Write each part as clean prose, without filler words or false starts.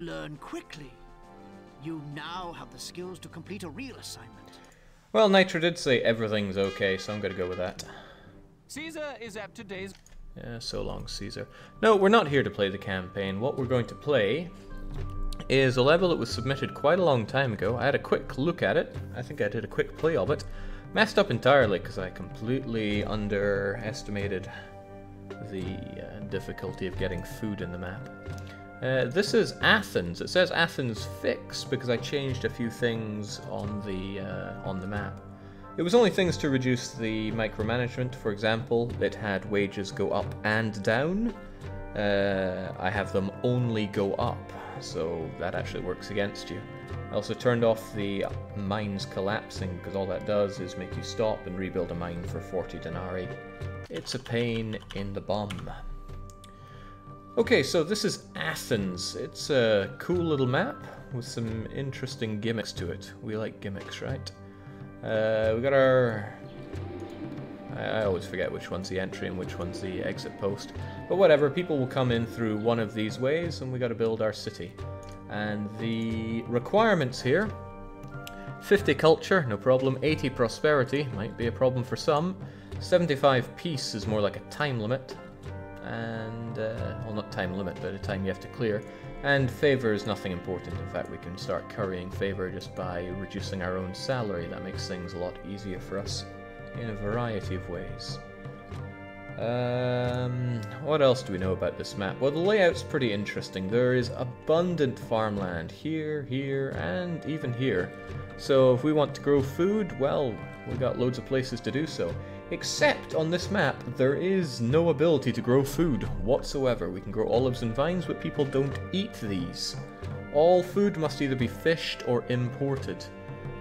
Learn quickly. You now have the skills to complete a real assignment. Well, Nitro did say everything's okay, so I'm gonna go with that. Caesar is at today's... Yeah, so long, Caesar. No, we're not here to play the campaign. What we're going to play is a level that was submitted quite a long time ago. I had a quick look at it. I think I did a quick play of it. Messed up entirely because I completely underestimated the difficulty of getting food in the map. This is Athens. It says Athens fixed because I changed a few things on the map. It was only things to reduce the micromanagement. For example, it had wages go up and down. I have them only go up, so that actually works against you. I also turned off the mines collapsing because all that does is make you stop and rebuild a mine for 40 denarii. It's a pain in the bum. Okay, so this is Athens. It's a cool little map with some interesting gimmicks to it. We like gimmicks, right? We got our... I always forget which one's the entry and which one's the exit post. But whatever, people will come in through one of these ways and we got to build our city. And the requirements here: 50 culture, no problem. 80 prosperity, might be a problem for some. 75 peace is more like a time limit. And, well, not time limit, but a time you have to clear. And favor is nothing important. In fact, we can start currying favor just by reducing our own salary. That makes things a lot easier for us in a variety of ways. What else do we know about this map? Well, the layout's pretty interesting. There is abundant farmland here, here, and even here. So if we want to grow food, well, we've got loads of places to do so. Except on this map, there is no ability to grow food whatsoever. We can grow olives and vines, but people don't eat these. All food must either be fished or imported.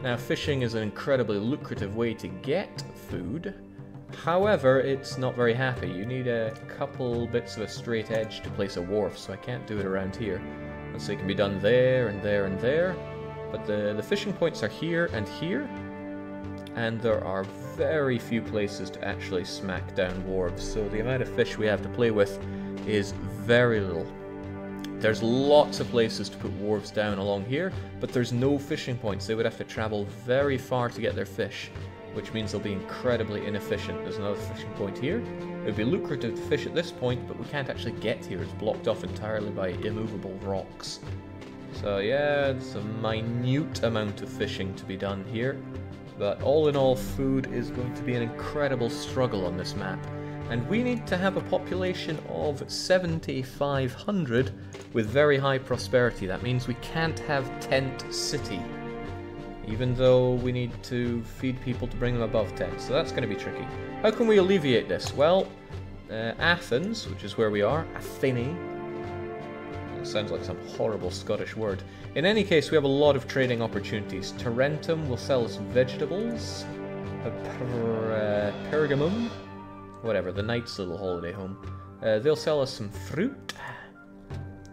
Now, fishing is an incredibly lucrative way to get food. However, it's not very happy. You need a couple bits of a straight edge to place a wharf, so I can't do it around here. And so it can be done there and there and there. But the fishing points are here and here. And there are very few places to actually smack down wharves, so the amount of fish we have to play with is very little. There's lots of places to put wharves down along here, but there's no fishing points. They would have to travel very far to get their fish, which means they'll be incredibly inefficient. There's another fishing point here. It would be lucrative to fish at this point, but we can't actually get here. It's blocked off entirely by immovable rocks. So yeah, it's a minute amount of fishing to be done here. But all in all, food is going to be an incredible struggle on this map. And we need to have a population of 7,500 with very high prosperity. That means we can't have tent city, even though we need to feed people to bring them above 10. So that's going to be tricky. How can we alleviate this? Well, Athens, which is where we are, Athene. Sounds like some horrible Scottish word. In any case, we have a lot of trading opportunities. Tarentum will sell us vegetables. Pergamum, whatever, the knight's little holiday home. They'll sell us some fruit.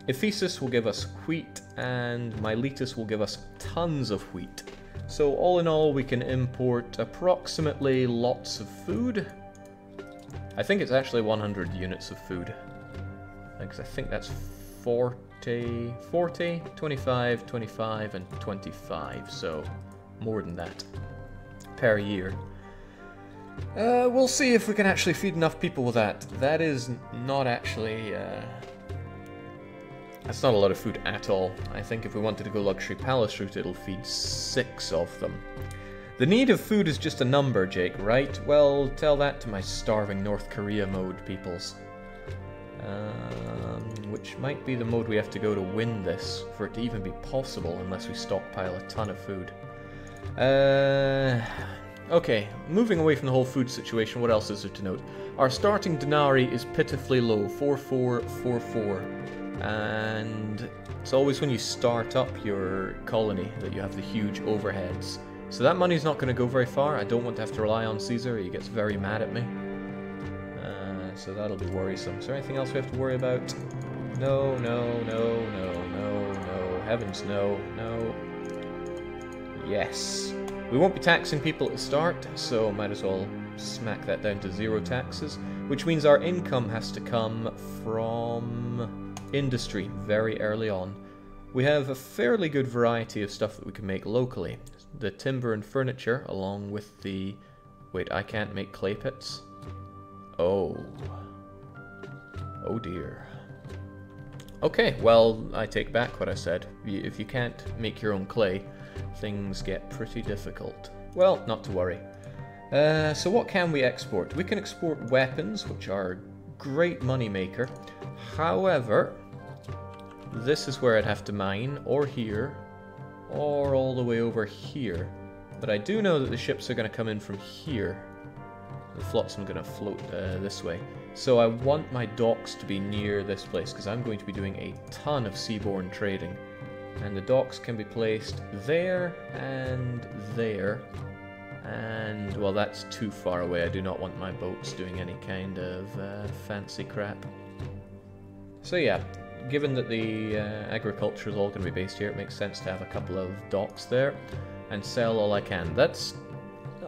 Ephesus will give us wheat, and Miletus will give us tons of wheat. So all in all, we can import approximately lots of food. I think it's actually 100 units of food, because I think that's 40, 25, 25, and 25, so more than that per year. We'll see if we can actually feed enough people with that. That is not actually... that's not a lot of food at all. I think if we wanted to go luxury palace route, it'll feed 6 of them. The need of food is just a number, Jake, right? Well, tell that to my starving North Korea mode, peoples. Which might be the mode we have to go to win this, for it to even be possible, unless we stockpile a ton of food. Okay, moving away from the whole food situation, what else is there to note? Our starting denarii is pitifully low, 4444. And it's always when you start up your colony that you have the huge overheads. So that money's not going to go very far. I don't want to have to rely on Caesar, he gets very mad at me. So that'll be worrisome. Is there anything else we have to worry about? No, no, no, no, no, no. Heavens, no, no. Yes. We won't be taxing people at the start, so might as well smack that down to 0 taxes, which means our income has to come from industry very early on. we have a fairly good variety of stuff that we can make locally. The timber and furniture, along with the... Wait, I can't make clay pits? Oh. Oh dear. Okay, well, I take back what I said. If you can't make your own clay, things get pretty difficult. Well, not to worry. So what can we export? We can export weapons, which are a great money maker. However, this is where I'd have to mine, or here, or all the way over here. But I do know that the ships are going to come in from here. The flotsam are going to float this way. So I want my docks to be near this place, because I'm going to be doing a ton of seaborne trading. And the docks can be placed there and there. And, well, that's too far away. I do not want my boats doing any kind of fancy crap. So yeah, given that the agriculture is all going to be based here, it makes sense to have a couple of docks there and sell all I can. That's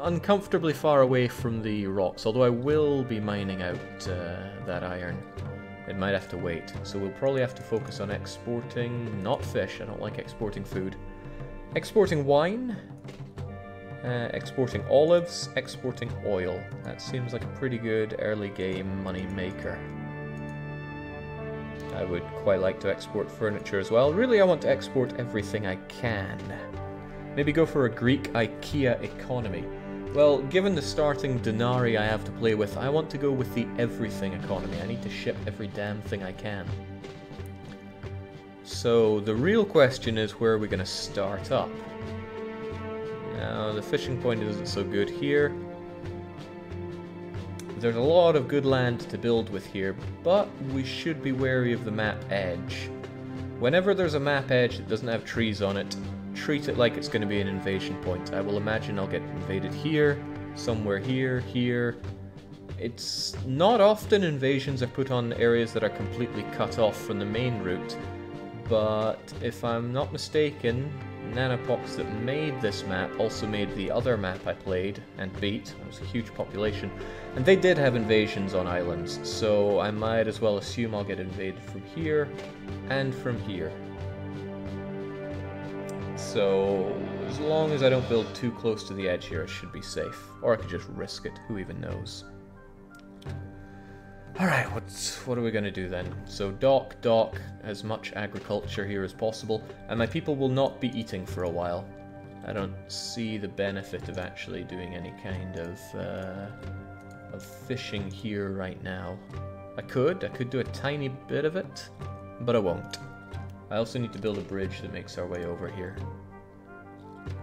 uncomfortably far away from the rocks, although I will be mining out that iron. It might have to wait, so we'll probably have to focus on exporting, not fish, I don't like exporting food. Exporting wine, exporting olives, exporting oil. That seems like a pretty good early game money maker. I would quite like to export furniture as well. Really, I want to export everything I can. Maybe go for a Greek IKEA economy. Well, given the starting denarii I have to play with, I want to go with the everything economy. I need to ship every damn thing I can. So the real question is, where are we going to start up? Now, the fishing point isn't so good here. There's a lot of good land to build with here, but we should be wary of the map edge. Whenever there's a map edge that doesn't have trees on it, treat it like it's going to be an invasion point. I will imagine I'll get invaded here, somewhere here, here. It's not often invasions are put on areas that are completely cut off from the main route, but if I'm not mistaken, Nanopox that made this map also made the other map I played and beat. It was a huge population, and they did have invasions on islands, so I might as well assume I'll get invaded from here and from here. So, as long as I don't build too close to the edge here, I should be safe. Or I could just risk it, who even knows. Alright, what are we going to do then? So dock, as much agriculture here as possible, and my people will not be eating for a while. I don't see the benefit of actually doing any kind of fishing here right now. I could do a tiny bit of it, but I won't. I also need to build a bridge that makes our way over here.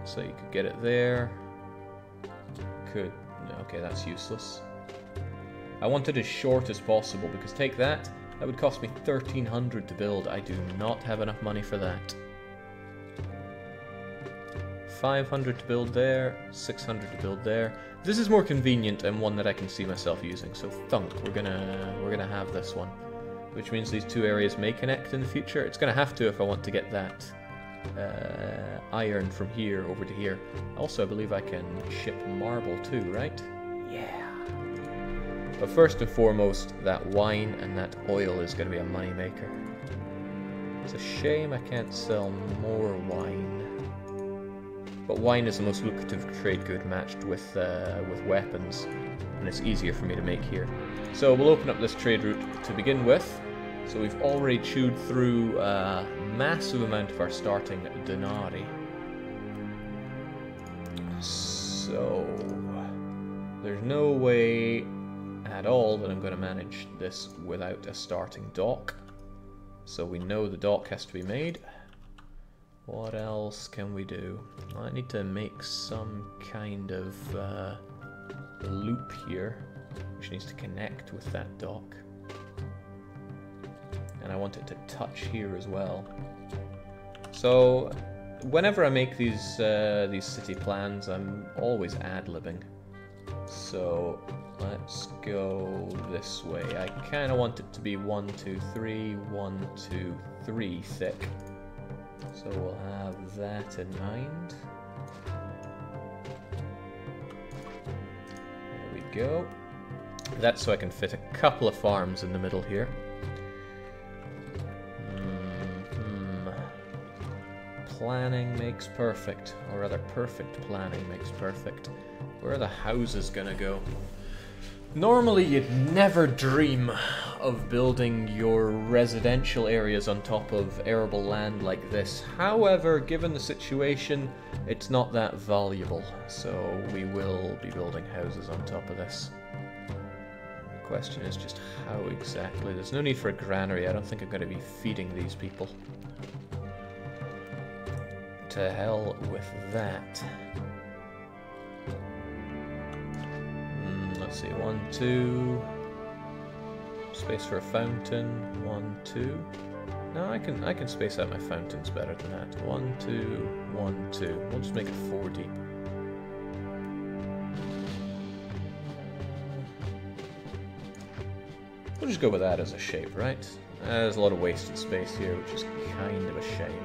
So you could get it there. Okay, that's useless. I want it as short as possible, because take that, that would cost me 1,300 to build. I do not have enough money for that. 500 to build there, 600 to build there. This is more convenient and one that I can see myself using, so thunk, we're gonna have this one. Which means these two areas may connect in the future. It's gonna have to if I want to get that iron from here over to here. Also, I believe I can ship marble too, right? Yeah. But first and foremost, that wine and that oil is going to be a money maker. It's a shame I can't sell more wine. But wine is the most lucrative trade good matched with weapons, and it's easier for me to make here. So we'll open up this trade route to begin with. So we've already chewed through a massive amount of our starting denarii. So there's no way at all that I'm going to manage this without a starting dock. So we know the dock has to be made. What else can we do? I need to make some kind of loop here, which needs to connect with that dock. And I want it to touch here as well. So whenever I make these city plans, I'm always ad-libbing. So let's go this way. I kind of want it to be 1, 2, 3, 1, 2, 3 thick. So we'll have that in mind. There we go. That's so I can fit a couple of farms in the middle here. Planning makes perfect, or rather perfect planning makes perfect. Where are the houses gonna go? Normally you'd never dream of building your residential areas on top of arable land like this. However, given the situation, it's not that valuable, so we will be building houses on top of this. The question is just how exactly. There's no need for a granary. I don't think I'm going to be feeding these people. To hell with that. Let's see, 1, 2. Space for a fountain. 1, 2. No, I can space out my fountains better than that. 1, 2, 1, 2. We'll just make it 4 deep. We'll just go with that as a shape, right? There's a lot of wasted space here, which is kind of a shame.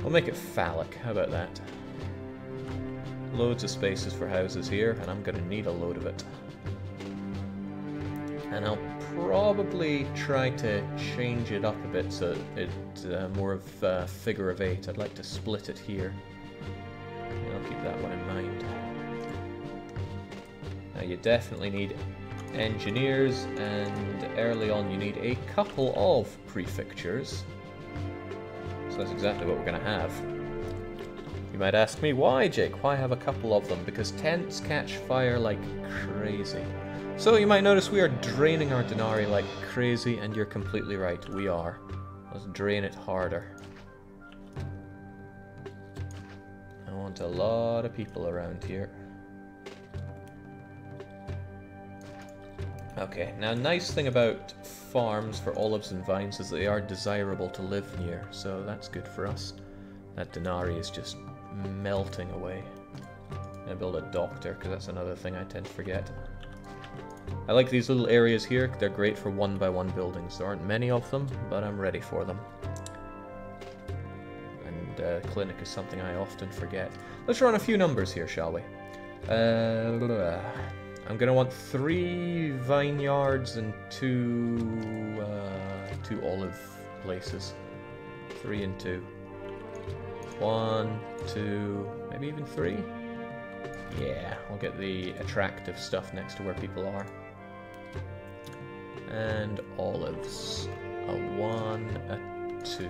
We'll make it phallic, how about that? Loads of spaces for houses here, and I'm gonna need a load of it. And I'll probably try to change it up a bit so it's more of a figure of 8. I'd like to split it here. And I'll keep that one in mind. Now you definitely need engineers, and early on you need a couple of prefectures. So that's exactly what we're gonna have. You might ask me, why, Jake? Why have a couple of them? Because tents catch fire like crazy. So you might notice we are draining our denarii like crazy, and you're completely right, we are. Let's drain it harder. I want a lot of people around here. Okay, now nice thing about farms for olives and vines is they are desirable to live near, so that's good for us. That denarii is just melting away. I'm gonna build a doctor, because that's another thing I tend to forget. I like these little areas here. They're great for 1-by-1 buildings. There aren't many of them, but I'm ready for them. And clinic is something I often forget. Let's run a few numbers here, shall we? I'm gonna want 3 vineyards and 2 olive places. 3 and 2. 1, 2, maybe even 3? Yeah, I'll get the attractive stuff next to where people are. And olives. A 1, a 2.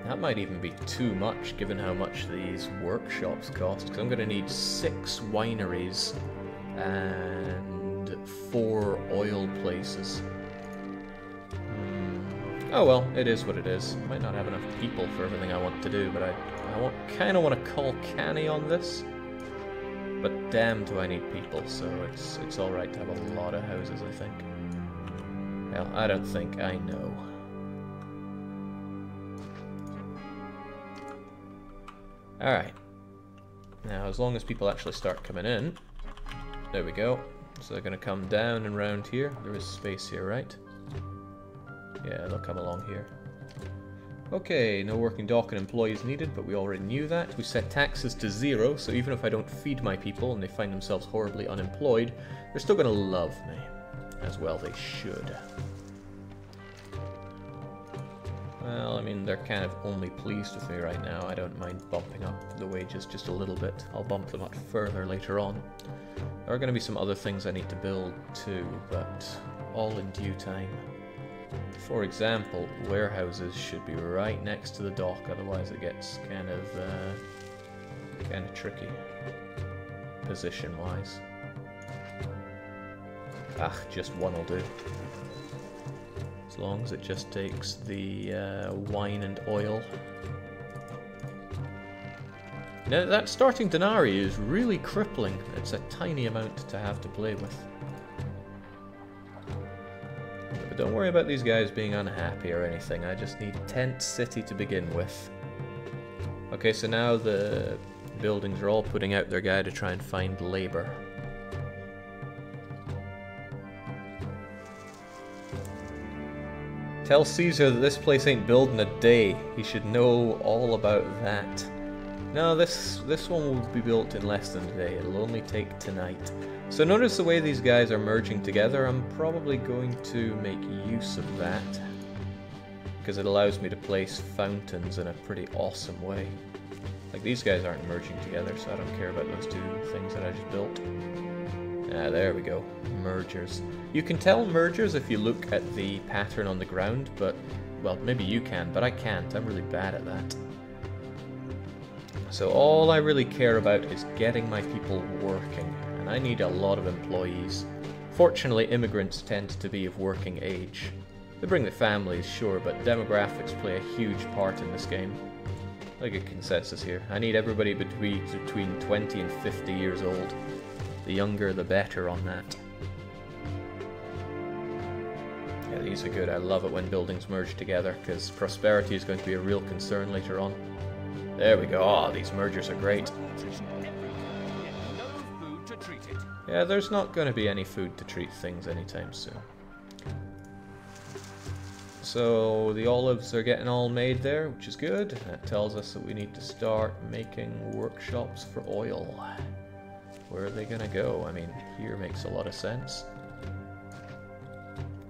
That might even be too much given how much these workshops cost, because I'm going to need 6 wineries and 4 oil places. Oh well, it is what it is. Might not have enough people for everything I want to do, but I kind of want to call canny on this. But damn do I need people, so it's alright to have a lot of houses, I think. Well, I don't think, I know. Alright. Now, as long as people actually start coming in, there we go. So they're going to come down and round here. There is space here, right? Yeah, they'll come along here. Okay, no working dock and employees needed, but we already knew that. We set taxes to 0, so even if I don't feed my people and they find themselves horribly unemployed, they're still going to love me. As well they should. Well, I mean, they're kind of only pleased with me right now. I don't mind bumping up the wages just a little bit. I'll bump them up further later on. There are going to be some other things I need to build too, but all in due time. For example, warehouses should be right next to the dock, otherwise it gets kind of tricky, position-wise. Ah, just one will do. As long as it just takes the wine and oil. Now, that starting denarii is really crippling. It's a tiny amount to have to play with. But don't worry about these guys being unhappy or anything. I just need Tent City to begin with. Okay, so now the buildings are all putting out their guy to try and find labor. Tell Caesar that this place ain't built in a day. He should know all about that. No, this one will be built in less than a day. It'll only take tonight. So notice the way these guys are merging together. I'm probably going to make use of that, because it allows me to place fountains in a pretty awesome way. Like, these guys aren't merging together, so I don't care about those two things that I just built. Ah, there we go. Mergers. You can tell mergers if you look at the pattern on the ground, but, well, maybe you can, but I can't. I'm really bad at that. So all I really care about is getting my people working, and I need a lot of employees. Fortunately, immigrants tend to be of working age. They bring the families, sure, but demographics play a huge part in this game. Like a consensus here. I need everybody between 20 and 50 years old. The younger, the better on that. Yeah, these are good. I love it when buildings merge together, because prosperity is going to be a real concern later on. There we go. Oh, these mergers are great. Yeah, there's not going to be any food to treat things anytime soon. So the olives are getting all made there, which is good. That tells us that we need to start making workshops for oil. Where are they going to go? I mean, here makes a lot of sense.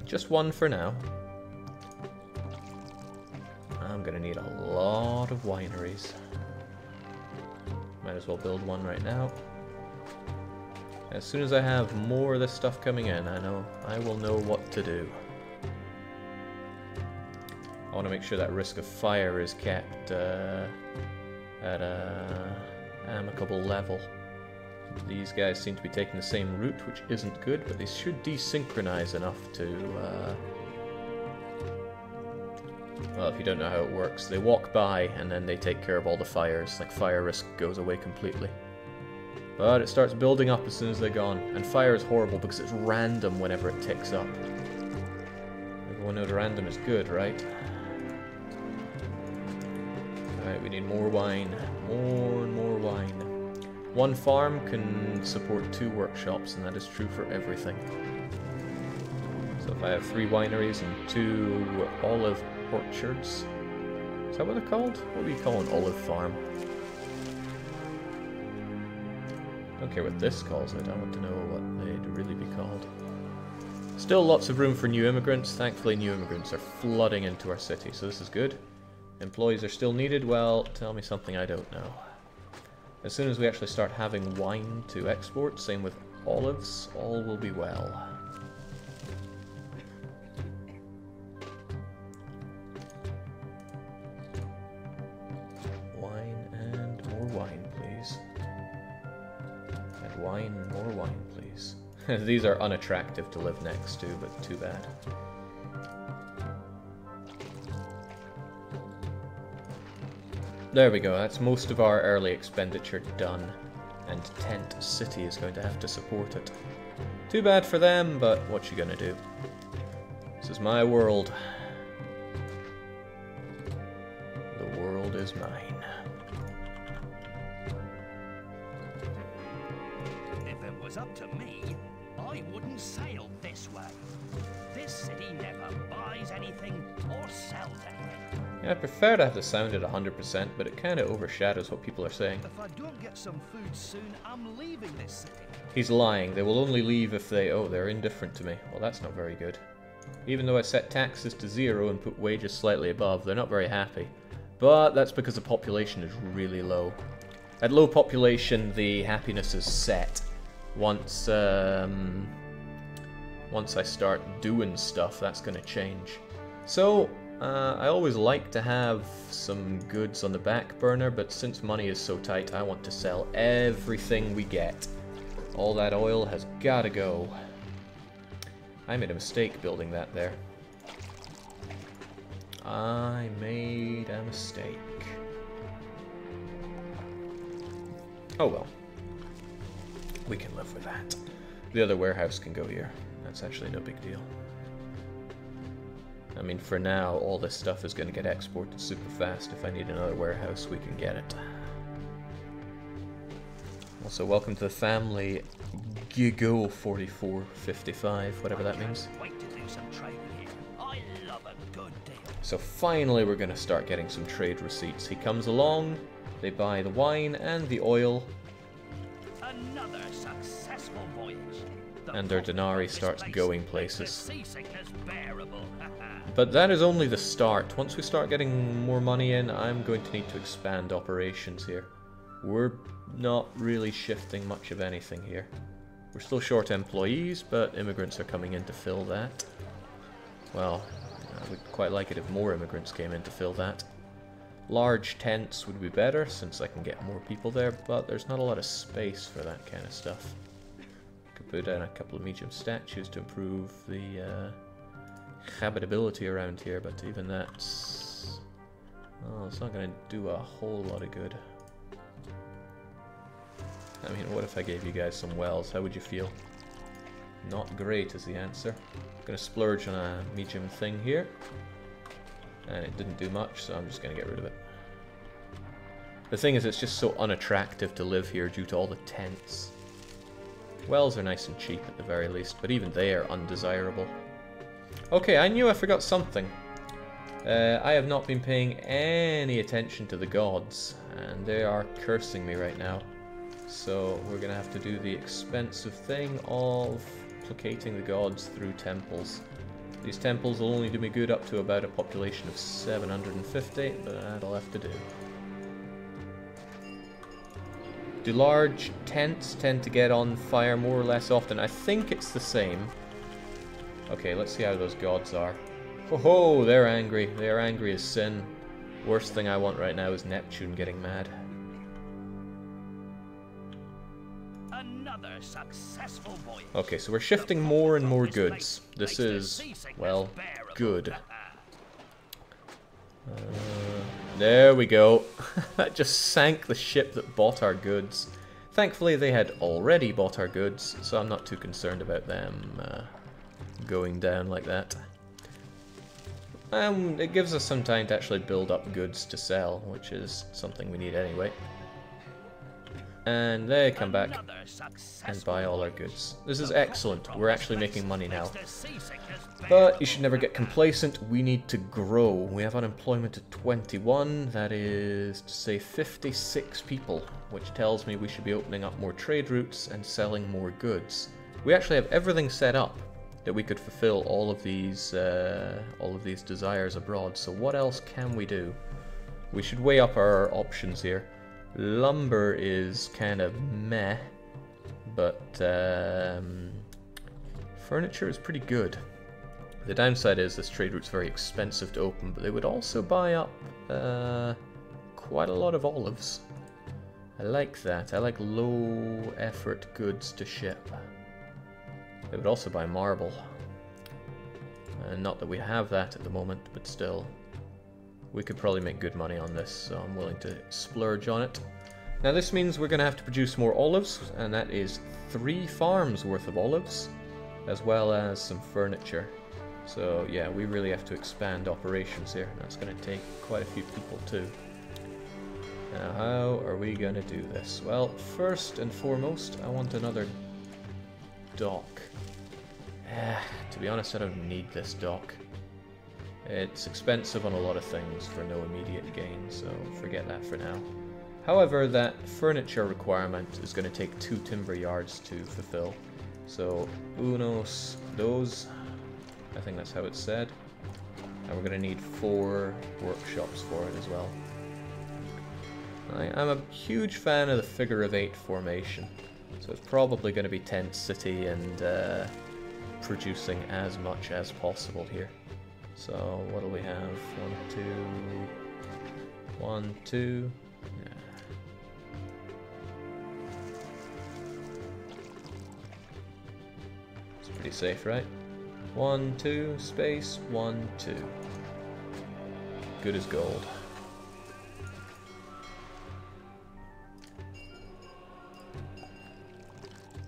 Just one for now. I'm going to need a lot of wineries. Might as well build one right now. As soon as I have more of this stuff coming in, I will know what to do. I want to make sure that risk of fire is kept at a amicable level. These guys seem to be taking the same route, which isn't good, but they should desynchronize enough to... well, if you don't know how it works, they walk by and then they take care of all the fires. Like, fire risk goes away completely. But it starts building up as soon as they're gone. And fire is horrible because it's random whenever it ticks up. Everyone knows random is good, right? Alright, we need more wine. More and more wine. One farm can support 2 workshops, and that is true for everything. So if I have 3 wineries and 2 olive orchards... Is that what they're called? What do you call an olive farm? I don't care what this calls it, I want to know what they'd really be called. Still lots of room for new immigrants. Thankfully new immigrants are flooding into our city, so this is good. Employees are still needed. Well, tell me something I don't know. As soon as we actually start having wine to export, same with olives, all will be well. Wine and more wine, please. And wine and more wine, please. These are unattractive to live next to, but too bad. There we go, that's most of our early expenditure done, and Tent City is going to have to support it. Too bad for them, but what you gonna do? This is my world. The world is mine. If it was up to me, I wouldn't sail this way. This city never buys anything or sells anything. Yeah, I prefer to have the sound at 100%, but it kind of overshadows what people are saying. If I don't get some food soon, I'm leaving this city. He's lying. They will only leave if they... Oh, they're indifferent to me. Well, that's not very good. Even though I set taxes to 0 and put wages slightly above, they're not very happy. But that's because the population is really low. At low population, the happiness is set. Once I start doing stuff, that's going to change. So... I always like to have some goods on the back burner, but since money is so tight, I want to sell everything we get. All that oil has got to go. I made a mistake building that there. I made a mistake. Oh well. We can live with that. The other warehouse can go here. That's actually no big deal. I mean, for now, all this stuff is going to get exported super fast. If I need another warehouse, we can get it. Also, welcome to the family, Gigo 4455, whatever that means. Wait to do some trading here. I love a good deal. So finally, we're going to start getting some trade receipts. He comes along, They buy the wine and the oil. Another successful voyage. And their denarii starts going places. Seasickness bearable. But that is only the start. Once we start getting more money in, I'm going to need to expand operations here. We're not really shifting much of anything here. We're still short employees, but immigrants are coming in to fill that. Well, I would quite like it if more immigrants came in to fill that. Large tents would be better, since I can get more people there, but there's not a lot of space for that kind of stuff. Could put down a couple of medium statues to improve the habitability around here, but even that's... oh, it's not going to do a whole lot of good. I mean, what if I gave you guys some wells? How would you feel? Not great is the answer. I'm going to splurge on a medium thing here. And it didn't do much, so I'm just going to get rid of it. The thing is, it's just so unattractive to live here due to all the tents. Wells are nice and cheap at the very least, but even they are undesirable. Okay, I knew I forgot something. I have not been paying any attention to the gods, and they are cursing me right now. So we're going to have to do the expensive thing of placating the gods through temples. These temples will only do me good up to about a population of 750, but that'll have to do. Do large tents tend to get on fire more or less often? I think it's the same. Okay, let's see how those gods are. Ho ho, they're angry. They're angry as sin. Worst thing I want right now is Neptune getting mad. Another successful voyage. Okay, so we're shifting more and more goods. This is, well, good. There we go. That just sank the ship that bought our goods. Thankfully, they had already bought our goods, so I'm not too concerned about them going down like that. It gives us some time to actually build up goods to sell, which is something we need anyway. And they come back and buy all our goods. This is excellent. We're actually making money now. But you should never get complacent. We need to grow. We have unemployment at 21. That is to say 56 people, which tells me we should be opening up more trade routes and selling more goods. We actually have everything set up that we could fulfill all of these desires abroad. So what else can we do? We should weigh up our options here. Lumber is kind of meh, but furniture is pretty good. The downside is this trade route's very expensive to open, but they would also buy up quite a lot of olives. I like that. I like low effort goods to ship. They would also buy marble. Not that we have that at the moment, but still. We could probably make good money on this, so I'm willing to splurge on it. Now this means we're going to have to produce more olives, and that is 3 farms worth of olives, as well as some furniture. So yeah, we really have to expand operations here. That's going to take quite a few people too. Now how are we going to do this? Well, first and foremost, I want another dock. To be honest, I don't need this dock. It's expensive on a lot of things for no immediate gain, so forget that for now. However, that furniture requirement is going to take 2 timber yards to fulfill. So, unos, dos, I think that's how it's said. And we're going to need 4 workshops for it as well. I'm a huge fan of the figure of 8 formation, so it's probably going to be tent city and producing as much as possible here. So, what do we have? 1, 2. Yeah. It's pretty safe, right? 1, 2, space, 1, 2. Good as gold.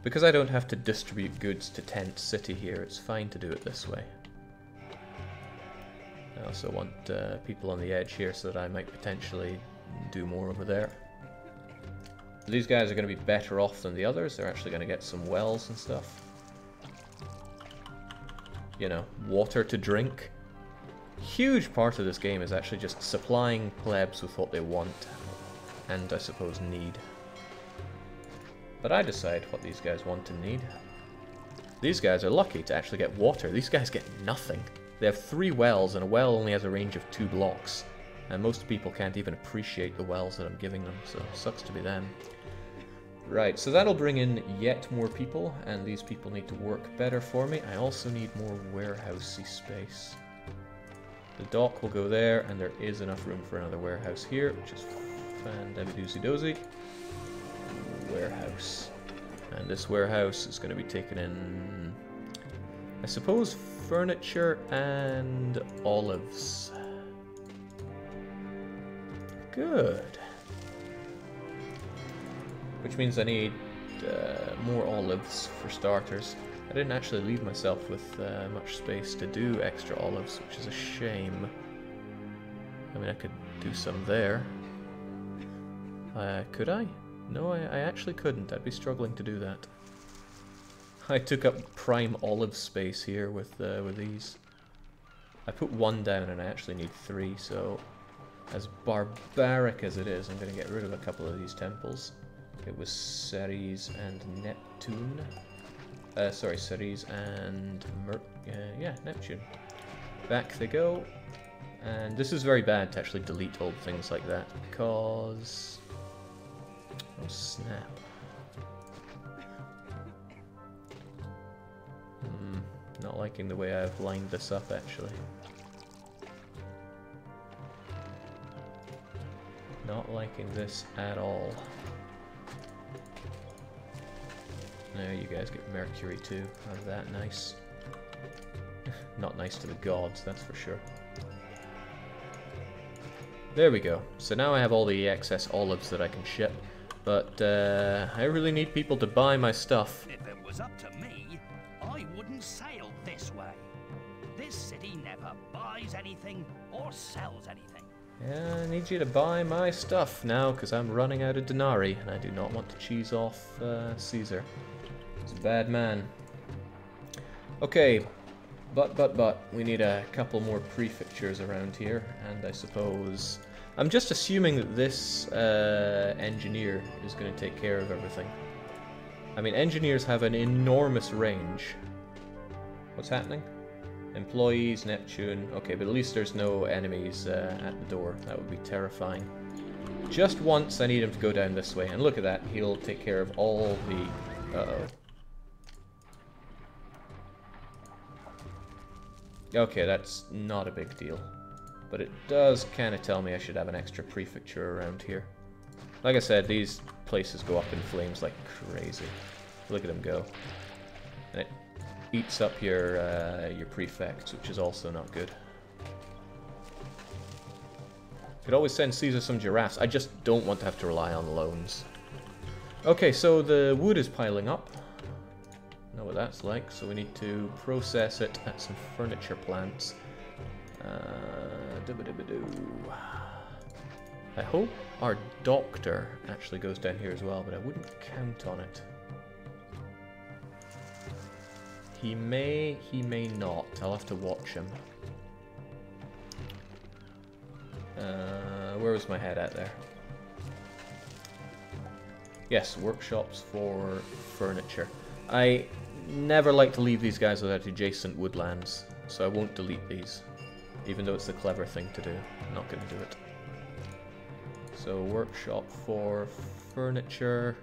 Because I don't have to distribute goods to Tent City here, it's fine to do it this way. I also want people on the edge here so that I might potentially do more over there. These guys are going to be better off than the others. They're actually going to get some wells and stuff. You know, water to drink. Huge part of this game is actually just supplying plebs with what they want. and I suppose need. But I decide what these guys want and need. These guys are lucky to actually get water. These guys get nothing. They have 3 wells, and a well only has a range of 2 blocks. And most people can't even appreciate the wells that I'm giving them, so it sucks to be them. Right, so that'll bring in yet more people, and these people need to work better for me. I also need more warehousey space. The dock will go there, and there is enough room for another warehouse here, which is fan-dabby-doozy-dozy. Warehouse. And this warehouse is going to be taken in, I suppose, furniture and olives. Good. Which means I need more olives for starters. I didn't actually leave myself with much space to do extra olives, which is a shame. I mean, I could do some there. Could I? No, I actually couldn't. I'd be struggling to do that. I took up prime olive space here with these. I put 1 down and I actually need 3, so as barbaric as it is, I'm going to get rid of a couple of these temples. It was Ceres and Neptune. Sorry, Ceres and yeah, Neptune. Back they go. And this is very bad to actually delete old things like that, because... oh, snap. Not liking the way I've lined this up, actually. Not liking this at all. There, you guys get Mercury too. How's that nice? Not nice to the gods, that's for sure. There we go. So now I have all the excess olives that I can ship, but I really need people to buy my stuff. If it was up to me, I wouldn't sail this way. This city never buys anything or sells anything. Yeah, I need you to buy my stuff now, because I'm running out of denarii, and I do not want to cheese off Caesar. He's a bad man. Okay, but, we need a couple more prefectures around here, and I suppose... I'm just assuming that this engineer is going to take care of everything. I mean, engineers have an enormous range. What's happening? Employees, Neptune. Okay, but at least there's no enemies at the door. That would be terrifying. Just once I need him to go down this way, and look at that. He'll take care of all the... uh-oh. Okay, that's not a big deal. But it does kind of tell me I should have an extra prefecture around here. Like I said, these places go up in flames like crazy. Look at them go. And it eats up your prefects, which is also not good. Could always send Caesar some giraffes. I just don't want to have to rely on loans. Okay, so the wood is piling up. Know what that's like, so we need to process it at some furniture plants. I hope our doctor actually goes down here as well, but I wouldn't count on it. He may not. I'll have to watch him. Where was my head at there? Yes, workshops for furniture. I never like to leave these guys without adjacent woodlands, so I won't delete these. Even though it's the clever thing to do. I'm not going to do it. So, workshop for furniture.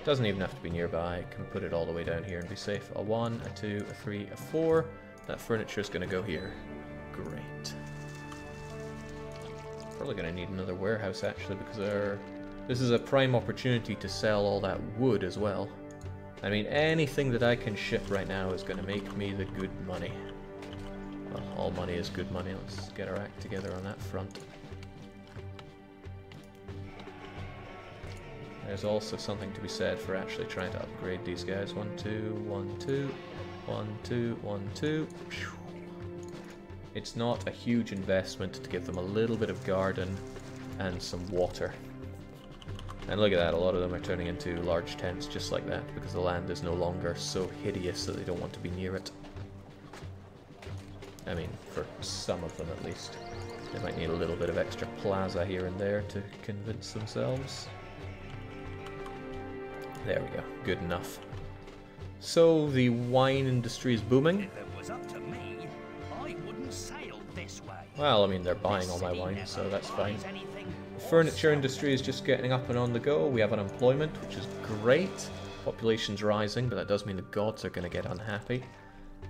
Doesn't even have to be nearby. I can put it all the way down here and be safe. A 1, a 2, a 3, a 4. That furniture is going to go here. Great. Probably going to need another warehouse, actually, because this is a prime opportunity to sell all that wood as well. I mean, anything that I can ship right now is going to make me the good money. Well, all money is good money. Let's get our act together on that front. There's also something to be said for actually trying to upgrade these guys. 1, 2, 1, 2, 1, 2, 1, 2. It's not a huge investment to give them a little bit of garden and some water. And look at that, a lot of them are turning into large tents just like that, because the land is no longer so hideous that they don't want to be near it. I mean, for some of them at least. They might need a little bit of extra plaza here and there to convince themselves. There we go, good enough. So the wine industry is booming. If it was up to me, I wouldn't sail this way. Well, I mean, they're buying This all my city wine, never so that's fine. buys anything The or furniture sells industry is just getting up and on the go. We have unemployment, which is great. Population's rising, but that does mean the gods are going to get unhappy.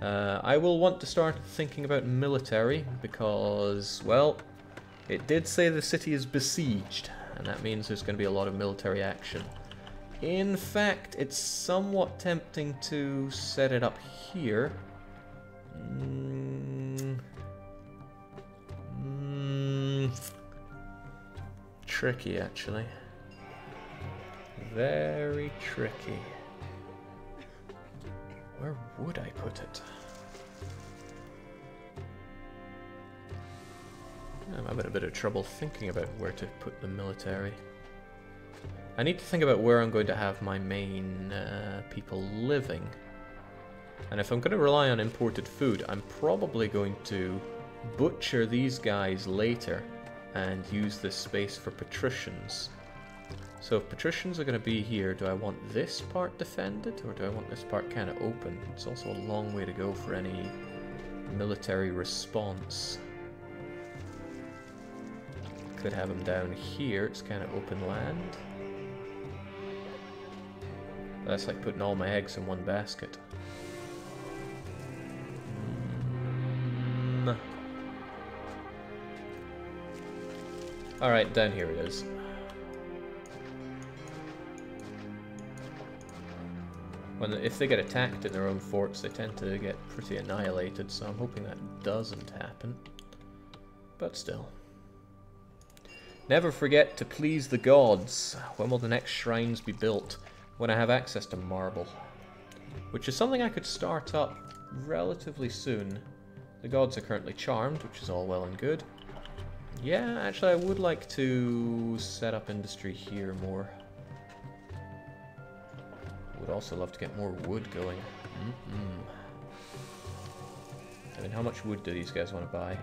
I will want to start thinking about military because, well, it did say the city is besieged, and that means there's going to be a lot of military action. In fact, it's somewhat tempting to set it up here. Tricky, actually. Very tricky. Where would I put it? I'm having a bit of trouble thinking about where to put the military. I need to think about where I'm going to have my main people living. And if I'm going to rely on imported food, I'm probably going to butcher these guys later and use this space for patricians. So if patricians are going to be here, do I want this part defended or do I want this part kind of open? It's also a long way to go for any military response. Could have them down here, it's kind of open land. That's like putting all my eggs in one basket. Alright, down here it is. If they get attacked in their own forts, they tend to get pretty annihilated, so I'm hoping that doesn't happen. But still. Never forget to please the gods. When will the next shrines be built? When I have access to marble. Which is something I could start up relatively soon. The gods are currently charmed, which is all well and good. Yeah, actually I would like to set up industry here more. Would also love to get more wood going. I mean, how much wood do these guys want to buy?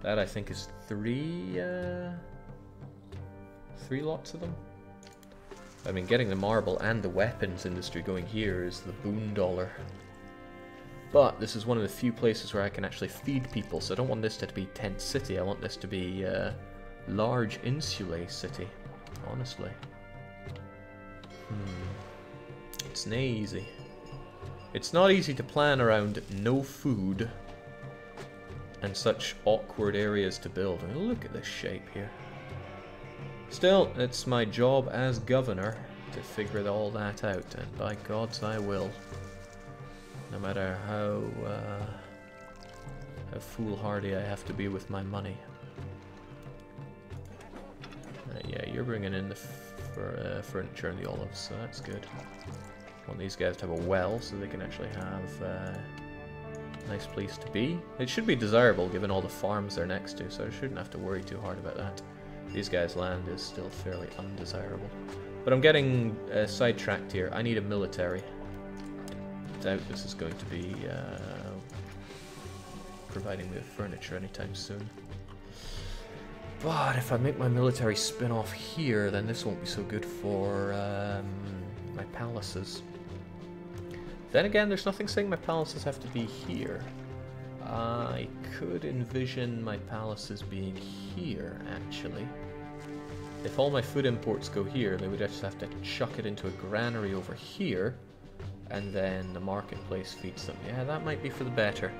That I think is three lots of them. I mean, getting the marble and the weapons industry going here is the boondollar. But this is one of the few places where I can actually feed people, so I don't want this to be tent city. I want this to be large insulae city, honestly. It's not easy. It's not easy to plan around no food and such awkward areas to build. I mean, look at this shape here. Still, it's my job as governor to figure all that out, and by gods I will. No matter how foolhardy I have to be with my money. Yeah, you're bringing in the furniture and the olives, so that's good. I want these guys to have a well so they can actually have a nice place to be. It should be desirable given all the farms they're next to, so I shouldn't have to worry too hard about that. These guys' land is still fairly undesirable. But I'm getting sidetracked here. I need a military. I doubt this is going to be providing me with furniture anytime soon. But if I make my military spin off here, then this won't be so good for my palaces. Then again, there's nothing saying my palaces have to be here. I could envision my palaces being here, actually. If all my food imports go here, they would just have to chuck it into a granary over here, and then the marketplace feeds them. Yeah, that might be for the better.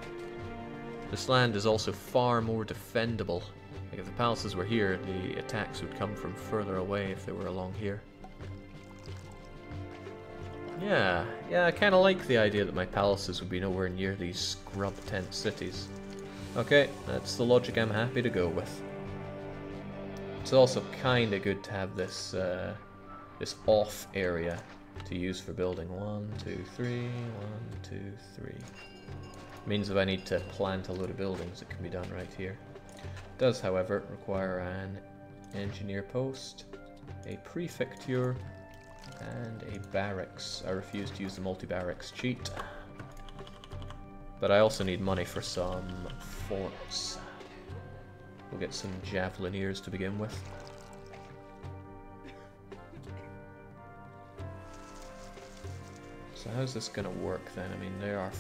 This land is also far more defendable. Like if the palaces were here, the attacks would come from further away if they were along here. Yeah, I kind of like the idea that my palaces would be nowhere near these scrub tent cities. Okay, that's the logic I'm happy to go with. It's also kind of good to have this this off area to use for building. 1, 2, 3, 1, 2, 3. Means if I need to plant a load of buildings, it can be done right here. It does, however, require an engineer post, a prefecture, and a barracks. I refuse to use the multi-barracks cheat. But I also need money for some forts. We'll get some javelineers to begin with. So how's this gonna work then? I mean, they are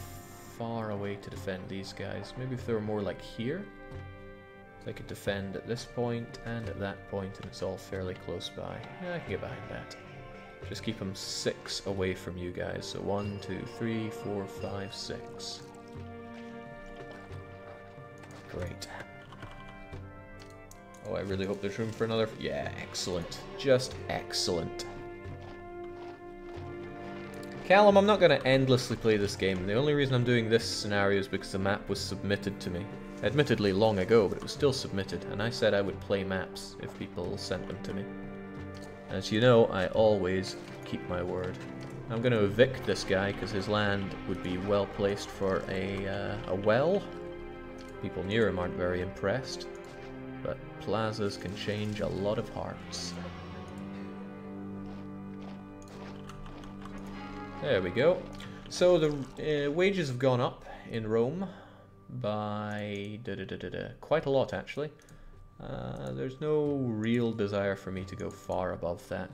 far away to defend these guys. Maybe if they were more like here, they could defend at this point and at that point, and it's all fairly close by. Yeah, I can get behind that. Just keep them 6 away from you guys. So 1, 2, 3, 4, 5, 6. Great. Oh, I really hope there's room for another. Yeah, excellent. Just excellent. Callum, I'm not going to endlessly play this game. The only reason I'm doing this scenario is because the map was submitted to me. Admittedly long ago, but it was still submitted, and I said I would play maps if people sent them to me. As you know, I always keep my word. I'm going to evict this guy because his land would be well placed for a well. People near him aren't very impressed, but plazas can change a lot of hearts. There we go. So the wages have gone up in Rome by quite a lot, actually. There's no real desire for me to go far above that.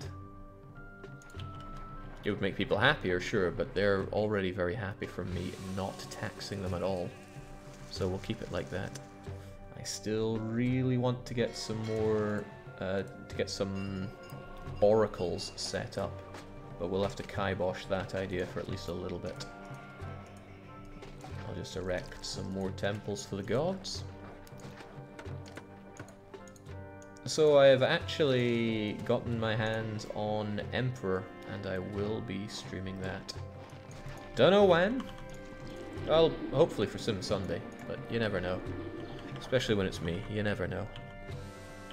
It would make people happier, sure, but they're already very happy from me not taxing them at all. So we'll keep it like that. I still really want to get some more, some oracles set up, but we'll have to kibosh that idea for at least a little bit. I'll just erect some more temples for the gods. So I've actually gotten my hands on Emperor, and I will be streaming that. Don't know when. Well, hopefully for Sim Sunday, but you never know. Especially when it's me, you never know.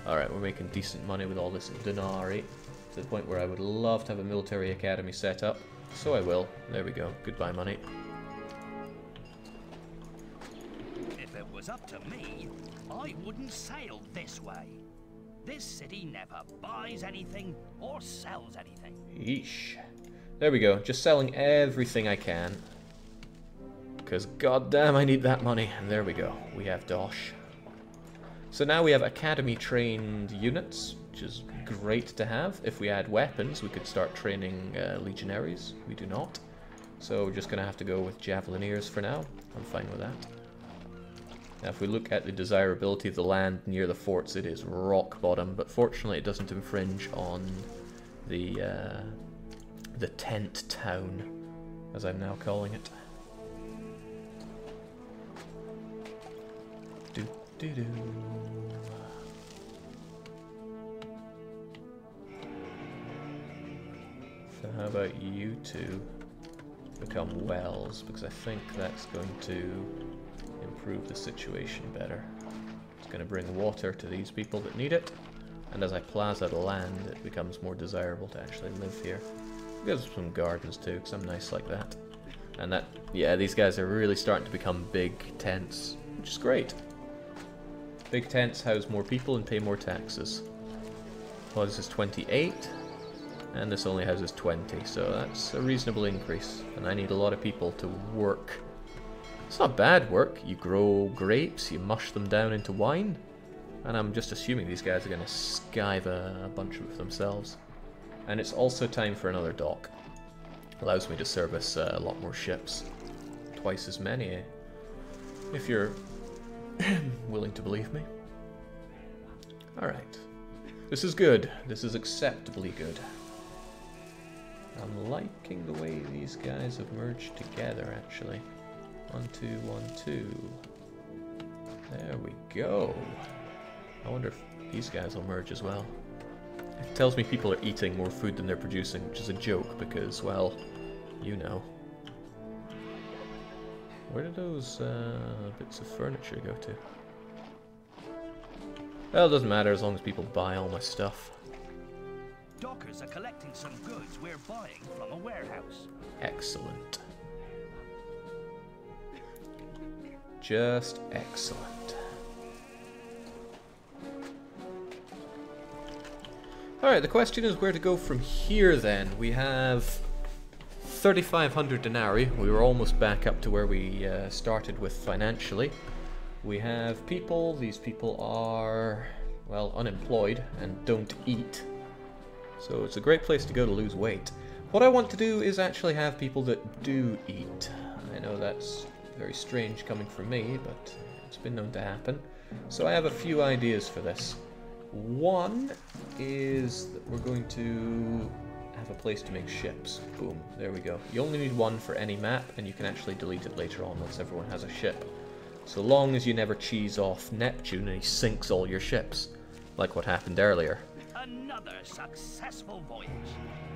Alright, we're making decent money with all this denari, to the point where I would love to have a military academy set up. So I will. There we go. Goodbye, money. If it was up to me, I wouldn't sail this way. This city never buys anything or sells anything. Yeesh. There we go. Just selling everything I can. Because goddamn, I need that money. And there we go. We have Dosh. So now we have academy-trained units, which is great to have. If we add weapons, we could start training legionaries. We do not. So we're just going to have to go with javelineers for now. I'm fine with that. Now if we look at the desirability of the land near the forts, it is rock bottom, but fortunately it doesn't infringe on the tent town, as I'm now calling it. Do-do-do. So how about you two become wells, because I think that's going to improve the situation better. It's going to bring water to these people that need it, and as I plaza the land, it becomes more desirable to actually live here. Gives some gardens too, because I'm nice like that. And that, yeah, these guys are really starting to become big tents, which is great. Big tents house more people and pay more taxes. Well, this is 28, and this only houses 20, so that's a reasonable increase. And I need a lot of people to work. It's not bad work. You grow grapes, you mush them down into wine, and I'm just assuming these guys are going to skive a bunch of themselves. And it's also time for another dock. Allows me to service a lot more ships. Twice as many, if you're willing to believe me. Alright. This is good. This is acceptably good. I'm liking the way these guys have merged together, actually. 1, 2, 1, 2. There we go. I wonder if these guys will merge as well. It tells me people are eating more food than they're producing, which is a joke because, well, you know. Where did those bits of furniture go to? Well, it doesn't matter as long as people buy all my stuff. Dockers are collecting some goods we're buying from a warehouse. Excellent. Just excellent. Alright, the question is where to go from here then. We have 3,500 denarii. We were almost back up to where we started with financially. We have people. These people are, well, unemployed and don't eat. So it's a great place to go to lose weight. What I want to do is actually have people that do eat. I know that's very strange coming from me, but it's been known to happen. So I have a few ideas for this. One is that we're going to have a place to make ships. Boom, there we go. You only need one for any map, and you can actually delete it later on once everyone has a ship. So long as you never cheese off Neptune and he sinks all your ships, like what happened earlier. Another successful voyage.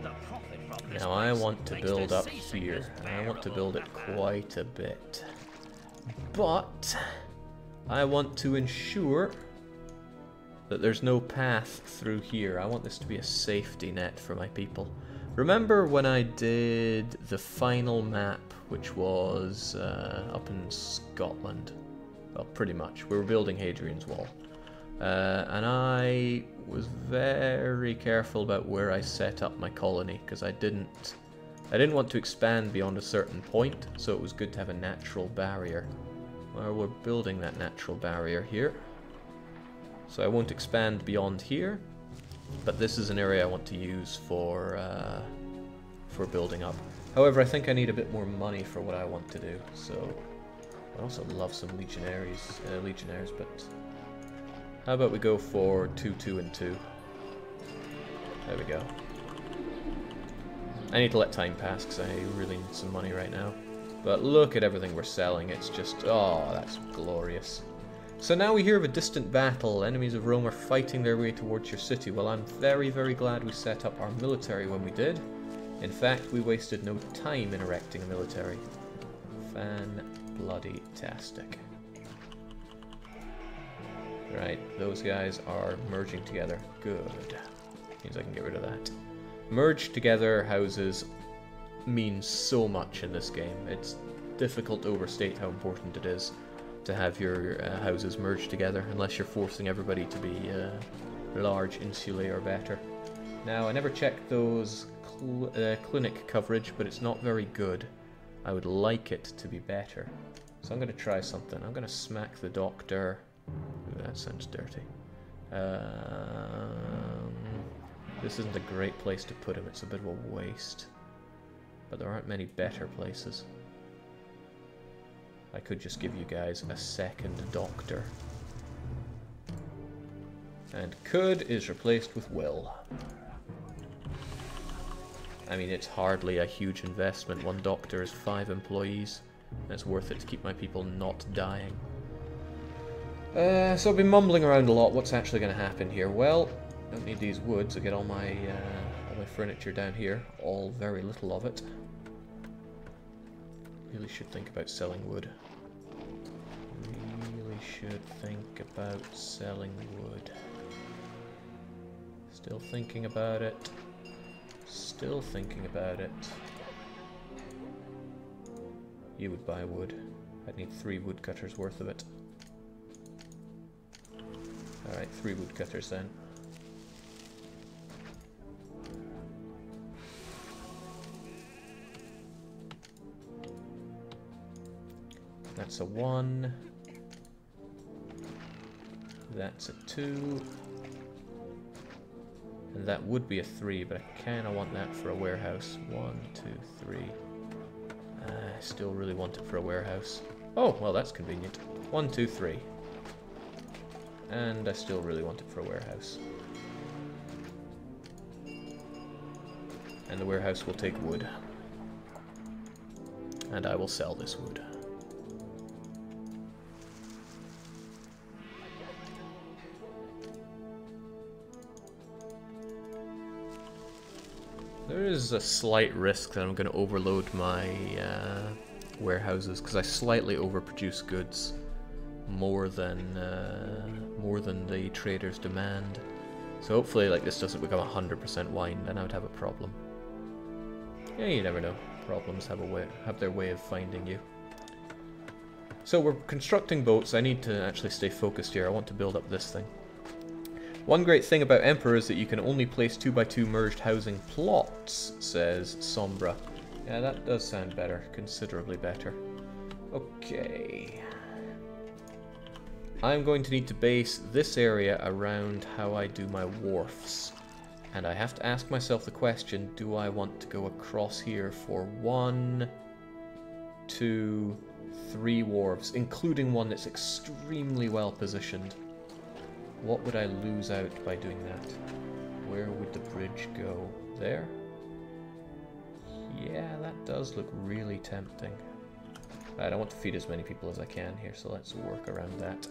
The profit from this Now I place want to makes build the up seasickness here, and I want to build it bearable. quite a bit. But I want to ensure that there's no path through here. I want this to be a safety net for my people. Remember when I did the final map, which was up in Scotland? Well, pretty much. We were building Hadrian's Wall. And I was very careful about where I set up my colony, because I didn't want to expand beyond a certain point, so it was good to have a natural barrier. Well, we're building that natural barrier here. So I won't expand beyond here, but this is an area I want to use for building up. However, I think I need a bit more money for what I want to do, so I also love some legionnaires, but how about we go for 2, 2, and 2? There we go. I need to let time pass because I really need some money right now. But look at everything we're selling, it's just, oh, that's glorious. So now we hear of a distant battle. Enemies of Rome are fighting their way towards your city. Well, I'm very, very glad we set up our military when we did. In fact, we wasted no time in erecting a military. Fan-bloody-tastic. Right, those guys are merging together. Good. Means I can get rid of that. Merged together houses means so much in this game. It's difficult to overstate how important it is to have your houses merged together, unless you're forcing everybody to be large, insulae or better. Now, I never checked those clinic coverage, but it's not very good. I would like it to be better. So I'm going to try something. I'm going to smack the doctor. Ooh, that sounds dirty. This isn't a great place to put him. It's a bit of a waste. But there aren't many better places. I could just give you guys a second doctor. And could is replaced with will. I mean, it's hardly a huge investment. One doctor is 5 employees. And it's worth it to keep my people not dying. So I've been mumbling around a lot. What's actually going to happen here? Well, I don't need these woods. I get all my furniture down here. All very little of it. Really should think about selling wood. Really should think about selling wood. Still thinking about it. Still thinking about it. You would buy wood. I'd need 3 woodcutters worth of it. Alright, 3 woodcutters then. That's a 1. That's a 2. And that would be a 3, but I kinda want that for a warehouse. 1, 2, 3. I still really want it for a warehouse. Oh, well that's convenient. 1, 2, 3. And I still really want it for a warehouse. And the warehouse will take wood. And I will sell this wood. There is a slight risk that I'm going to overload my warehouses because I slightly overproduce goods more than the traders demand. So hopefully, like, this doesn't become 100% wine, then I would have a problem. Yeah, you never know. Problems have their way of finding you. So we're constructing boats. I need to actually stay focused here. I want to build up this thing. One great thing about Emperor is that you can only place 2x2 merged housing plots, says Sombra. Yeah, that does sound better. Considerably better. Okay. I'm going to need to base this area around how I do my wharfs. And I have to ask myself the question, do I want to go across here for 1, 2, 3 wharves, including one that's extremely well positioned? What would I lose out by doing that? Where would the bridge go? There? Yeah, that does look really tempting. I don't want to feed as many people as I can here, so let's work around that.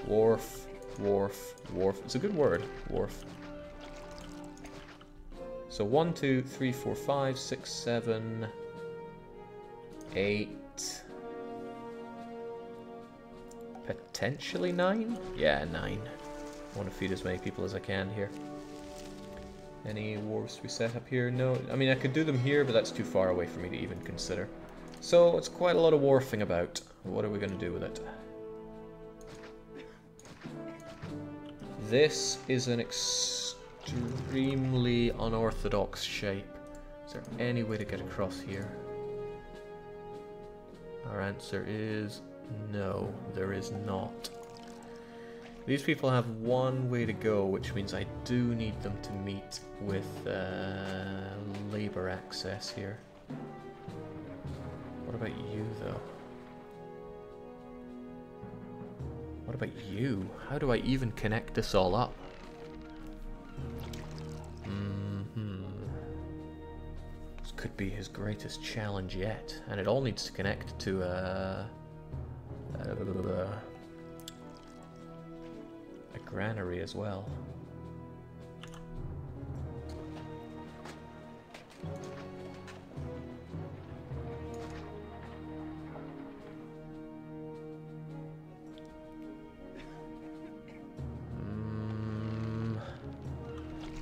Wharf, wharf, wharf. It's a good word, wharf. So 1, 2, 3, 4, 5, 6, 7, 8. Potentially 9? Yeah, 9. I want to feed as many people as I can here. Any wharves we set up here? No. I mean, I could do them here, but that's too far away for me to even consider. So it's quite a lot of wharfing about. What are we going to do with it? This is an extremely unorthodox shape. Is there any way to get across here? Our answer is no, there is not. These people have one way to go, which means I do need them to meet with labor access here. What about you, though? What about you? How do I even connect this all up? This could be his greatest challenge yet, and it all needs to connect to a granary as well.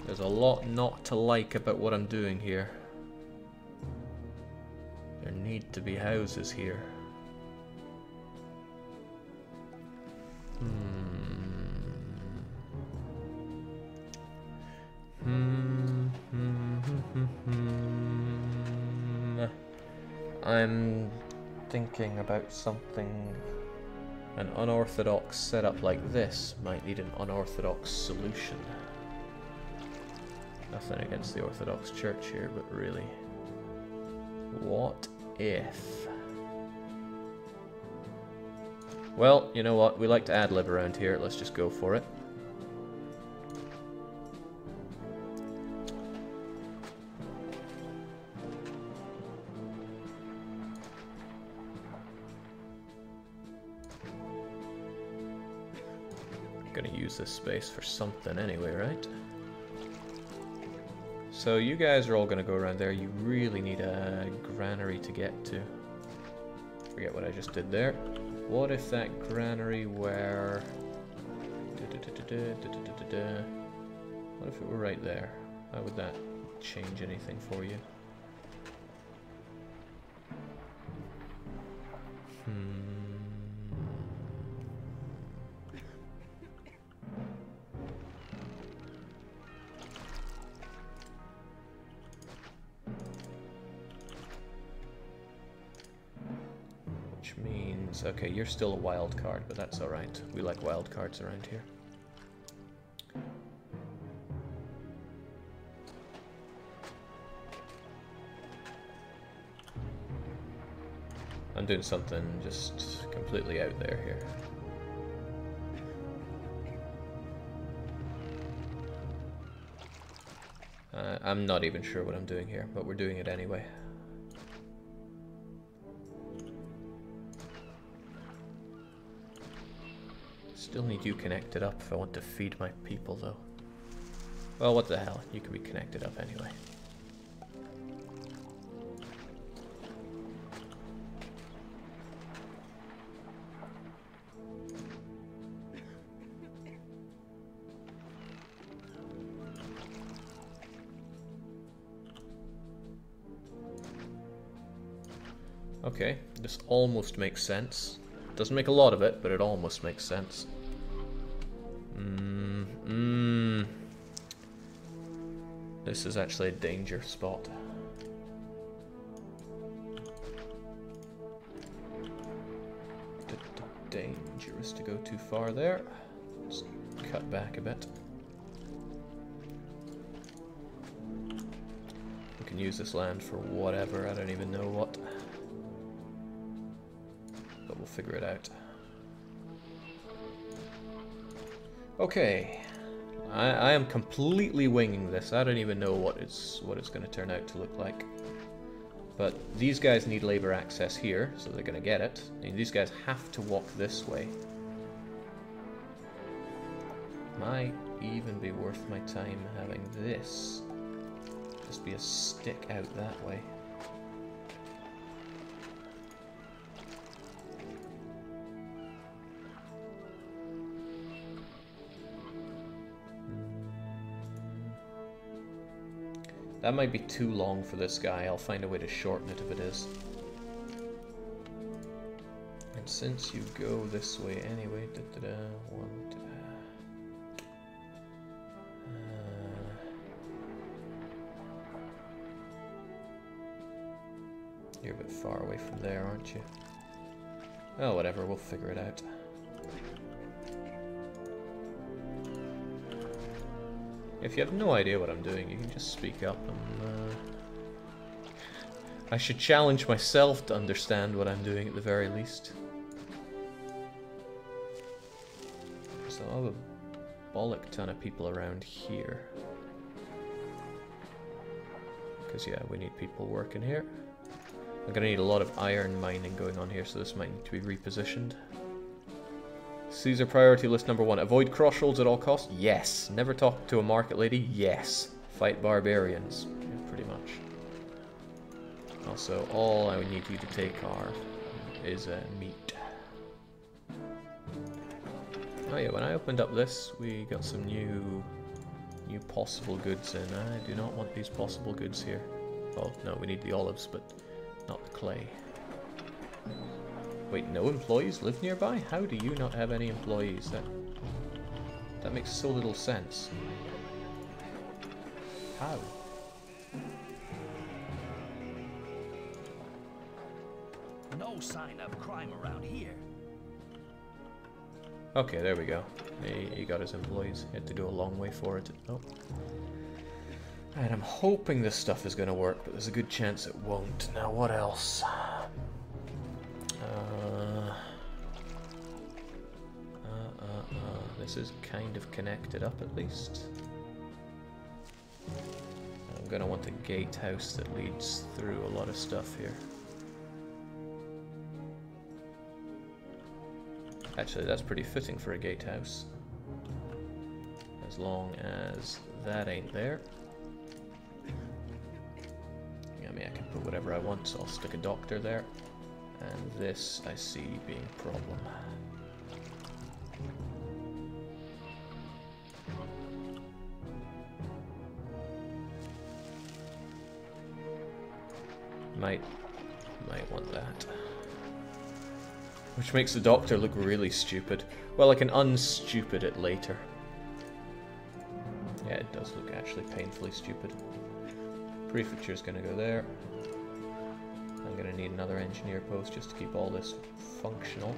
There's a lot not to like about what I'm doing here. There need to be houses here. I'm thinking about something. An unorthodox setup like this might need an unorthodox solution. Nothing against the Orthodox Church here, but really, what if? Well, you know what? We like to ad-lib around here. Let's just go for it. I'm gonna use this space for something anyway, right? So you guys are all going to go around there. You really need a granary to get to. Forget what I just did there. What if that granary were... What if it were right there? How would that change anything for you? Okay, you're still a wild card, but that's alright. We like wild cards around here. I'm doing something just completely out there here. I'm not even sure what I'm doing here, but we're doing it anyway. Still need you connected up if I want to feed my people, though. Well, what the hell? You can be connected up anyway. Okay, this almost makes sense. Doesn't make a lot of it, but it almost makes sense. This is actually a danger spot. Dangerous to go go too far there. Let's cut back a bit. We can use this land for whatever, I don't even know what. But we'll figure it out. Okay. I am completely winging this. I don't even know what it's going to turn out to look like. But these guys need labor access here, so they're going to get it. And these guys have to walk this way. Might even be worth my time having this just be a stick out that way. That might be too long for this guy. I'll find a way to shorten it if it is. And since you go this way anyway, you're a bit far away from there, aren't you? Oh, whatever, we'll figure it out. If you have no idea what I'm doing, you can just speak up and I should challenge myself to understand what I'm doing at the very least. So I'll have a bollock ton of people around here. Because yeah, we need people working here. I'm gonna need a lot of iron mining going on here, so this might need to be repositioned. Caesar priority list number 1. Avoid crossroads at all costs? Yes. Never talk to a market lady? Yes. Fight barbarians? Yeah, pretty much. Also, all I would need you to take is meat. Oh yeah, when I opened up this, we got some new possible goods in. I do not want these possible goods here. Well, no, we need the olives, but not the clay. Wait, no employees live nearby? How do you not have any employees? That makes so little sense. How? No sign of crime around here. Okay, there we go. He got his employees. He had to go a long way for it. Oh. And I'm hoping this stuff is going to work, but there's a good chance it won't. Now, what else? This is kind of connected up at least. I'm going to want a gatehouse that leads through a lot of stuff here. Actually, that's pretty fitting for a gatehouse. As long as that ain't there. I mean, I can put whatever I want, so I'll stick a doctor there. And this I see being a problem. Might want that. Which makes the doctor look really stupid. Well, I can unstupid it later. Yeah, it does look actually painfully stupid. Prefecture's gonna go there. I'm gonna need another engineer post just to keep all this functional.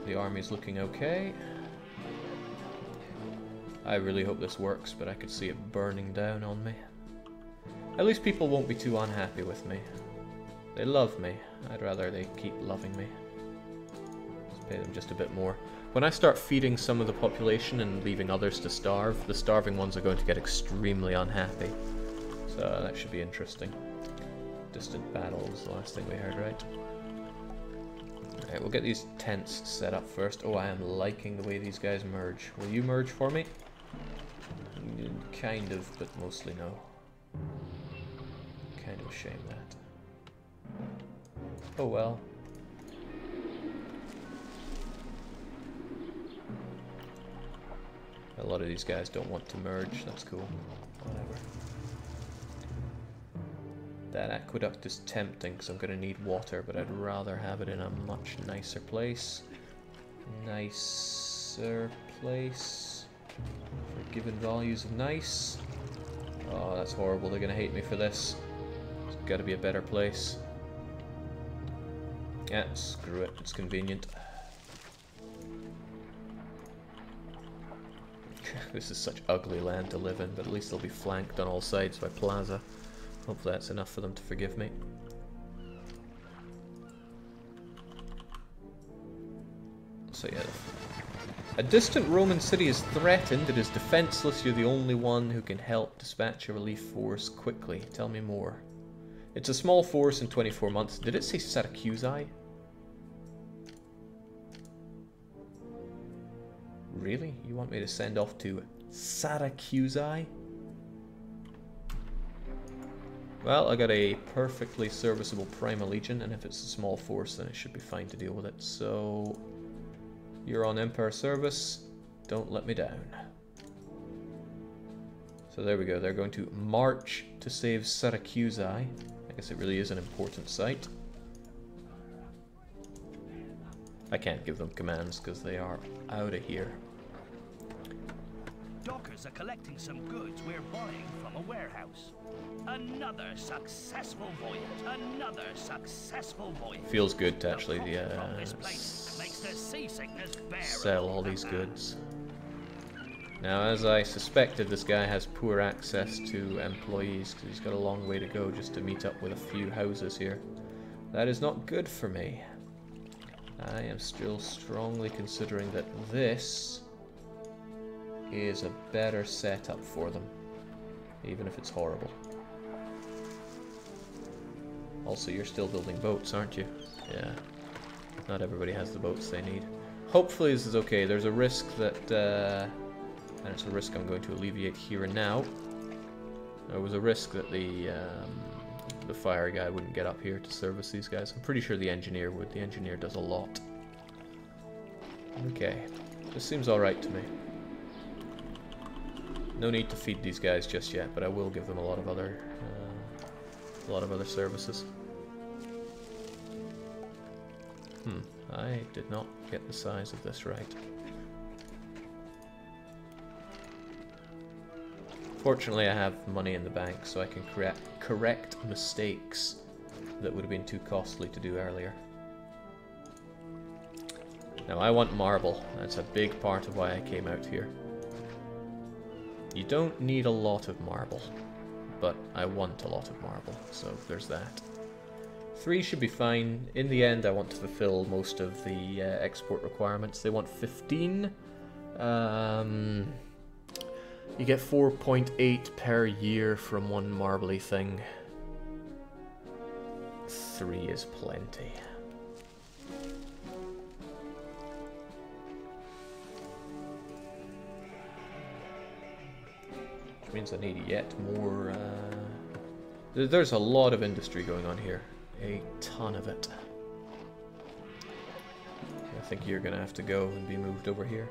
The army's looking okay. I really hope this works, but I could see it burning down on me. At least people won't be too unhappy with me. They love me. I'd rather they keep loving me. Let's pay them just a bit more. When I start feeding some of the population and leaving others to starve, the starving ones are going to get extremely unhappy. So that should be interesting. Distant battle was the last thing we heard, right? Alright, we'll get these tents set up first. Oh, I am liking the way these guys merge. Will you merge for me? Kind of, but mostly no. Kind of a shame that. Oh well. A lot of these guys don't want to merge, that's cool. Whatever. That aqueduct is tempting because I'm going to need water, but I'd rather have it in a much nicer place. Nicer place. For given values of nice. Oh, that's horrible. They're going to hate me for this. There's got to be a better place. Yeah, screw it, it's convenient. This is such ugly land to live in, but at least they'll be flanked on all sides by plaza. Hopefully that's enough for them to forgive me. So yeah, a distant Roman city is threatened. It is defenseless. You're the only one who can help dispatch a relief force quickly. Tell me more. It's a small force in 24 months. Did it say Syracusae? Really? You want me to send off to Syracusae? Well, I got a perfectly serviceable Prima Legion, and if it's a small force, then it should be fine to deal with it. So, you're on Empire service. Don't let me down. So there we go. They're going to march to save Syracusae. I guess it really is an important site. I can't give them commands because they are out of here. Dockers are collecting some goods we're buying from a warehouse. Another successful voyage. Another successful voyage. Feels good to actually sell all these goods. Now, as I suspected, this guy has poor access to employees because he's got a long way to go just to meet up with a few houses here. That is not good for me. I am still strongly considering that this is a better setup for them, even if it's horrible. Also, you're still building boats, aren't you? Yeah. Not everybody has the boats they need. Hopefully this is okay. There's a risk that, and it's a risk I'm going to alleviate here and now. There was a risk that the fire guy wouldn't get up here to service these guys. I'm pretty sure the engineer would. The engineer does a lot. Okay. This seems alright to me. No need to feed these guys just yet, but I will give them a lot of other services. I did not get the size of this right. Fortunately, I have money in the bank, so I can correct mistakes that would have been too costly to do earlier. Now, I want marble. That's a big part of why I came out here. You don't need a lot of marble, but I want a lot of marble, so there's that. 3 should be fine. In the end, I want to fulfill most of the export requirements. They want 15. You get 4.8 per year from one marbly thing. 3 is plenty. Which means I need yet more... There's a lot of industry going on here. A ton of it. I think you're gonna have to go and be moved over here.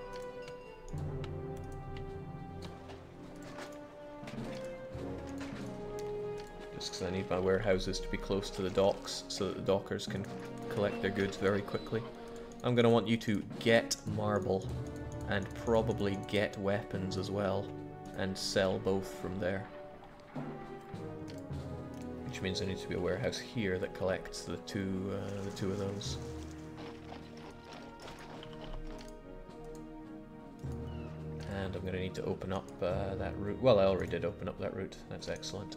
Just because I need my warehouses to be close to the docks so that the dockers can collect their goods very quickly. I'm gonna want you to get marble and probably get weapons as well and sell both from there. Which means there needs to be a warehouse here that collects the two of those. And I'm going to need to open up that route. Well, I already did open up that route. That's excellent.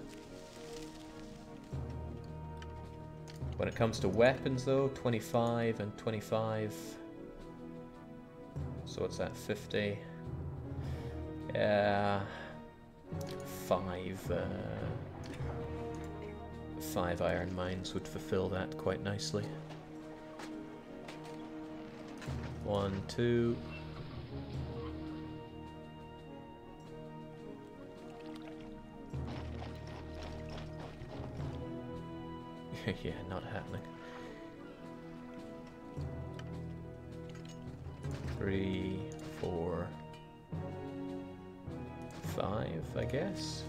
When it comes to weapons, though, 25 and 25. So what's that? 50. Yeah. 5 iron mines would fulfill that quite nicely. 1, 2. Yeah, not happening. 3, 4, 5, I guess.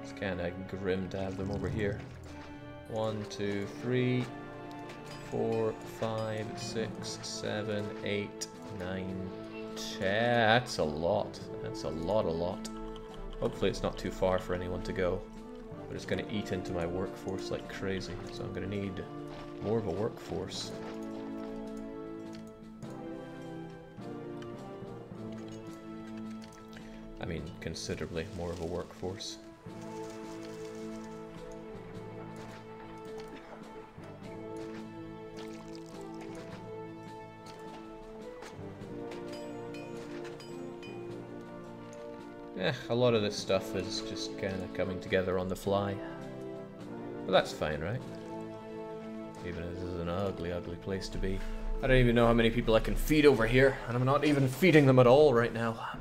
It's kind of grim to have them over here. 1, 2, 3, 4, 5, 6, 7, 8, 9, 10. That's a lot. That's a lot. Hopefully it's not too far for anyone to go. but it's going to eat into my workforce like crazy, so I'm going to need more of a workforce. I mean, considerably more of a workforce. A lot of this stuff is just kind of coming together on the fly. But that's fine, right? Even if this is an ugly, ugly place to be. I don't even know how many people I can feed over here, and I'm not even feeding them at all right now.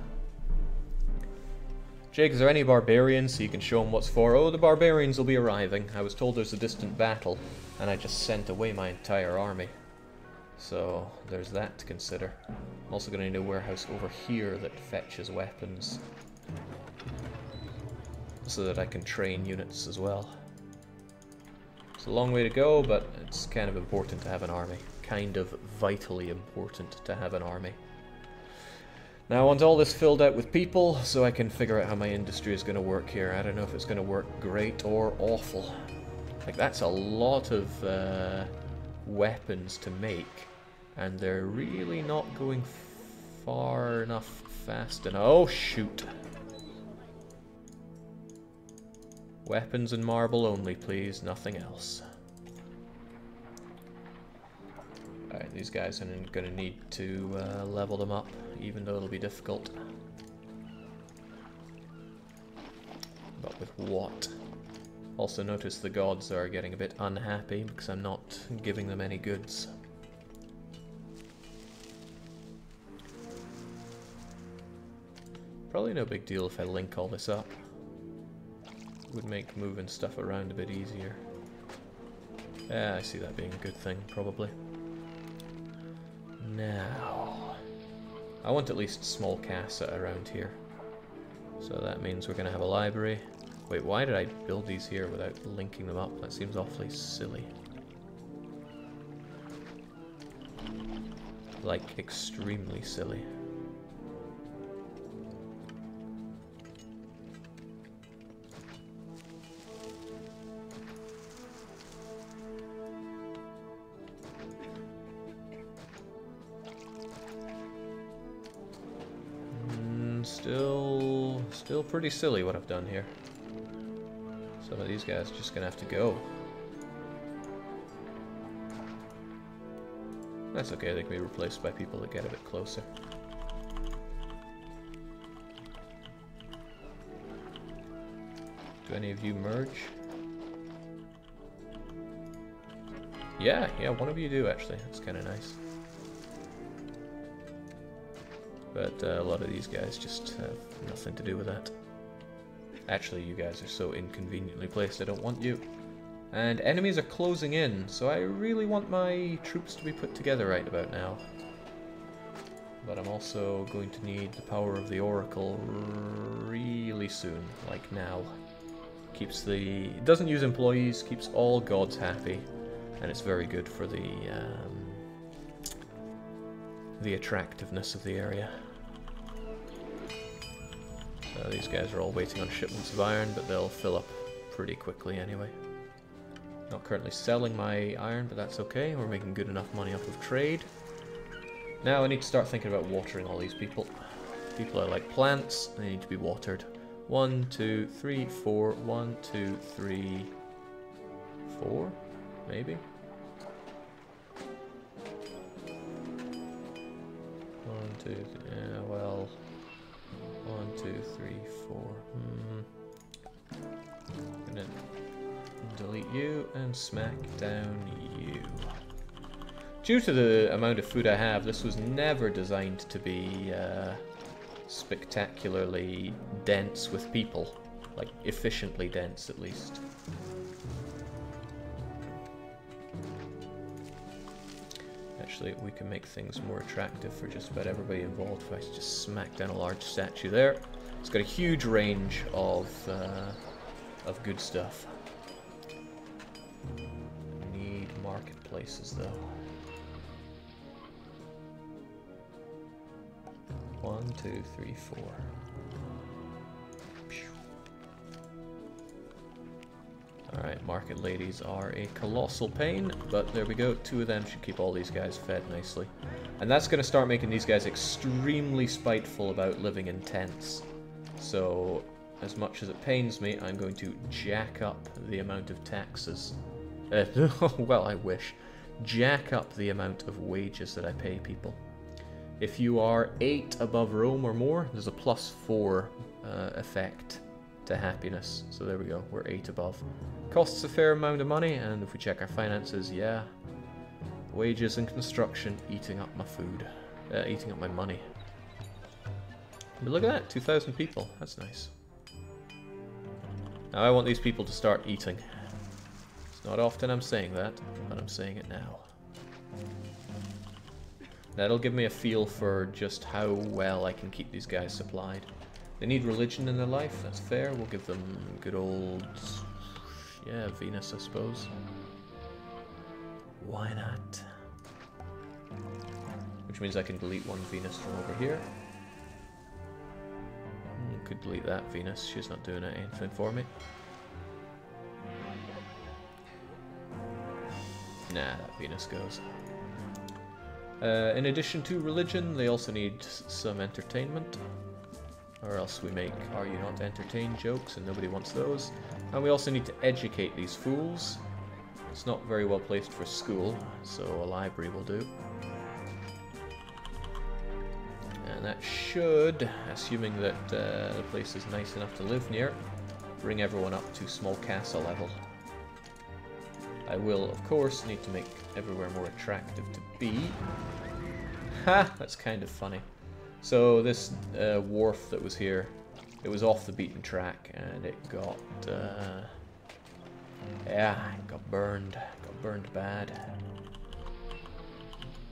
Jake, is there any barbarians so you can show them what's for? Oh, the barbarians will be arriving. I was told there's a distant battle, and I just sent away my entire army. So, there's that to consider. I'm also going to need a warehouse over here that fetches weapons, so that I can train units as well. It's a long way to go, but it's kind of important to have an army. Kind of vitally important to have an army. Now I want all this filled out with people, so I can figure out how my industry is going to work here. I don't know if it's going to work great or awful. Like, that's a lot of weapons to make, and they're really not going far enough fast enough. Oh, shoot. Weapons and marble only, please. Nothing else. Alright, these guys are going to need to level them up, even though it'll be difficult. But with what? Also notice the gods are getting a bit unhappy because I'm not giving them any goods. Probably no big deal if I link all this up. Would make moving stuff around a bit easier. Yeah, I see that being a good thing, probably. Now, I want at least small casa around here. So that means we're going to have a library. Wait, why did I build these here without linking them up? That seems awfully silly. Like, extremely silly. Still pretty silly what I've done here. Some of these guys are just gonna have to go. That's okay, they can be replaced by people that get a bit closer. Do any of you merge? Yeah, one of you do actually. That's kind of nice. But a lot of these guys just have nothing to do with that. Actually, you guys are so inconveniently placed, I don't want you. And enemies are closing in, so I really want my troops to be put together right about now. But I'm also going to need the power of the Oracle really soon, like now. It doesn't use employees, keeps all gods happy, and it's very good for the attractiveness of the area. So these guys are all waiting on shipments of iron, but they'll fill up pretty quickly anyway. Not currently selling my iron, but that's okay. We're making good enough money off of trade. Now I need to start thinking about watering all these people. People are like plants, they need to be watered. 1, 2, 3, 4. 1, 2, 3, 4, maybe. 1, 2, 3, yeah, well, 1, 2, 3, 4. I'm gonna delete you and smack down you. Due to the amount of food I have, this was never designed to be spectacularly dense with people. Like, efficiently dense, at least. Actually, we can make things more attractive for just about everybody involved if I just smack down a large statue there. It's got a huge range of good stuff. Need marketplaces, though. 1, 2, 3, 4. Alright, market ladies are a colossal pain, but there we go. 2 of them should keep all these guys fed nicely. And that's going to start making these guys extremely spiteful about living in tents. So, as much as it pains me, I'm going to jack up the amount of taxes. Well, I wish. Jack up the amount of wages that I pay people. If you are 8 above Rome or more, there's a +4 effect to happiness. So there we go, we're 8 above. Costs a fair amount of money, and if we check our finances, yeah. Wages and construction eating up my food. Eating up my money. But look at that, 2,000 people. That's nice. Now I want these people to start eating. It's not often I'm saying that, but I'm saying it now. That'll give me a feel for just how well I can keep these guys supplied. They need religion in their life, that's fair. We'll give them good old... yeah, Venus, I suppose. Why not? Which means I can delete 1 Venus from over here. Could delete that Venus, she's not doing anything for me. Nah, that Venus goes. In addition to religion, they also need some entertainment. Or else we make "Are you not entertained?" jokes, and nobody wants those. And we also need to educate these fools. It's not very well placed for school, so a library will do. And that should, assuming that the place is nice enough to live near, bring everyone up to small castle level. I will, of course, need to make everywhere more attractive to be. Ha! That's kind of funny. So this wharf that was here, it was off the beaten track, and it got, yeah, it got burned bad.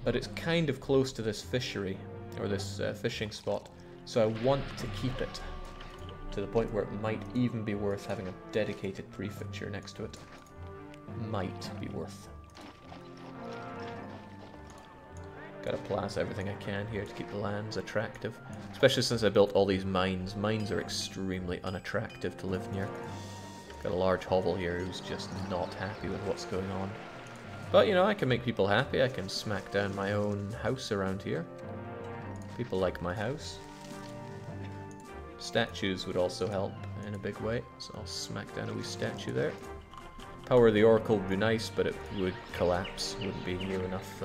But it's kind of close to this fishery, or this fishing spot, so I want to keep it to the point where it might even be worth having a dedicated prefecture next to it. Might be worth. Gotta plaza everything I can here to keep the lands attractive. Especially since I built all these mines. Mines are extremely unattractive to live near. Got a large hovel here who's just not happy with what's going on. But, you know, I can make people happy. I can smack down my own house around here. People like my house. Statues would also help in a big way. So I'll smack down a wee statue there. Power of the Oracle would be nice, but it would collapse. Wouldn't be near enough...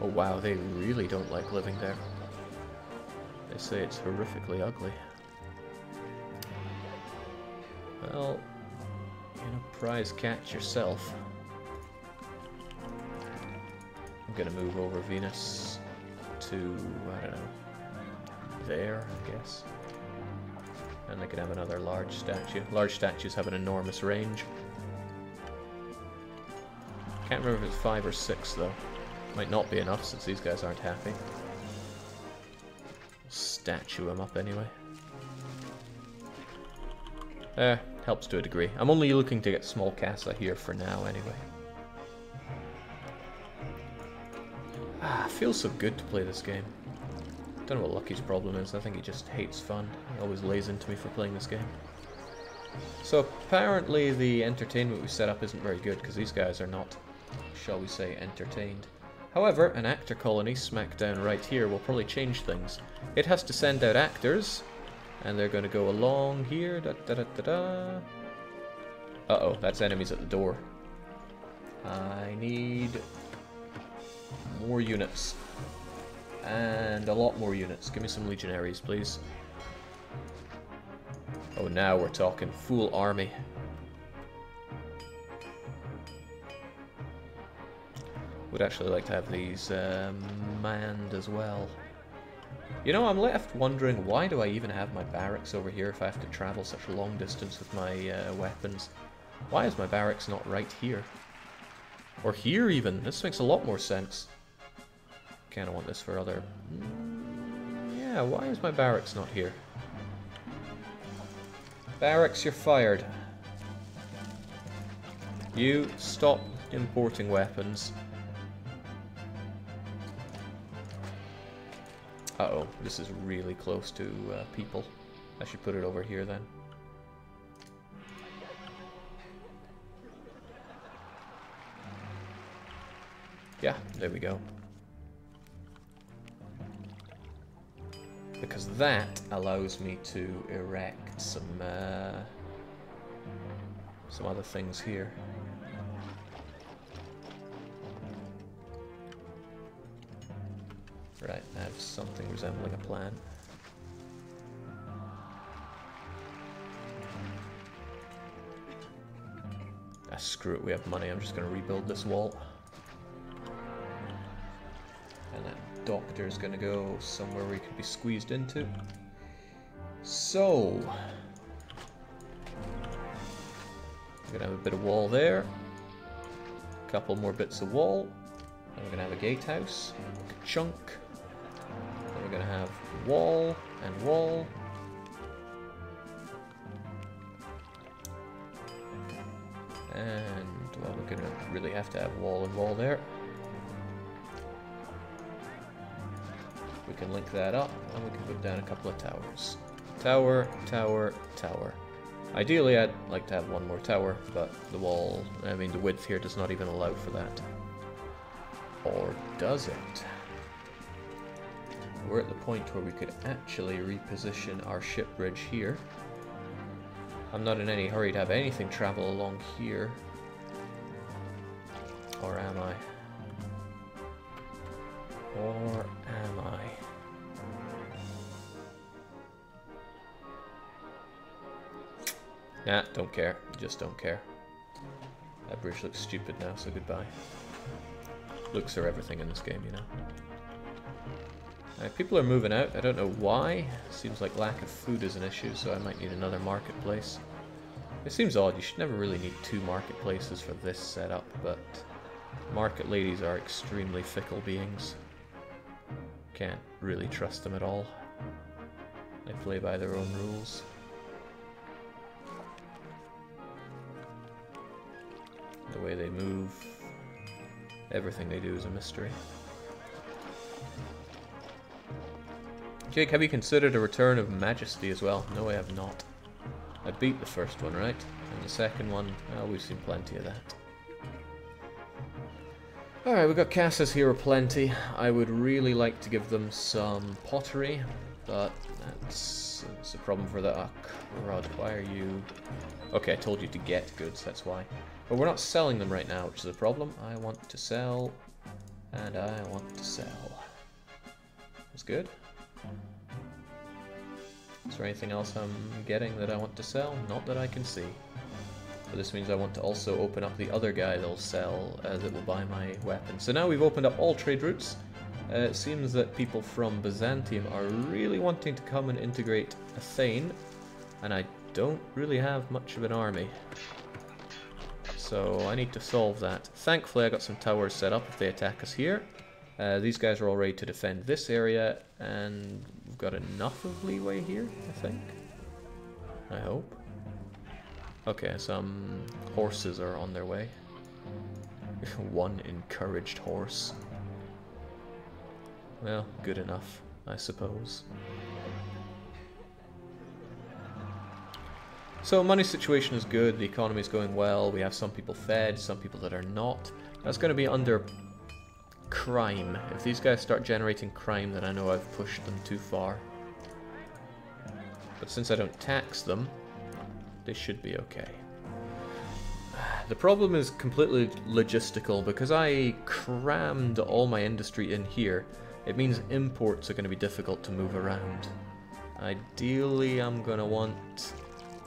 Oh wow, they really don't like living there. They say it's horrifically ugly. Well, you know, prize catch yourself. I'm gonna move over Venus to, I don't know, there, I guess. And they can have another large statue. Large statues have an enormous range. Can't remember if it's 5 or 6 though. Might not be enough since these guys aren't happy. Statue them up anyway. Helps to a degree. I'm only looking to get small casa here for now anyway. Feels so good to play this game. Don't know what Lucky's problem is. I think he just hates fun. He always lays into me for playing this game. So apparently the entertainment we set up isn't very good because these guys are not, shall we say, entertained. However, an actor colony smack down right here will probably change things. It has to send out actors, and they're going to go along here. Uh-oh, that's enemies at the door. I need more units. And a lot more units. Give me some legionaries, please. Oh, now we're talking full army. Would actually like to have these manned as well. You know, I'm left wondering, why do I even have my barracks over here if I have to travel such a long distance with my weapons? Why is my barracks not right here? Or here even? This makes a lot more sense. Kinda want this for other... yeah, why is my barracks not here? Barracks, you're fired. You stop importing weapons. Uh-oh, this is really close to people. I should put it over here then. Yeah, there we go. Because that allows me to erect some other things here. Right, I have something resembling a plan. Ah, screw it, we have money. I'm just going to rebuild this wall. And that doctor's going to go somewhere where he could be squeezed into. So, we're going to have a bit of wall there. A couple more bits of wall. And we're going to have a gatehouse, like a chunk. Then we're going to have wall and wall. And, well, we're going to really have to have wall and wall there. We can link that up, and we can put down a couple of towers. Tower, tower, tower. Ideally, I'd like to have one more tower, but the wall, I mean, the width here does not even allow for that. Or does it? We're at the point where we could actually reposition our ship bridge here. I'm not in any hurry to have anything travel along here. Or am I? Or am I? Nah, don't care. Just don't care. That bridge looks stupid now, so goodbye. Looks are everything in this game, you know. People are moving out. I don't know why. Seems like lack of food is an issue, so I might need another marketplace. It seems odd. You should never really need two marketplaces for this setup, but market ladies are extremely fickle beings. Can't really trust them at all. They play by their own rules. The way they move, everything they do is a mystery. Jake, have you considered a return of Majesty as well? No, I have not. I beat the first one, right? And the second one, well, we've seen plenty of that. Alright, we've got casters here aplenty. I would really like to give them some pottery, but that's a problem for the crud. Why are you... Okay, I told you to get goods, that's why. But we're not selling them right now, which is a problem. I want to sell, and I want to sell. That's good. Is there anything else I'm getting that I want to sell? Not that I can see. But this means I want to also open up the other guy that'll sell, that will buy my weapon. So now we've opened up all trade routes. It seems that people from Byzantium are really wanting to come and integrate Athens, and I don't really have much of an army. So I need to solve that. Thankfully I got some towers set up if they attack us here. These guys are all ready to defend this area, and we've got enough of leeway here, I think. I hope. Okay, some horses are on their way. One encouraged horse. Well, good enough, I suppose. So money situation is good, the economy is going well, we have some people fed, some people that are not. That's going to be under crime. If these guys start generating crime, then I know I've pushed them too far. But since I don't tax them, they should be okay. The problem is completely logistical. Because I crammed all my industry in here, it means imports are going to be difficult to move around. Ideally, I'm going to want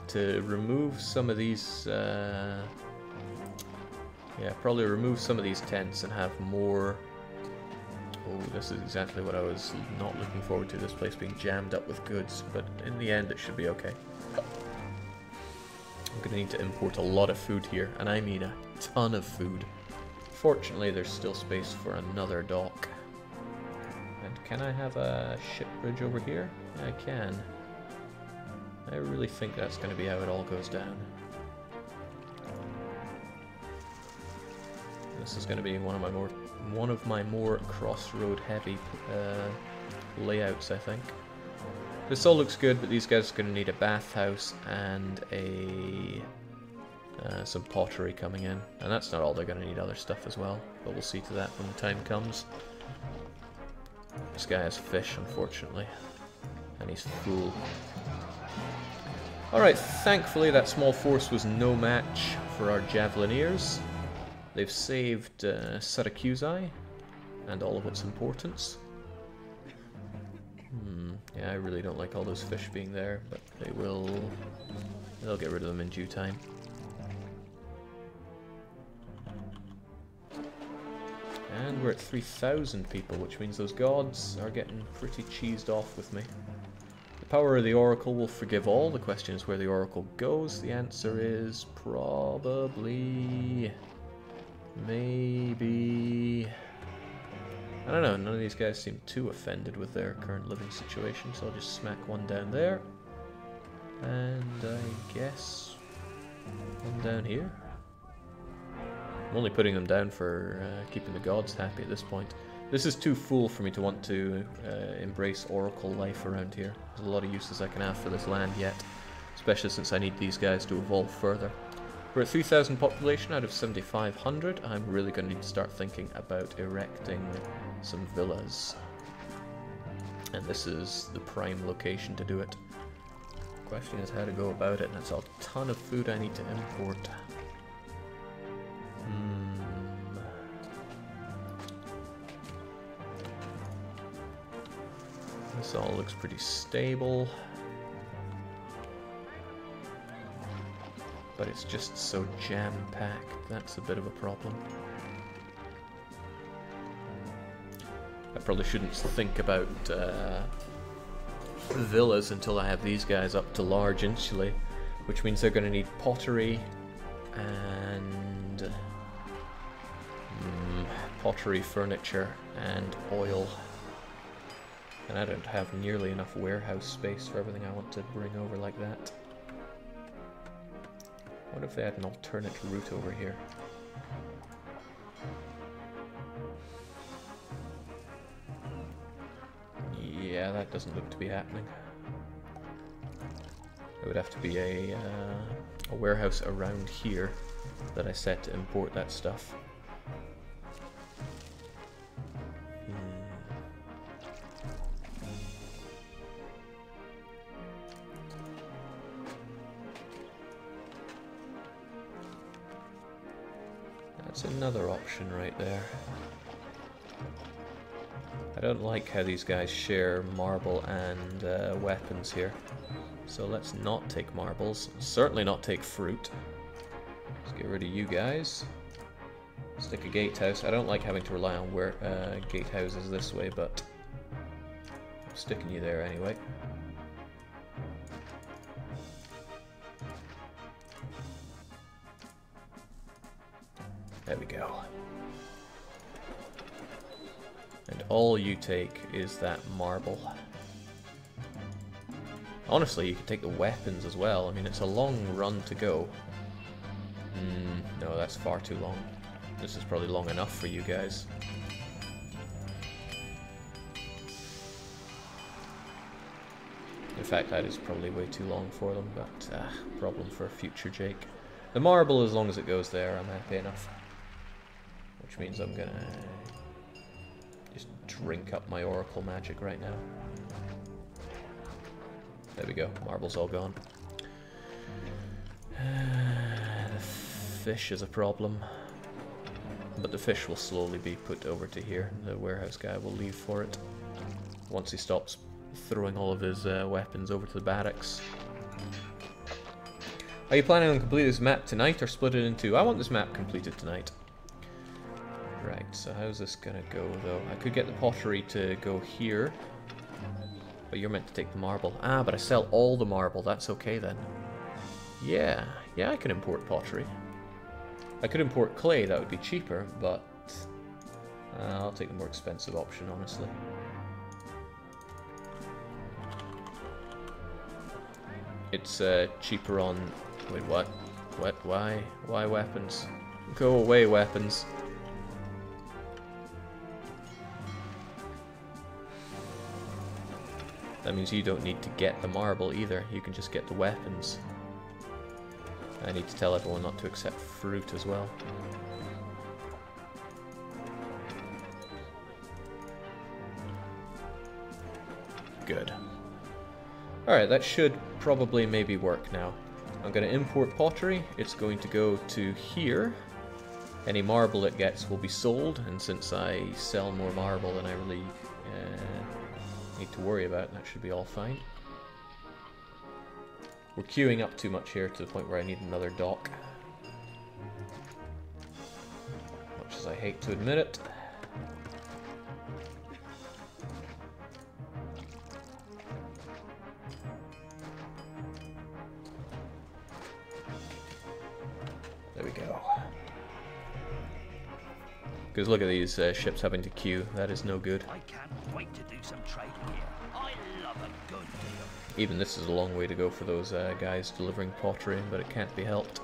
to remove some of these, yeah, probably remove some of these tents and have more. Oh, this is exactly what I was not looking forward to, this place being jammed up with goods, but in the end it should be okay. I'm going to need to import a lot of food here, and I mean a ton of food. Fortunately, there's still space for another dock. And can I have a ship bridge over here? I can. I really think that's going to be how it all goes down. This is going to be one of my more crossroad heavy layouts, I think. This all looks good, but these guys are going to need a bathhouse and a some pottery coming in. And that's not all, they're going to need other stuff as well. But we'll see to that when the time comes. This guy has fish, unfortunately. And he's full. Alright, thankfully that small force was no match for our Javelineers. They've saved Syracusae and all of its importance. Yeah, I really don't like all those fish being there, but they'll get rid of them in due time. And we're at 3,000 people, which means those gods are getting pretty cheesed off with me. The power of the Oracle will forgive all. The question is where the Oracle goes. The answer is probably... maybe... I don't know, none of these guys seem too offended with their current living situation, so I'll just smack one down there. And I guess one down here. I'm only putting them down for keeping the gods happy at this point. This is too full for me to want to embrace Oracle life around here. There's a lot of uses I can have for this land yet, especially since I need these guys to evolve further. We're at 3,000 population out of 7,500. I'm really going to need to start thinking about erecting some villas. And this is the prime location to do it. The question is how to go about it, and that's a ton of food I need to import. This all looks pretty stable. But it's just so jam-packed, that's a bit of a problem. I probably shouldn't think about villas until I have these guys up to large initially, which means they're going to need pottery and pottery, furniture, and oil. And I don't have nearly enough warehouse space for everything I want to bring over like that. What if they had an alternate route over here? Yeah, that doesn't look to be happening. It would have to be a warehouse around here that I set to import that stuff. That's another option right there. I don't like how these guys share marble and weapons here. So let's not take marbles. Certainly not take fruit. Let's get rid of you guys. Stick a gatehouse. I don't like having to rely on gatehouses this way, but I'm sticking you there anyway. There we go. And all you take is that marble. Honestly, you could take the weapons as well. I mean, it's a long run to go. No, that's far too long. This is probably long enough for you guys. In fact, that is probably way too long for them, but problem for future Jake. The marble, as long as it goes there, I'm happy enough. Which means I'm gonna just drink up my oracle magic right now. There we go, marble's all gone. The fish is a problem. But the fish will slowly be put over to here. The warehouse guy will leave for it once he stops throwing all of his weapons over to the barracks. Are you planning on completing this map tonight or split it in two? I want this map completed tonight. Right, so how's this gonna go though? I could get the pottery to go here. But you're meant to take the marble. Ah, but I sell all the marble. That's okay then. Yeah, I can import pottery. I could import clay, that would be cheaper, but I'll take the more expensive option, honestly. It's cheaper on... Wait, what? What? Why? Why weapons? Go away, weapons. That means you don't need to get the marble either, you can just get the weapons. I need to tell everyone not to accept fruit as well. Good. Alright, that should probably maybe work now. I'm going to import pottery. It's going to go to here. Any marble it gets will be sold, and since I sell more marble than I really need to worry about, that should be all fine. We're queuing up too much here to the point where I need another dock. Much as I hate to admit it. There we go. Because look at these ships having to queue. That is no good. I can't wait to do some trading here. I love a good deal. Even this is a long way to go for those guys delivering pottery, but it can't be helped.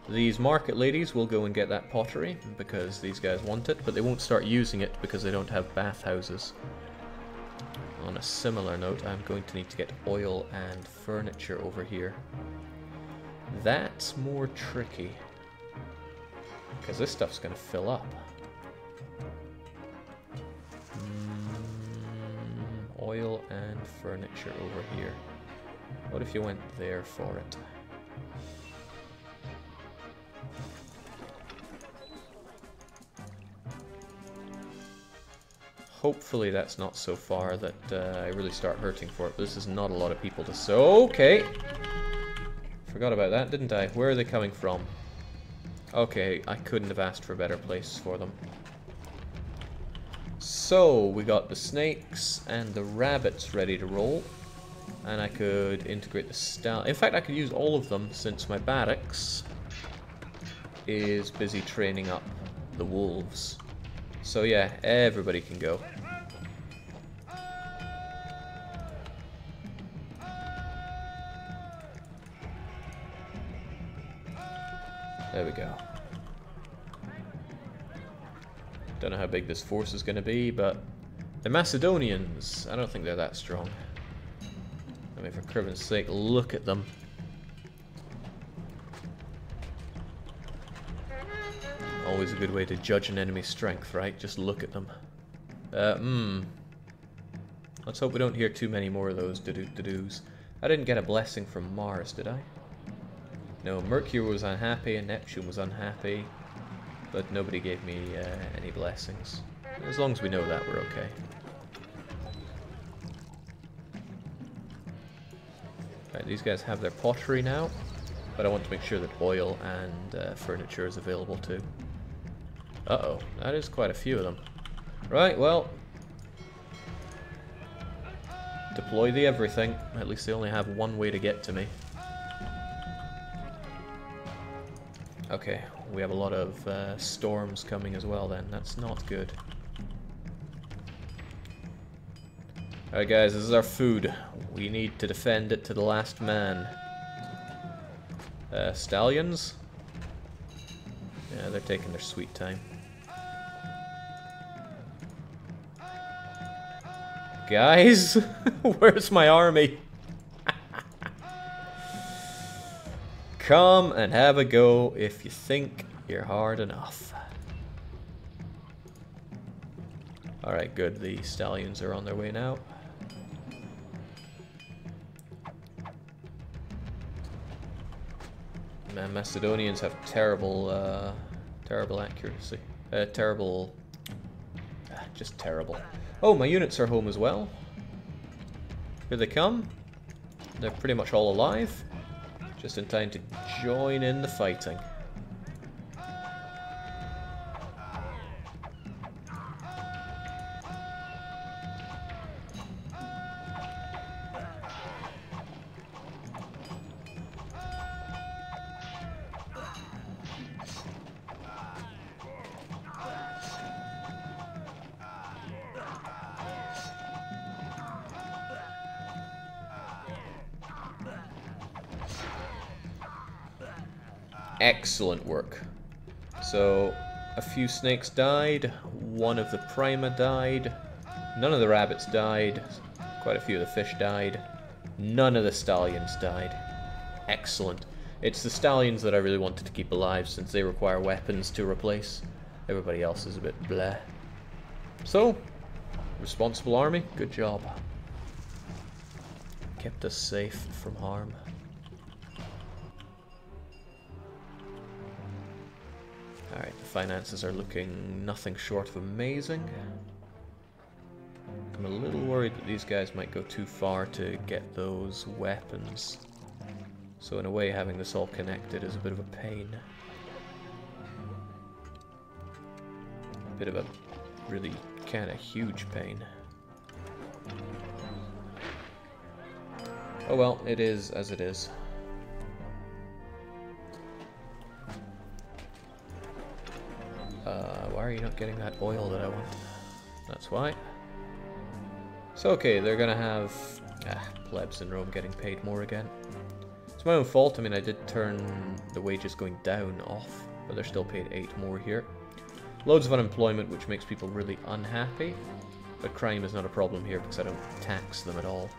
These market ladies will go and get that pottery because these guys want it, but they won't start using it because they don't have bathhouses. On a similar note, I'm going to need to get oil and furniture over here. That's more tricky, because this stuff's going to fill up. Oil and furniture over here. What if you went there for it? Hopefully that's not so far that I really start hurting for it. This is not a lot of people to... So, okay. Forgot about that, didn't I? Where are they coming from? Okay, I couldn't have asked for a better place for them. So, we got the snakes and the rabbits ready to roll. And I could integrate the stallion. In fact, I could use all of them since my barracks is busy training up the wolves. So yeah, everybody can go. There we go. Don't know how big this force is going to be, but the Macedonians, I don't think they're that strong. I mean, for Criven's sake, look at them. Always a good way to judge an enemy's strength, right? Just look at them. Let's hope we don't hear too many more of those do-do-do-doos. I didn't get a blessing from Mars, did I? No, Mercury was unhappy and Neptune was unhappy. But nobody gave me any blessings. As long as we know that, we're okay. Right, these guys have their pottery now, but I want to make sure that oil and furniture is available too. Uh-oh, that is quite a few of them. Right, well, deploy the everything. At least they only have one way to get to me. Okay, we have a lot of storms coming as well then. That's not good. Alright guys, this is our food. We need to defend it to the last man. Stallions? Yeah, they're taking their sweet time. Guys, where's my army? Come and have a go if you think you're hard enough. Alright, good. The stallions are on their way now. Man, Macedonians have terrible, terrible accuracy. Just terrible. Oh, my units are home as well. Here they come. They're pretty much all alive. Just in time to join in the fighting. Excellent work. So, a few snakes died, one of the prima died, none of the rabbits died, quite a few of the fish died, none of the stallions died. Excellent. It's the stallions that I really wanted to keep alive, since they require weapons to replace. Everybody else is a bit bleh. So, responsible army, good job. Kept us safe from harm. Alright, the finances are looking nothing short of amazing. I'm a little worried that these guys might go too far to get those weapons. So in a way, having this all connected is a bit of a pain. A bit of a really kind of huge pain. Oh well, it is as it is. Why are you not getting that oil that I want? That's why. So okay, they're gonna have plebs in Rome getting paid more again. It's my own fault. I mean, I did turn the wages going down off, but they're still paid 8 more here. Loads of unemployment, which makes people really unhappy. But crime is not a problem here because I don't tax them at all.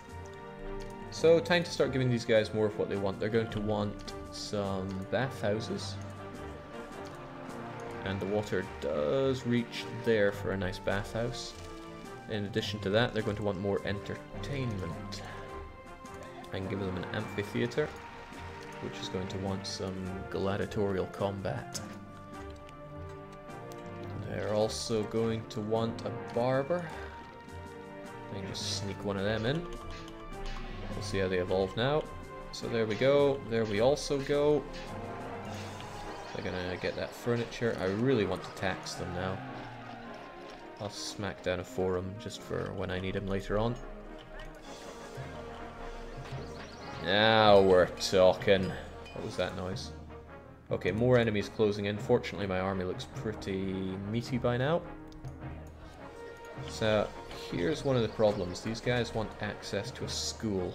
So time to start giving these guys more of what they want. They're going to want some bathhouses. And the water does reach there for a nice bathhouse. In addition to that, they're going to want more entertainment. I can give them an amphitheater, which is going to want some gladiatorial combat. They're also going to want a barber. I can just sneak one of them in. We'll see how they evolve now. So there we go. There we also go. They're gonna get that furniture. I really want to tax them now. I'll smack down a forum just for when I need him later on. Now we're talking. What was that noise? Okay, more enemies closing in. Fortunately, my army looks pretty meaty by now. So, here's one of the problems. These guys want access to a school.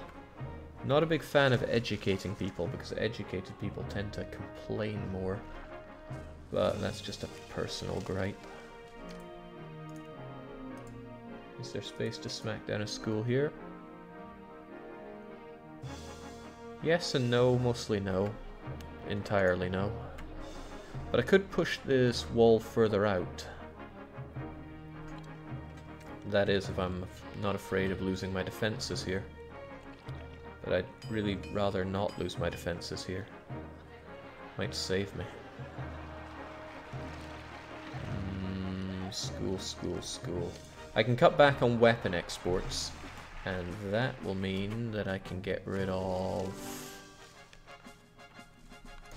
Not a big fan of educating people, because educated people tend to complain more. But that's just a personal gripe. Is there space to smack down a school here? Yes and no, mostly no. Entirely no. But I could push this wall further out. That is, if I'm not afraid of losing my defenses here. But I'd really rather not lose my defenses here. Might save me. School, school, school. I can cut back on weapon exports, and that will mean that I can get rid of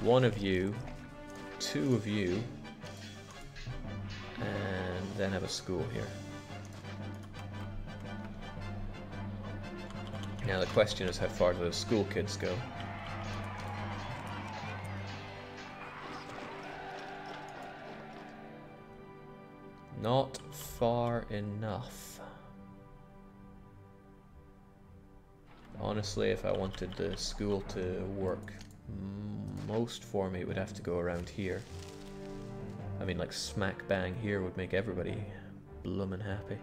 one of you, 2 of you, and then have a school here. Now the question is, how far do those school kids go? Not far enough. Honestly, if I wanted the school to work most for me, it would have to go around here. I mean, like smack bang here would make everybody bloomin' happy.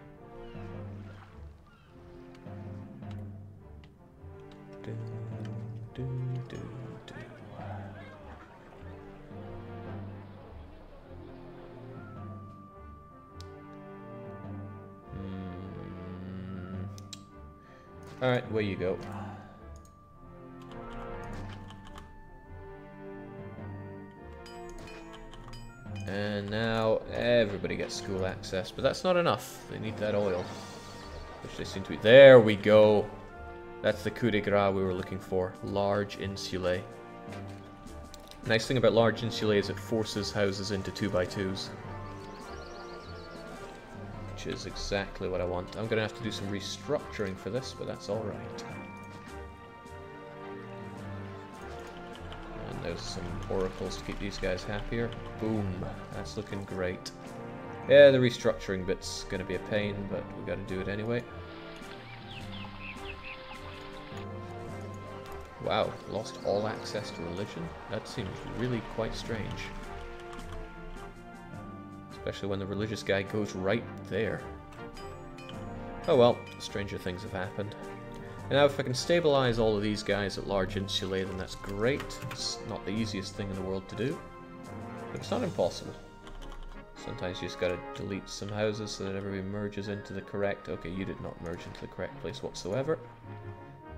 Do, do, do, do. Alright, away you go. And now everybody gets school access, but that's not enough. They need that oil, which they seem to be. There we go. That's the coup de grace we were looking for. Large insulae. Nice thing about large insulae is it forces houses into 2x2s. Which is exactly what I want. I'm going to have to do some restructuring for this, but that's alright. And there's some oracles to keep these guys happier. Boom. That's looking great. Yeah, the restructuring bit's going to be a pain, but we've got to do it anyway. Wow, lost all access to religion? That seems really quite strange. Especially when the religious guy goes right there. Oh well, stranger things have happened. And now if I can stabilize all of these guys at large insulae, then that's great. It's not the easiest thing in the world to do, but it's not impossible. Sometimes you just gotta delete some houses so that everybody merges into the correct... Okay, you did not merge into the correct place whatsoever.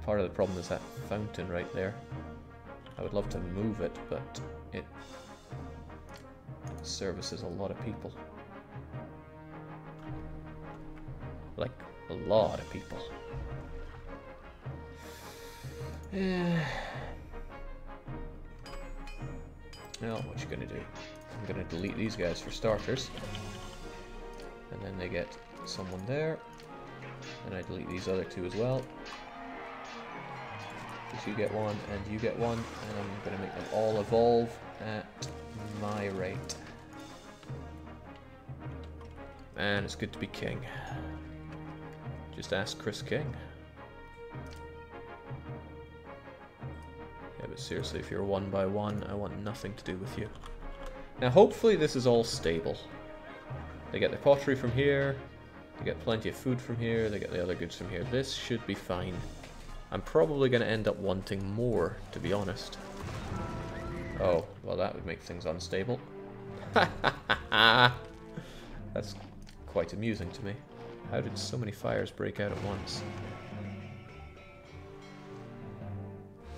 Part of the problem is that fountain right there. I would love to move it, but it services a lot of people. Like, a lot of people. Well, what you gonna do? I'm gonna delete these guys for starters. And then they get someone there. And I delete these other two as well. Because you get one and you get one. And I'm gonna make them all evolve at my rate. Man, it's good to be king. Just ask Chris King. Yeah, but seriously, if you're 1 by 1, I want nothing to do with you. Now, hopefully this is all stable. They get the pottery from here, they get plenty of food from here, they get the other goods from here. This should be fine. I'm probably going to end up wanting more, to be honest. Oh, well that would make things unstable. That's quite amusing to me. How did so many fires break out at once?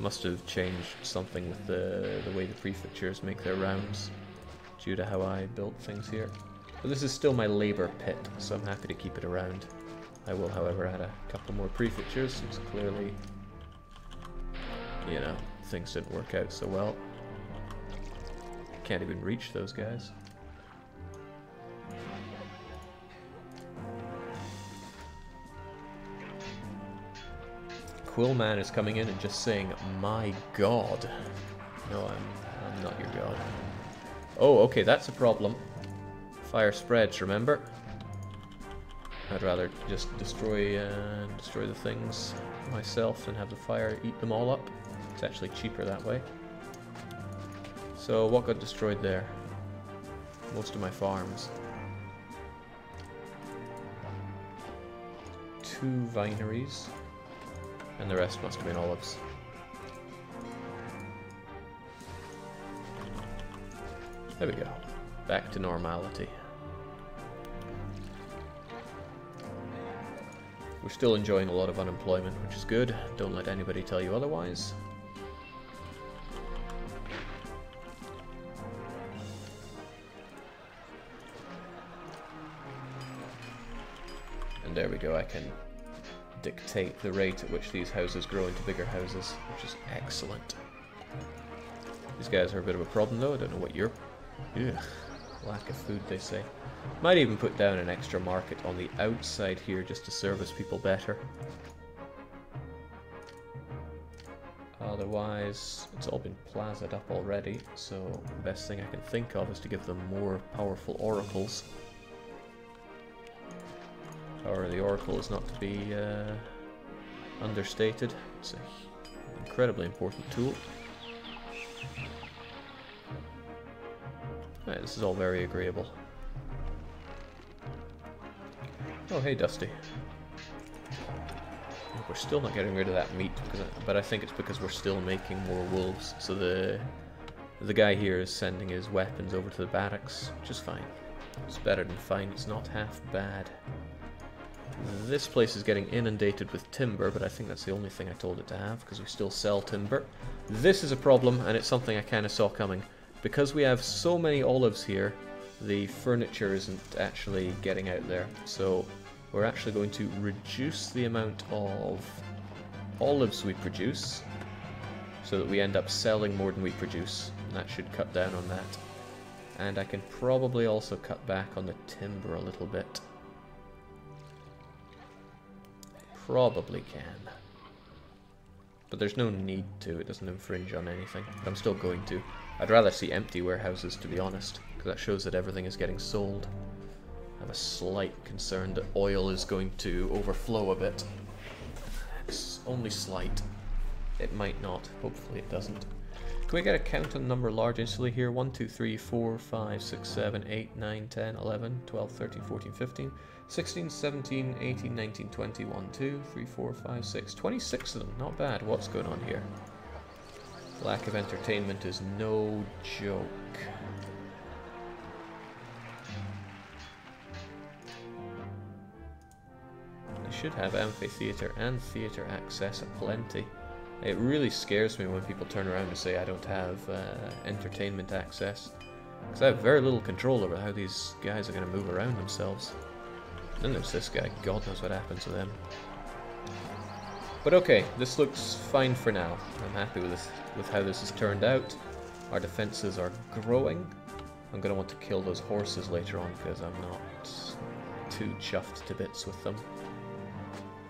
Must have changed something with the way the prefectures make their rounds due to how I built things here. But this is still my labor pit, so I'm happy to keep it around. I will, however, add a couple more prefectures, since clearly, you know, things didn't work out so well. Can't even reach those guys. Quillman is coming in and just saying, "My God." No, I'm not your god. Oh, okay, that's a problem. Fire spreads, remember? I'd rather just destroy the things myself and have the fire eat them all up. It's actually cheaper that way. So what got destroyed there? Most of my farms. 2 vineries. And the rest must have been olives. There we go. Back to normality. We're still enjoying a lot of unemployment, which is good. Don't let anybody tell you otherwise. And there we go, I can dictate the rate at which these houses grow into bigger houses, which is excellent. These guys are a bit of a problem though. I don't know what you're... Ugh. Lack of food, they say. Might even put down an extra market on the outside here just to service people better. Otherwise, it's all been plazaed up already, so the best thing I can think of is to give them more powerful oracles. Power of the oracle is not to be understated. It's an incredibly important tool. Right, this is all very agreeable. Oh, hey, Dusty. We're still not getting rid of that meat, but I think it's because we're still making more wolves. So the guy here is sending his weapons over to the barracks, which is fine. It's better than fine. It's not half bad. This place is getting inundated with timber, but I think that's the only thing I told it to have, because we still sell timber. This is a problem, and it's something I kind of saw coming. Because we have so many olives here, the furniture isn't actually getting out there. So we're actually going to reduce the amount of olives we produce, so that we end up selling more than we produce. And that should cut down on that. And I can probably also cut back on the timber a little bit. Probably can. But there's no need to, it doesn't infringe on anything. But I'm still going to. I'd rather see empty warehouses, to be honest, because that shows that everything is getting sold. I have a slight concern that oil is going to overflow a bit. It's only slight. It might not. Hopefully it doesn't. Can we get a count on the number large instantly here? 1, 2, 3, 4, 5, 6, 7, 8, 9, 10, 11, 12, 13, 14, 15, 16, 17, 18, 19, 20, 1, 2, 3, 4, 5, 6, 26 of them. Not bad. What's going on here? Lack of entertainment is no joke. They should have amphitheater and theater access aplenty. It really scares me when people turn around and say I don't have entertainment access. Because I have very little control over how these guys are going to move around themselves. Then there's this guy, God knows what happens to them. But okay, this looks fine for now. I'm happy with this, with how this has turned out. Our defenses are growing. I'm going to want to kill those horses later on because I'm not too chuffed to bits with them.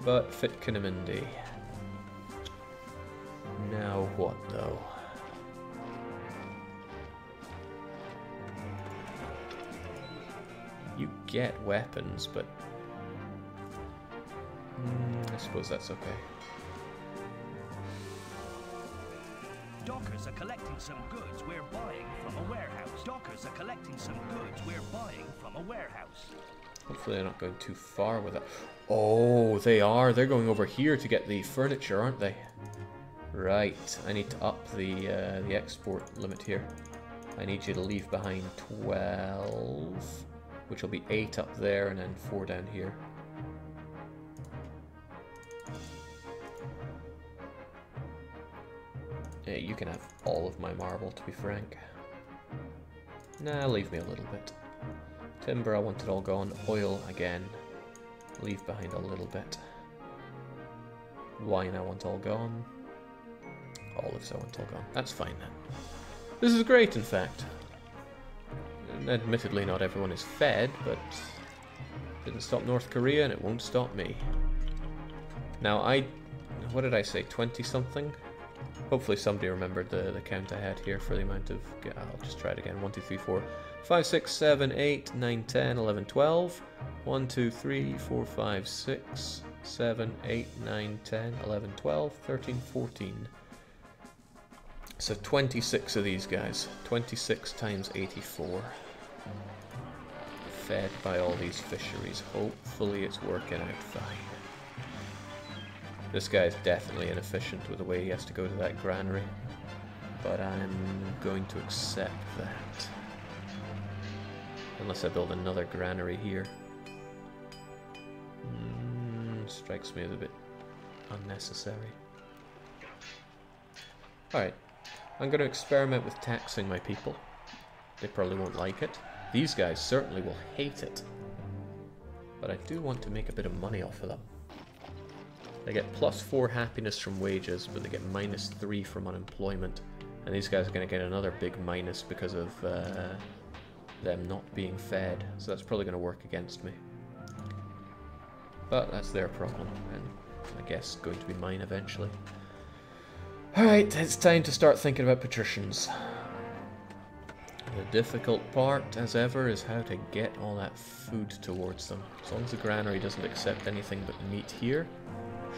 But Fitkinamindi. Now what though? You get weapons, but I suppose that's okay. Dockers are collecting some goods we're buying from a warehouse. Dockers are collecting some goods we're buying from a warehouse. Hopefully they're not going too far with it. Oh, they are. They're going over here to get the furniture, aren't they? Right. I need to up the export limit here. I need you to leave behind 12, which will be 8 up there and then 4 down here. Yeah, you can have all of my marble, to be frank. Nah, leave me a little bit. Timber, I want it all gone. Oil, again. Leave behind a little bit. Wine, I want all gone. Olives, I want all gone. That's fine then. This is great, in fact. Admittedly, not everyone is fed, but didn't stop North Korea, and it won't stop me. Now, what did I say, 20-something? Hopefully somebody remembered the count I had here for the amount of... I'll just try it again. 1, 2, 3, 4, 5, 6, 7, 8, 9, 10, 11, 12. 1, 2, 3, 4, 5, 6, 7, 8, 9, 10, 11, 12, 13, 14. So 26 of these guys. 26 times 84. Fed by all these fisheries. Hopefully it's working out fine. This guy is definitely inefficient with the way he has to go to that granary. But I'm going to accept that. Unless I build another granary here. Strikes me as a bit unnecessary. Alright. I'm going to experiment with taxing my people. They probably won't like it. These guys certainly will hate it. But I do want to make a bit of money off of them. They get +4 happiness from wages, but they get -3 from unemployment. And these guys are going to get another big minus because of them not being fed. So that's probably going to work against me. But that's their problem, and I guess going to be mine eventually. Alright, it's time to start thinking about patricians. The difficult part, as ever, is how to get all that food towards them. As long as the granary doesn't accept anything but meat here,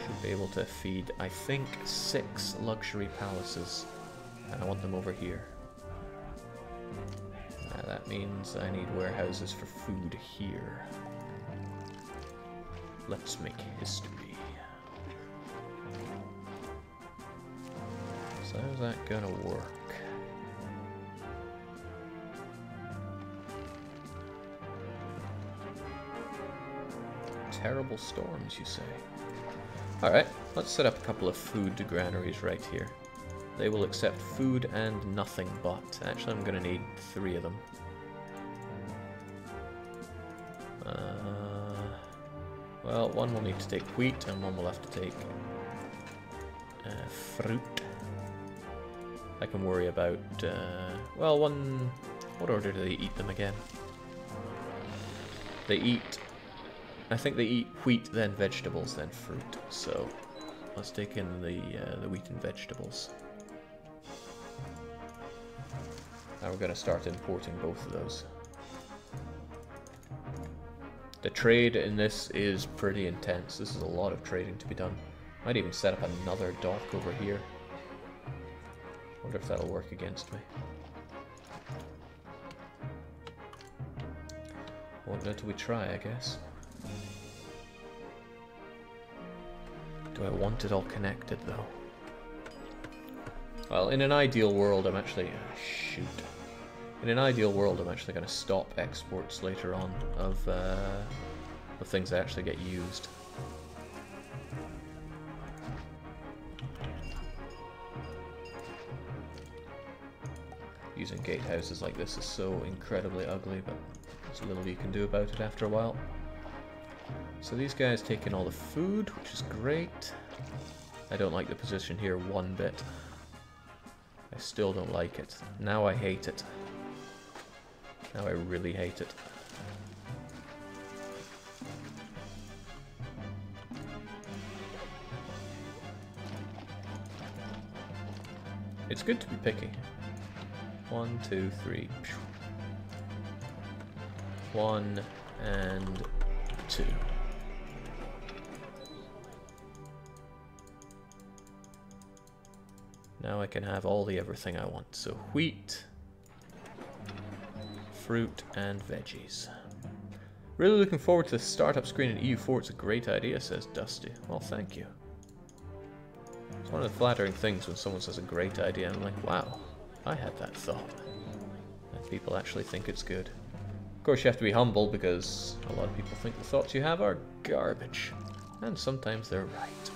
should be able to feed, I think, 6 luxury palaces. And I want them over here. That means I need warehouses for food here. Let's make history. So how's that gonna work? Terrible storms, you say? Alright, let's set up a couple of food granaries right here. They will accept food and nothing but. Actually, I'm gonna need 3 of them. Well, one will need to take wheat, and one will have to take fruit. I can worry about, well, one... What order do they eat them again? They eat... I think they eat wheat, then vegetables, then fruit. So, let's take in the wheat and vegetables. Now we're going to start importing both of those. The trade in this is pretty intense. This is a lot of trading to be done. Might even set up another dock over here. Wonder if that'll work against me. Won't know till we try, I guess. Do I want it all connected though? Well, in an ideal world, I'm actually... shoot. In an ideal world, I'm actually going to stop exports later on of things that actually get used. Using gatehouses like this is so incredibly ugly, but there's little you can do about it after a while. So these guys take in all the food, which is great. I don't like the position here one bit. I still don't like it. Now I hate it. Now I really hate it. It's good to be picky. 1, 2, 3. 1 and 2. Now I can have all the everything I want. So wheat, fruit, and veggies. Really looking forward to the startup screen in EU4. It's a great idea, says Dusty. Well, thank you. It's one of the flattering things when someone says a great idea. I'm like, wow, I had that thought. And people actually think it's good. Of course, you have to be humble because a lot of people think the thoughts you have are garbage. And sometimes they're right.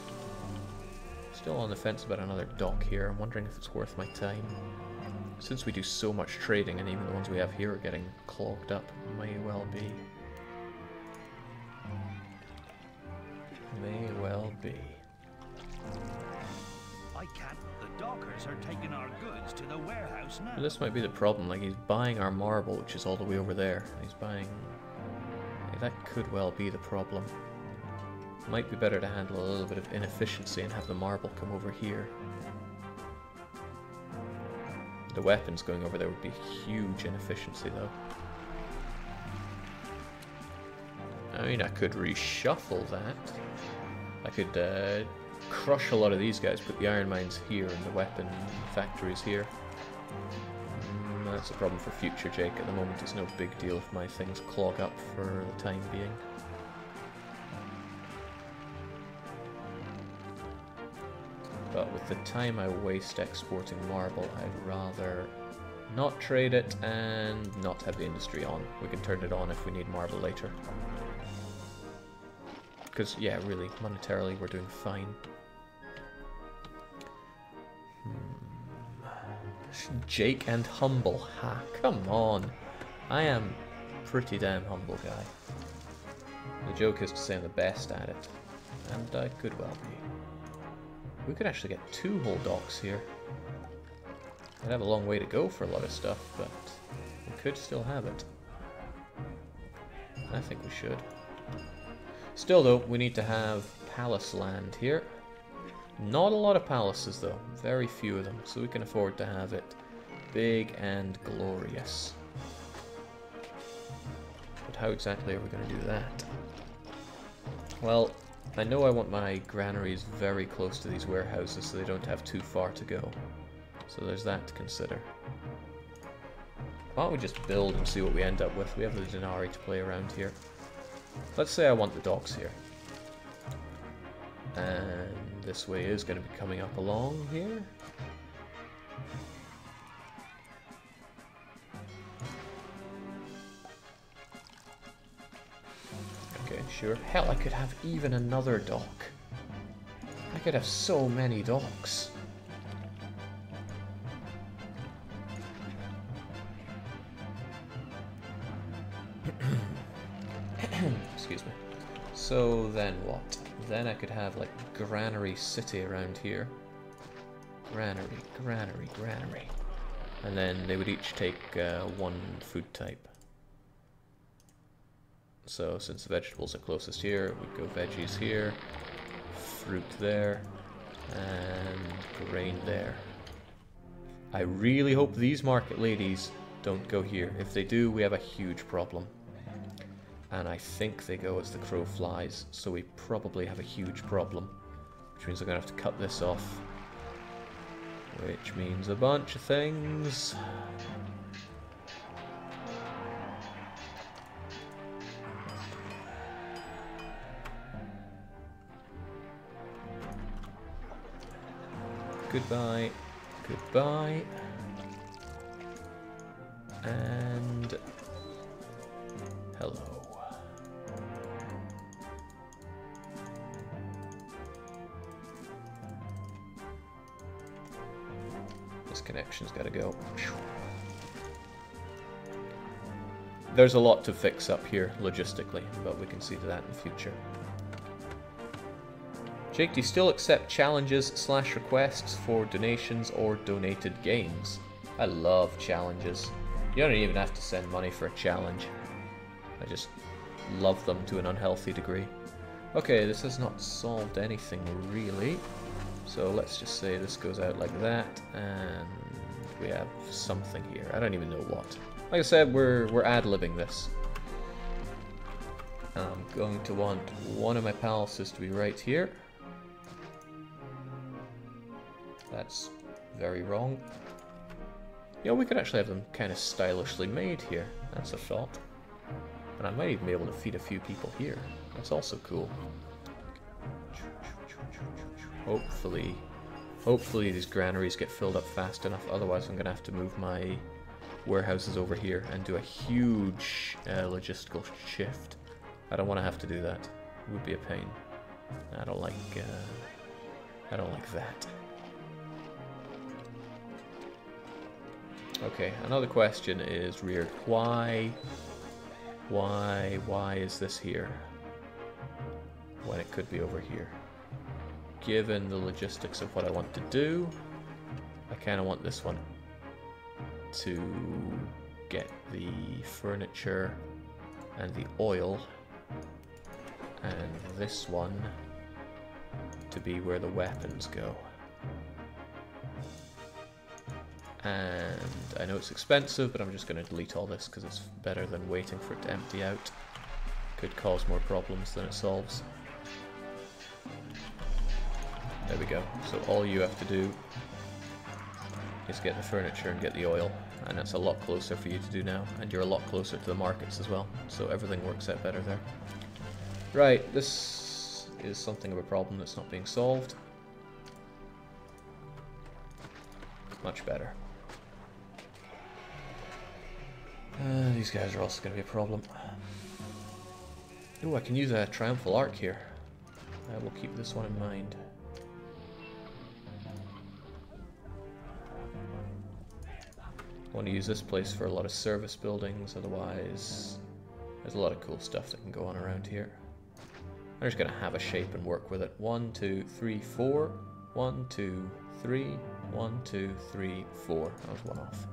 Still on the fence about another dock here. I'm wondering if it's worth my time. Since we do so much trading and even the ones we have here are getting clogged up, may well be. May well be. I can't. The dockers are taking our goods to the warehouse now. But this might be the problem. Like, he's buying our marble, which is all the way over there. He's buying... That could well be the problem. Might be better to handle a little bit of inefficiency and have the marble come over here. The weapons going over there would be huge inefficiency, though. I mean, I could reshuffle that. I could crush a lot of these guys, put the iron mines here and the weapon factories here. That's a problem for future, Jake. At the moment, it's no big deal if my things clog up for the time being. But with the time I waste exporting marble, I'd rather not trade it and not have the industry on. We can turn it on if we need marble later. Because, yeah, really, monetarily we're doing fine. Jake and humble. Ha, come on. I am pretty damn humble guy. The joke is to say I'm the best at it. And I could well be. We could actually get 2 whole docks here. I'd have a long way to go for a lot of stuff, but we could still have it. I think we should. Still though, we need to have palace land here. Not a lot of palaces though, very few of them, so we can afford to have it big and glorious. But how exactly are we going to do that? Well, I know I want my granaries very close to these warehouses so they don't have too far to go. So there's that to consider. Why don't we just build and see what we end up with? We have the denarii to play around here. Let's say I want the docks here. And this way is going to be coming up along here. Okay, sure. Hell, I could have even another dock. I could have so many docks. Excuse me. So then what? Then I could have like Granary City around here. Granary, Granary, Granary. And then they would each take one food type. So since the vegetables are closest here, we'd go veggies here, fruit there, and grain there. I really hope these market ladies don't go here. If they do, we have a huge problem. And I think they go as the crow flies, so we probably have a huge problem. Which means I'm going to have to cut this off. Which means a bunch of things. Goodbye. Goodbye. And hello. This connection's gotta go. There's a lot to fix up here logistically, but we can see to that in the future. Jake, do you still accept challenges / requests for donations or donated games? I love challenges. You don't even have to send money for a challenge. I just love them to an unhealthy degree. Okay, this has not solved anything really. So let's just say this goes out like that, and we have something here. I don't even know what. Like I said, we're ad-libbing this. I'm going to want one of my palaces to be right here. That's very wrong. You know, we could actually have them kind of stylishly made here. That's a thought. And I might even be able to feed a few people here. That's also cool. Hopefully these granaries get filled up fast enough. Otherwise, I'm going to have to move my warehouses over here and do a huge logistical shift. I don't want to have to do that. It would be a pain. I don't like that. Okay, another question is reared. Why is this here when it could be over here? Given the logistics of what I want to do, I kind of want this one to get the furniture and the oil, and this one to be where the weapons go. And I know it's expensive, but I'm just going to delete all this because it's better than waiting for it to empty out. Could cause more problems than it solves. There we go. So all you have to do is get the furniture and get the oil, and that's a lot closer for you to do now, and you're a lot closer to the markets as well, so everything works out better there. Right, this is something of a problem that's not being solved. Much better. These guys are also going to be a problem. Oh, I can use a triumphal arc here. I will keep this one in mind. I want to use this place for a lot of service buildings, otherwise there's a lot of cool stuff that can go on around here. I'm just going to have a shape and work with it. 1, 2, 3, 4. 1, 2, 3. 1, 2, 3, 4. That was one off.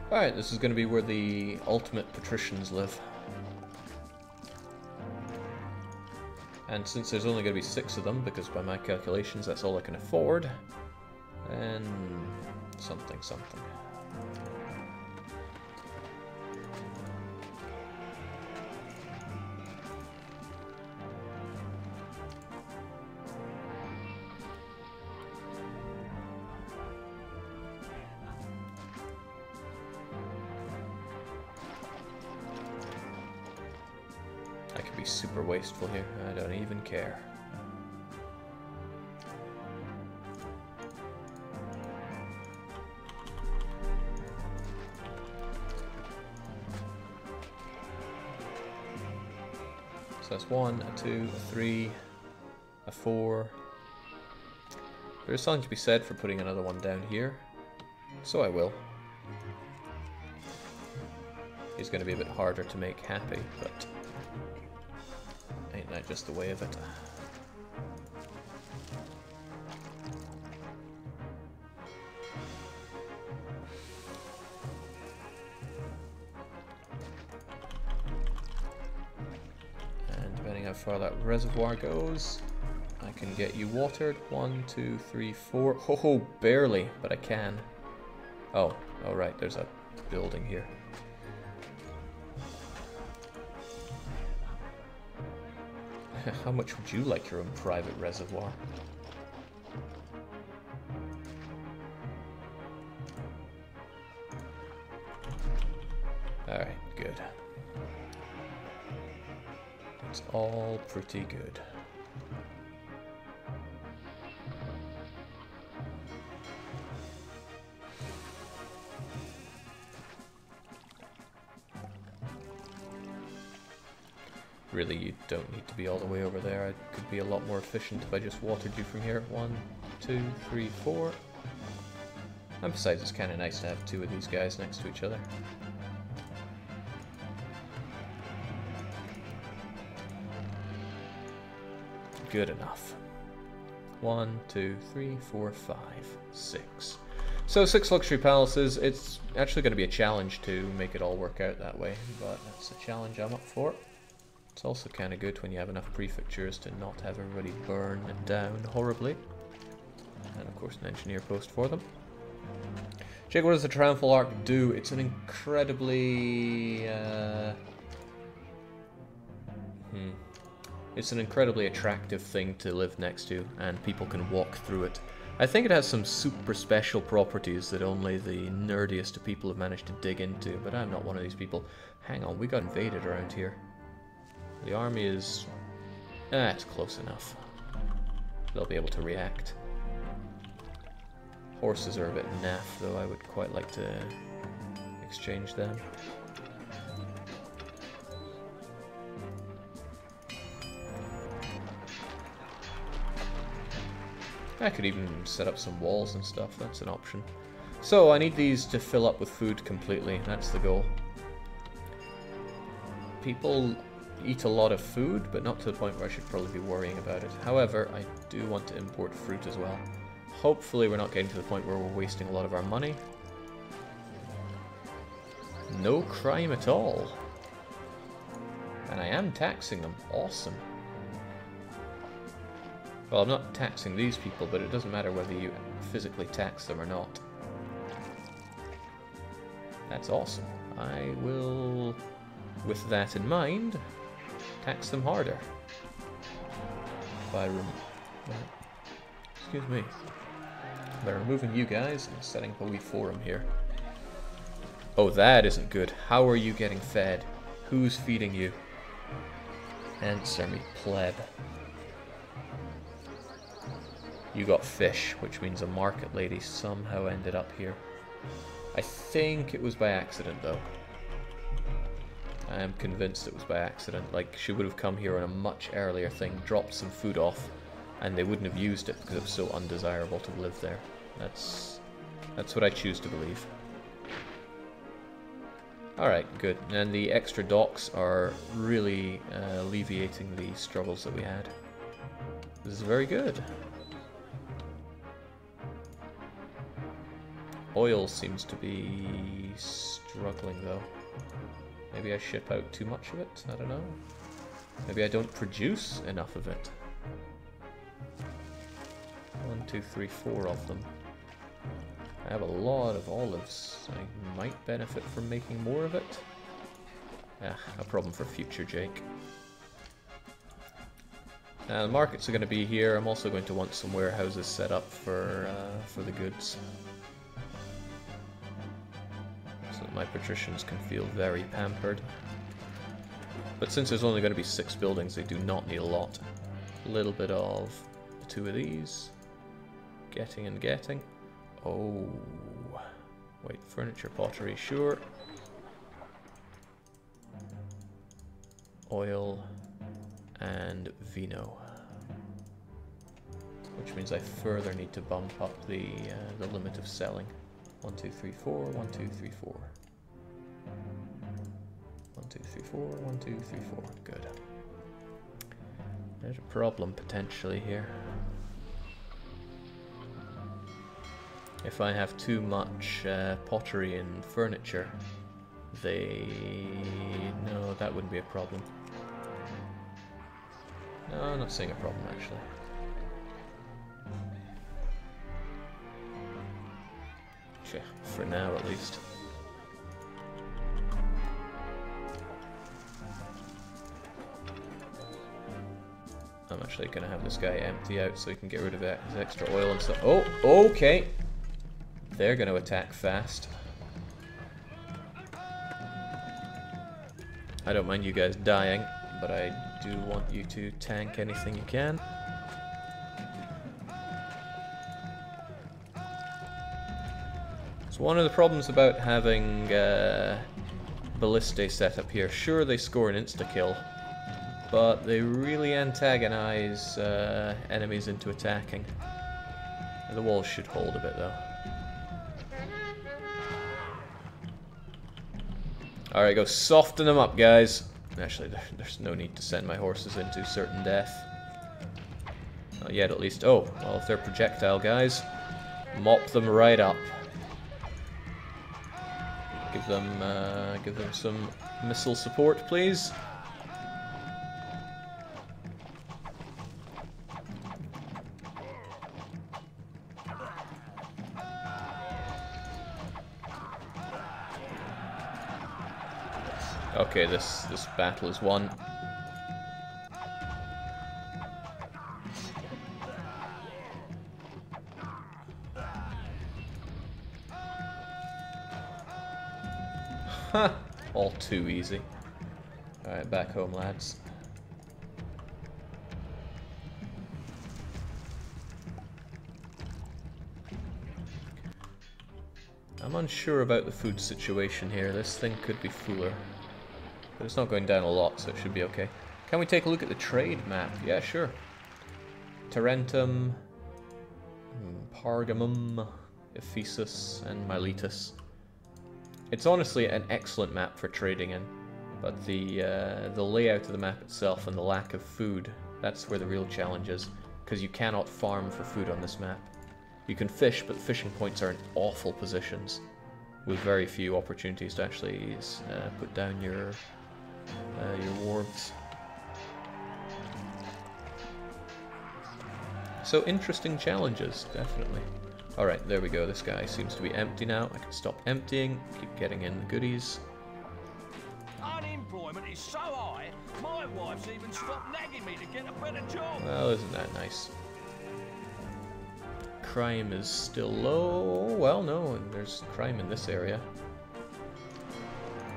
Alright, this is going to be where the ultimate patricians live. And since there's only going to be 6 of them, because by my calculations that's all I can afford, then something. I could be super wasteful here, I don't even care. So that's 1, a 2, a 3, a 4. There's something to be said for putting another one down here, so I will. He's going to be a bit harder to make happy, but ain't that just the way of it? And depending how far that reservoir goes, I can get you watered. 1, 2, 3, 4. Ho, barely, but I can. Oh, right, there's a building here. How much would you like your own private reservoir? Alright, good. It's all pretty good. Really, you don't need to be all the way over there. I could be a lot more efficient if I just watered you from here. 1, 2, 3, 4. And besides, it's kind of nice to have two of these guys next to each other. Good enough. 1, 2, 3, 4, 5, 6. So 6 luxury palaces. It's actually going to be a challenge to make it all work out that way, but that's a challenge I'm up for. It's also kind of good when you have enough prefectures to not have everybody burn down horribly. And of course an engineer post for them. Jake, what does the Triumphal Arch do? It's an incredibly... It's an incredibly attractive thing to live next to, and people can walk through it. I think it has some super special properties that only the nerdiest of people have managed to dig into, but I'm not one of these people. Hang on, we got invaded around here. The army is... it's close enough. They'll be able to react. Horses are a bit naff, though. I would quite like to exchange them. I could even set up some walls and stuff. That's an option. So, I need these to fill up with food completely. That's the goal. People eat a lot of food, but not to the point where I should probably be worrying about it. However, I do want to import fruit as well. Hopefully we're not getting to the point where we're wasting a lot of our money. No crime at all. And I am taxing them. Awesome. Well, I'm not taxing these people, but it doesn't matter whether you physically tax them or not. That's awesome. I will, with that in mind, tax them harder. By excuse me. By removing you guys and setting up a wee forum here. Oh, that isn't good. How are you getting fed? Who's feeding you? Answer me, pleb. You got fish, which means a market lady somehow ended up here. I think it was by accident, though. I am convinced it was by accident. Like, she would have come here on a much earlier thing, dropped some food off, and they wouldn't have used it because it was so undesirable to live there. That's what I choose to believe. Alright, good. And the extra docks are really alleviating the struggles that we had. This is very good. Oil seems to be struggling, though. Maybe I ship out too much of it? I don't know. Maybe I don't produce enough of it. 1, 2, 3, 4 of them. I have a lot of olives. I might benefit from making more of it. A problem for future Jake. The markets are going to be here. I'm also going to want some warehouses set up for the goods. So that my patricians can feel very pampered. But since there's only going to be 6 buildings, they do not need a lot. A little bit of 2 of these. Getting and getting. Oh. Wait, furniture, pottery, sure. Oil and vino. Which means I further need to bump up the limit of selling. 1, 2, 3, 4, 1, 2, 3, 4. 1, 2, 3, 4, 1, 2, 3, 4. Good. There's a problem potentially here. If I have too much pottery and furniture, no, that wouldn't be a problem. No, I'm not seeing a problem actually. For now, at least. I'm actually going to have this guy empty out so he can get rid of his extra oil and stuff. Oh, okay. They're going to attack fast. I don't mind you guys dying, but I do want you to tank anything you can. So one of the problems about having ballistae set up here, sure they score an insta-kill, but they really antagonize enemies into attacking. The walls should hold a bit though. Alright, go soften them up, guys. Actually, there's no need to send my horses into certain death. Not yet, at least. Oh, well, if they're projectile guys, mop them right up. Give them some missile support, please. Okay, this battle is won. Ha! All too easy. Alright, back home, lads. I'm unsure about the food situation here. This thing could be fuller. But it's not going down a lot, so it should be okay. Can we take a look at the trade map? Yeah, sure. Tarentum, Pergamum, Ephesus, and Miletus. It's honestly an excellent map for trading in, but the layout of the map itself and the lack of food, that's where the real challenge is, because you cannot farm for food on this map. You can fish, but fishing points are in awful positions, with very few opportunities to actually put down your wharves. So interesting challenges, definitely. Alright, there we go. This guy seems to be empty now. I can stop emptying, keep getting in the goodies. Unemployment is so high, my wife's even stopped nagging me to get a better job. Well, isn't that nice? Crime is still low. Well, no, there's crime in this area.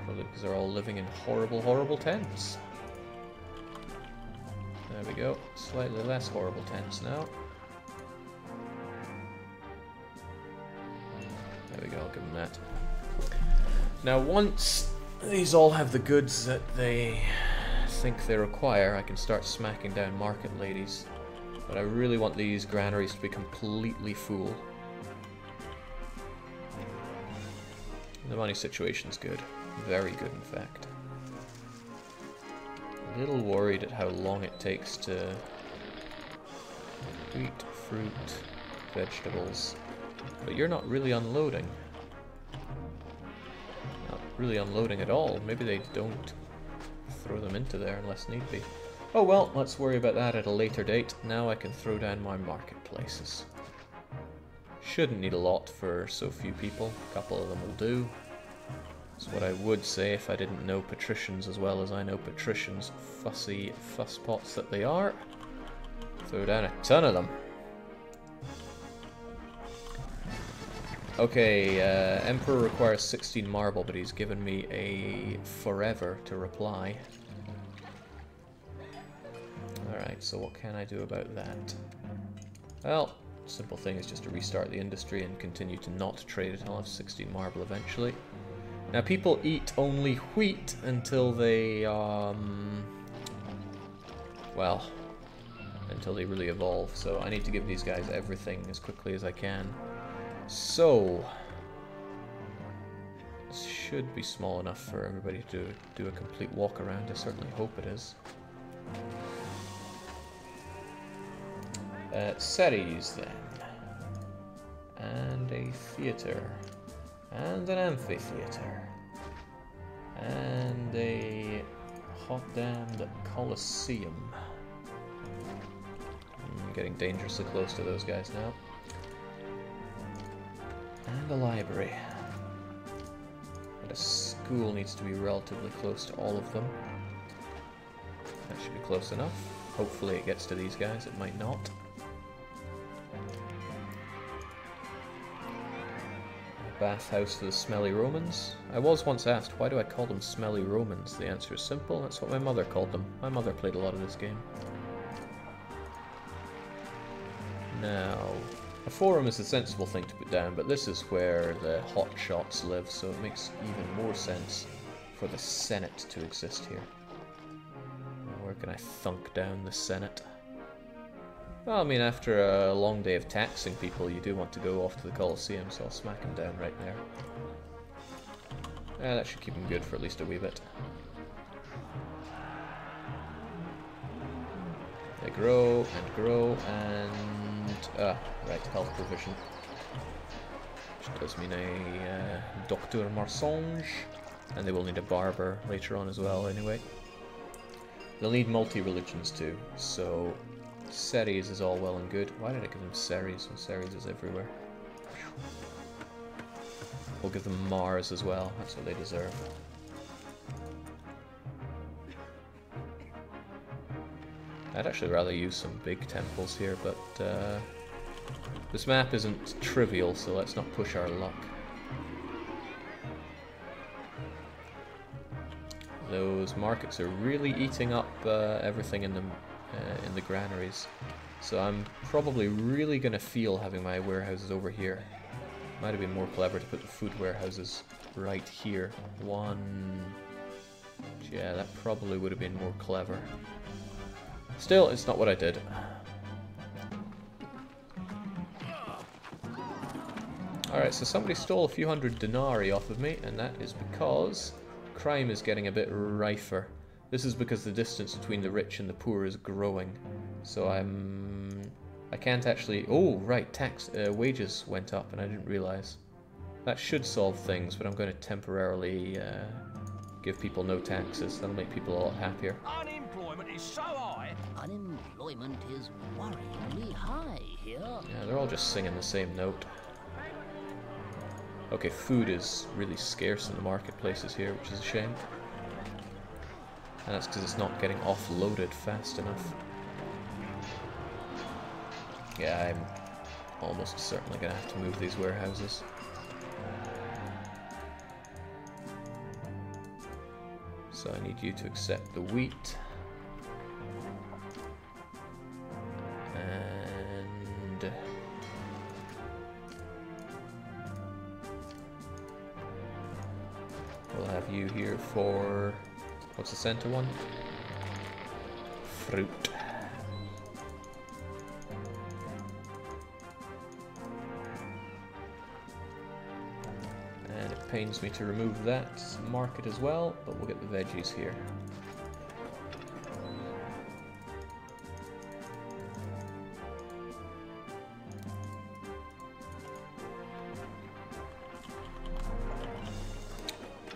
Probably because they're all living in horrible, horrible tents. There we go. Slightly less horrible tents now. There we go, I'll give them that. Now once these all have the goods that they think they require, I can start smacking down market ladies. But I really want these granaries to be completely full. The money situation's good. Very good, in fact. A little worried at how long it takes to... Wheat, fruit, vegetables. But you're not really unloading. Not really unloading at all. Maybe they don't throw them into there unless need be. Oh well, let's worry about that at a later date. Now I can throw down my marketplaces. Shouldn't need a lot for so few people. A couple of them will do. That's what I would say if I didn't know patricians as well as I know patricians, fussy fusspots that they are. Throw down a ton of them. Okay, Emperor requires 16 marble, but he's given me a forever to reply. Alright, so what can I do about that? Well, simple thing is just to restart the industry and continue to not trade it. I'll have 16 marble eventually. Now people eat only wheat until they, well, until they really evolve. So I need to give these guys everything as quickly as I can. So, this should be small enough for everybody to do a complete walk around. I certainly hope it is. Cities then, and a theater, and an amphitheater, and a hot damned coliseum. I'm getting dangerously close to those guys now. And a library. And a school needs to be relatively close to all of them. That should be close enough. Hopefully it gets to these guys, it might not. bathhouse for the smelly Romans. I was once asked, why do I call them smelly Romans? The answer is simple, that's what my mother called them. My mother played a lot of this game. Now, a forum is a sensible thing to put down, but this is where the hotshots live, so it makes even more sense for the Senate to exist here. Now, where can I thunk down the Senate? Well, I mean, after a long day of taxing people, you do want to go off to the Colosseum, so I'll smack him down right there. Yeah, that should keep him good for at least a wee bit. They grow, and... right, health provision. Which does mean a Doctor Marsonge, and they will need a barber later on as well, anyway. They'll need multi-religions too, so... Ceres is all well and good. Why did I give them Ceres when Ceres is everywhere? We'll give them Mars as well, that's what they deserve. I'd actually rather use some big temples here, but this map isn't trivial, so let's not push our luck. Those markets are really eating up everything in the granaries, so I'm probably really going to feel having my warehouses over here. Might have been more clever to put the food warehouses right here. Yeah, that probably would have been more clever. Still, it's not what I did. Alright, so somebody stole a few hundred denarii off of me, and that is because crime is getting a bit rifer. This is because the distance between the rich and the poor is growing. So I can't actually... Oh, right, wages went up and I didn't realize. That should solve things, but I'm going to temporarily give people no taxes. That'll make people a lot happier. Unemployment is so high. Unemployment is worryingly high here. Yeah, they're all just singing the same note. Okay, food is really scarce in the marketplaces here, which is a shame. And that's because it's not getting offloaded fast enough. Yeah, I'm almost certainly going to have to move these warehouses. So I need you to accept the wheat. And... we'll have you here for... what's the center one? Fruit. And it pains me to remove that market as well, but we'll get the veggies here.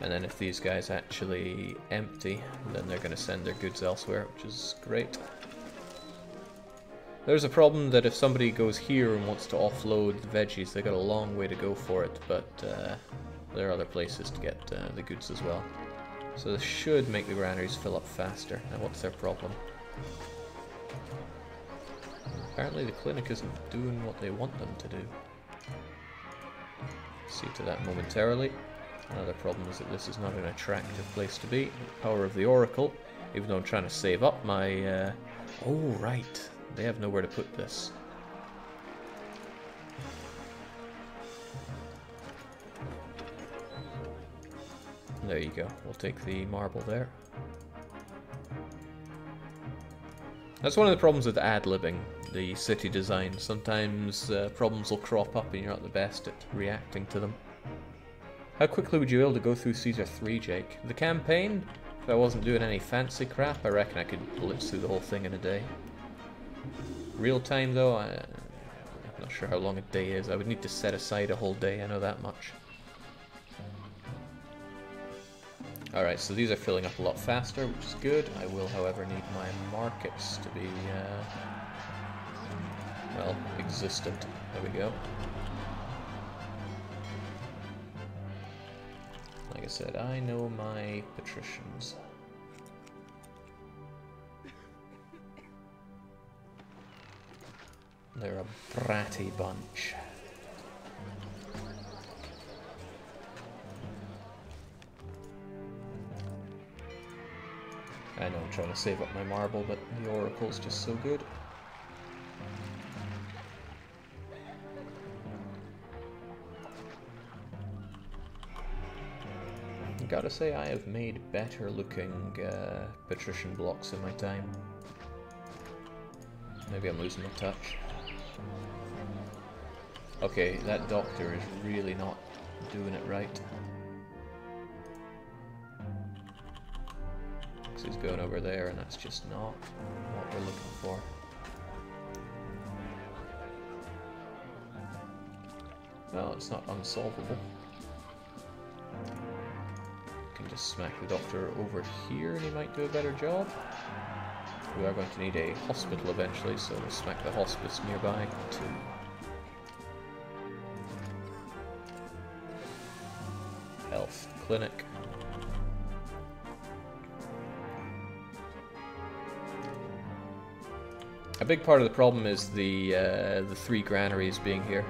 And then if these guys actually empty, then they're going to send their goods elsewhere, which is great. There's a problem that if somebody goes here and wants to offload the veggies, they've got a long way to go for it, but there are other places to get the goods as well. So this should make the granaries fill up faster. Now what's their problem? Apparently the clinic isn't doing what they want them to do. See to that momentarily. Another problem is that this is not an attractive place to be. Power of the Oracle, even though I'm trying to save up my... Oh, right. They have nowhere to put this. There you go. We'll take the marble there. That's one of the problems with ad-libbing the city design. Sometimes problems will crop up and you're not the best at reacting to them. How quickly would you be able to go through Caesar 3, Jake? The campaign? If I wasn't doing any fancy crap, I reckon I could blitz through the whole thing in a day. Real time though, I'm not sure how long a day is. I would need to set aside a whole day, I know that much. Alright, so these are filling up a lot faster, which is good. I will, however, need my markets to be, well, existent. There we go. Like I said, I know my patricians. They're a bratty bunch. I know I'm trying to save up my marble, but the oracle's just so good. I gotta say, I have made better looking Patrician blocks in my time. Maybe I'm losing my touch. Okay, that doctor is really not doing it right. Because he's going over there, and that's just not what we're looking for. Well, it's not unsolvable. Can just smack the doctor over here and he might do a better job. We are going to need a hospital eventually, so we'll smack the hospice nearby too. Health clinic. A big part of the problem is the 3 granaries being here.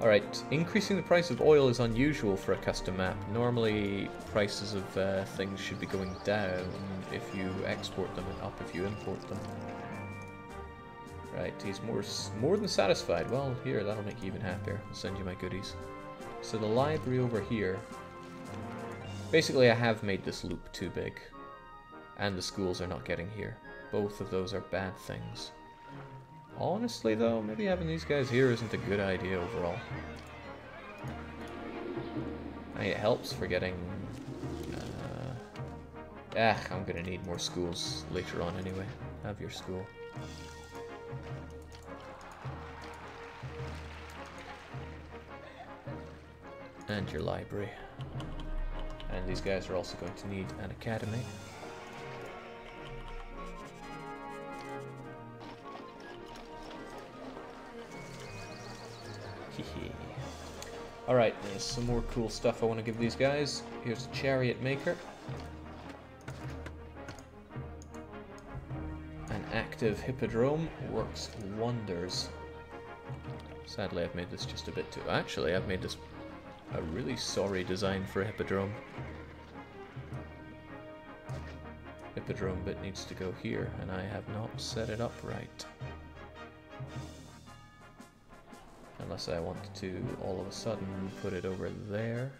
Alright, increasing the price of oil is unusual for a custom map. Normally, prices of things should be going down if you export them and up if you import them. Right, he's more than satisfied. Well, here, that'll make you even happier. I'll send you my goodies. So the library over here... Basically, I have made this loop too big. And the schools are not getting here. Both of those are bad things. Honestly, though, maybe having these guys here isn't a good idea overall. I mean, it helps for getting... I'm gonna need more schools later on anyway. Have your school. And your library. And these guys are also going to need an academy. Alright, there's some more cool stuff I want to give these guys. Here's a chariot maker. An active hippodrome works wonders. Sadly, I've made this just a bit too... Actually, I've made this a really sorry design for a hippodrome. Hippodrome bit needs to go here, and I have not set it up right. Unless I want to all of a sudden put it over there.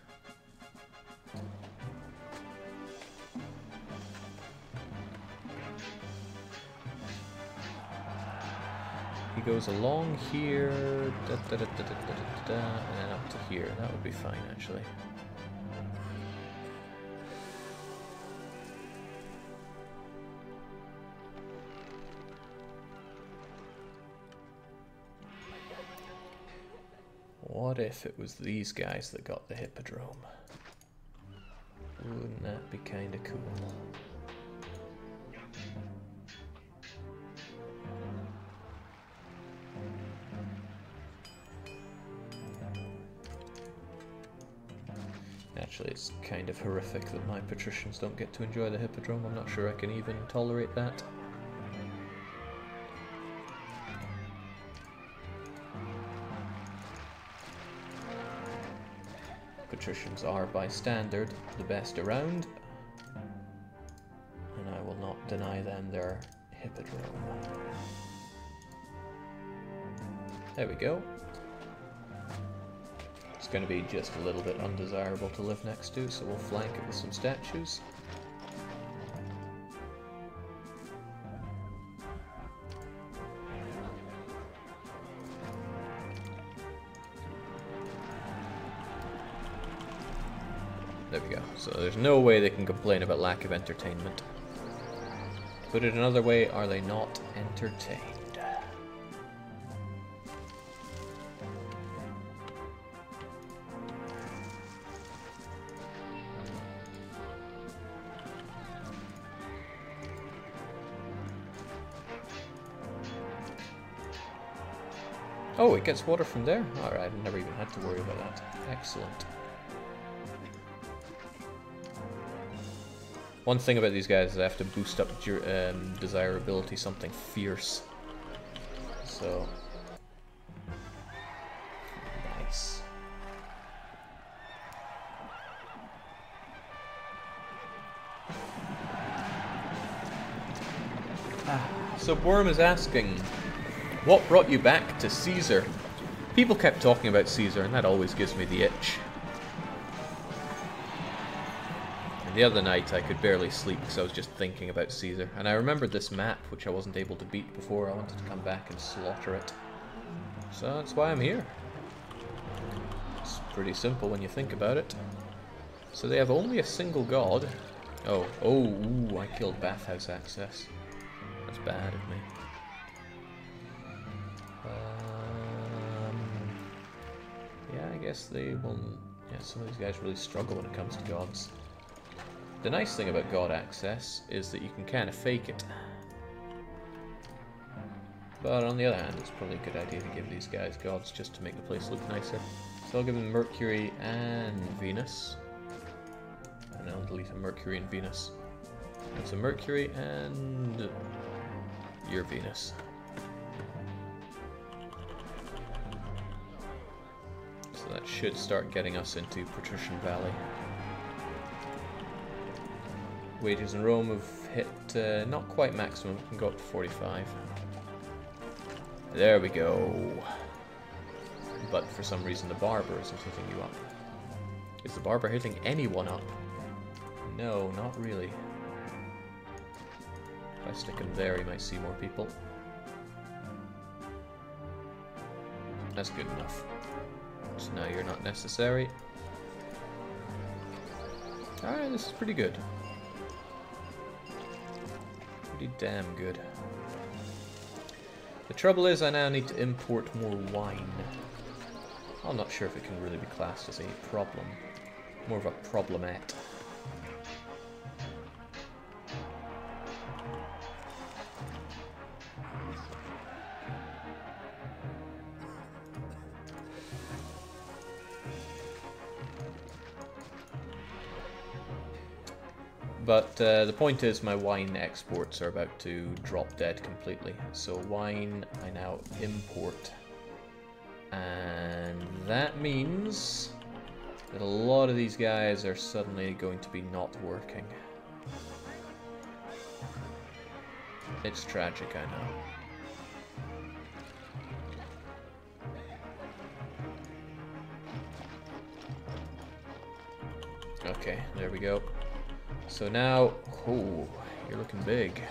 He goes along here, and then up to here. That would be fine, actually. What if it was these guys that got the hippodrome? Wouldn't that be kinda cool? Actually, it's kind of horrific that my patricians don't get to enjoy the hippodrome. I'm not sure I can even tolerate that. Patricians are, by standard, the best around, and I will not deny them their hippodrome. There we go. It's going to be just a little bit undesirable to live next to, so we'll flank it with some statues. There we go. So there's no way they can complain about lack of entertainment. Put it another way, are they not entertained? Oh, it gets water from there? Alright, I've never even had to worry about that. Excellent. One thing about these guys is I have to boost up desirability something fierce. So... nice. So Worm is asking, what brought you back to Caesar? People kept talking about Caesar, and that always gives me the itch. And the other night I could barely sleep because I was just thinking about Caesar. And I remembered this map, which I wasn't able to beat before. I wanted to come back and slaughter it. So that's why I'm here. It's pretty simple when you think about it. So they have only a single god. Oh, ooh, I killed bathhouse access. That's bad of me. Yeah, I guess they will... Yeah, some of these guys really struggle when it comes to gods. The nice thing about god access is that you can kind of fake it. But on the other hand, it's probably a good idea to give these guys gods just to make the place look nicer. So I'll give them Mercury and Venus. And I'll delete a Mercury and Venus. That's a Mercury and your Venus. So that should start getting us into Patrician Valley. Wages in Rome have hit not quite maximum, we can go up to 45. There we go. But for some reason the barber isn't hitting you up. Is the barber hitting anyone up? No, not really. If I stick him there, he might see more people. That's good enough. So now you're not necessary. Alright, this is pretty good. Pretty damn good. The trouble is I now need to import more wine. I'm not sure if it can really be classed as a problem. More of a problemette. But the point is my wine exports are about to drop dead completely. So wine I now import. And that means that a lot of these guys are suddenly going to be not working. It's tragic, I know. Okay, there we go. So now, oh, you're looking big.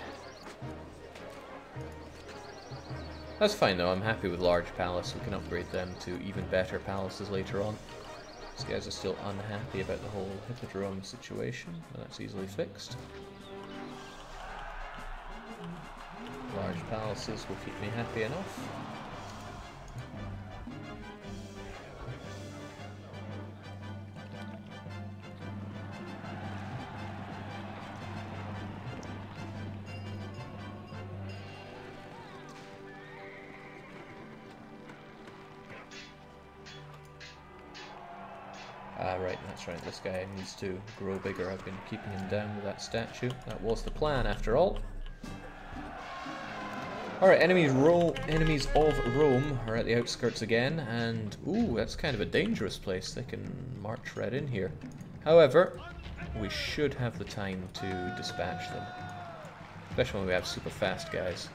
That's fine though, I'm happy with large palace. We can upgrade them to even better palaces later on. These guys are still unhappy about the whole hippodrome situation, but that's easily fixed. Large palaces will keep me happy enough. Right, that's right, this guy needs to grow bigger. I've been keeping him down with that statue. That was the plan, after all. Alright, enemies of Rome are at the outskirts again, and ooh, that's kind of a dangerous place. They can march right in here. However, we should have the time to dispatch them. Especially when we have super fast guys.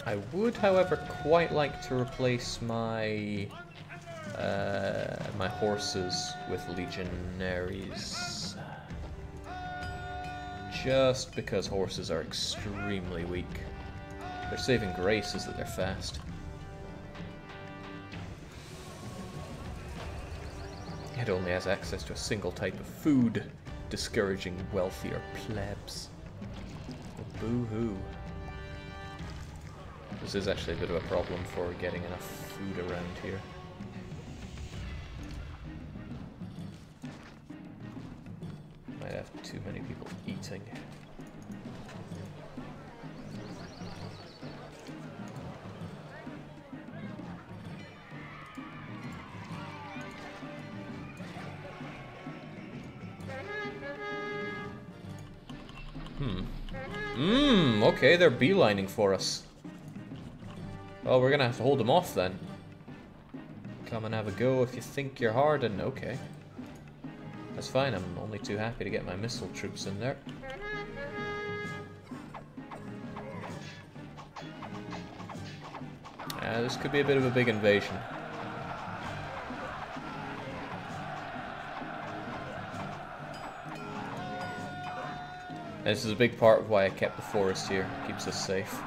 I would, however, quite like to replace my horses with legionaries. Just because horses are extremely weak. Their saving grace is that they're fast. It only has access to a single type of food, discouraging wealthier plebs. Boo-hoo. This is actually a bit of a problem for getting enough food around here. Might have too many people eating. Okay, they're beelining for us. Well, we're gonna have to hold them off then. Come and have a go if you think you're hard, and okay. That's fine, I'm only too happy to get my missile troops in there. This could be a bit of a big invasion. And this is a big part of why I kept the forest here. It keeps us safe.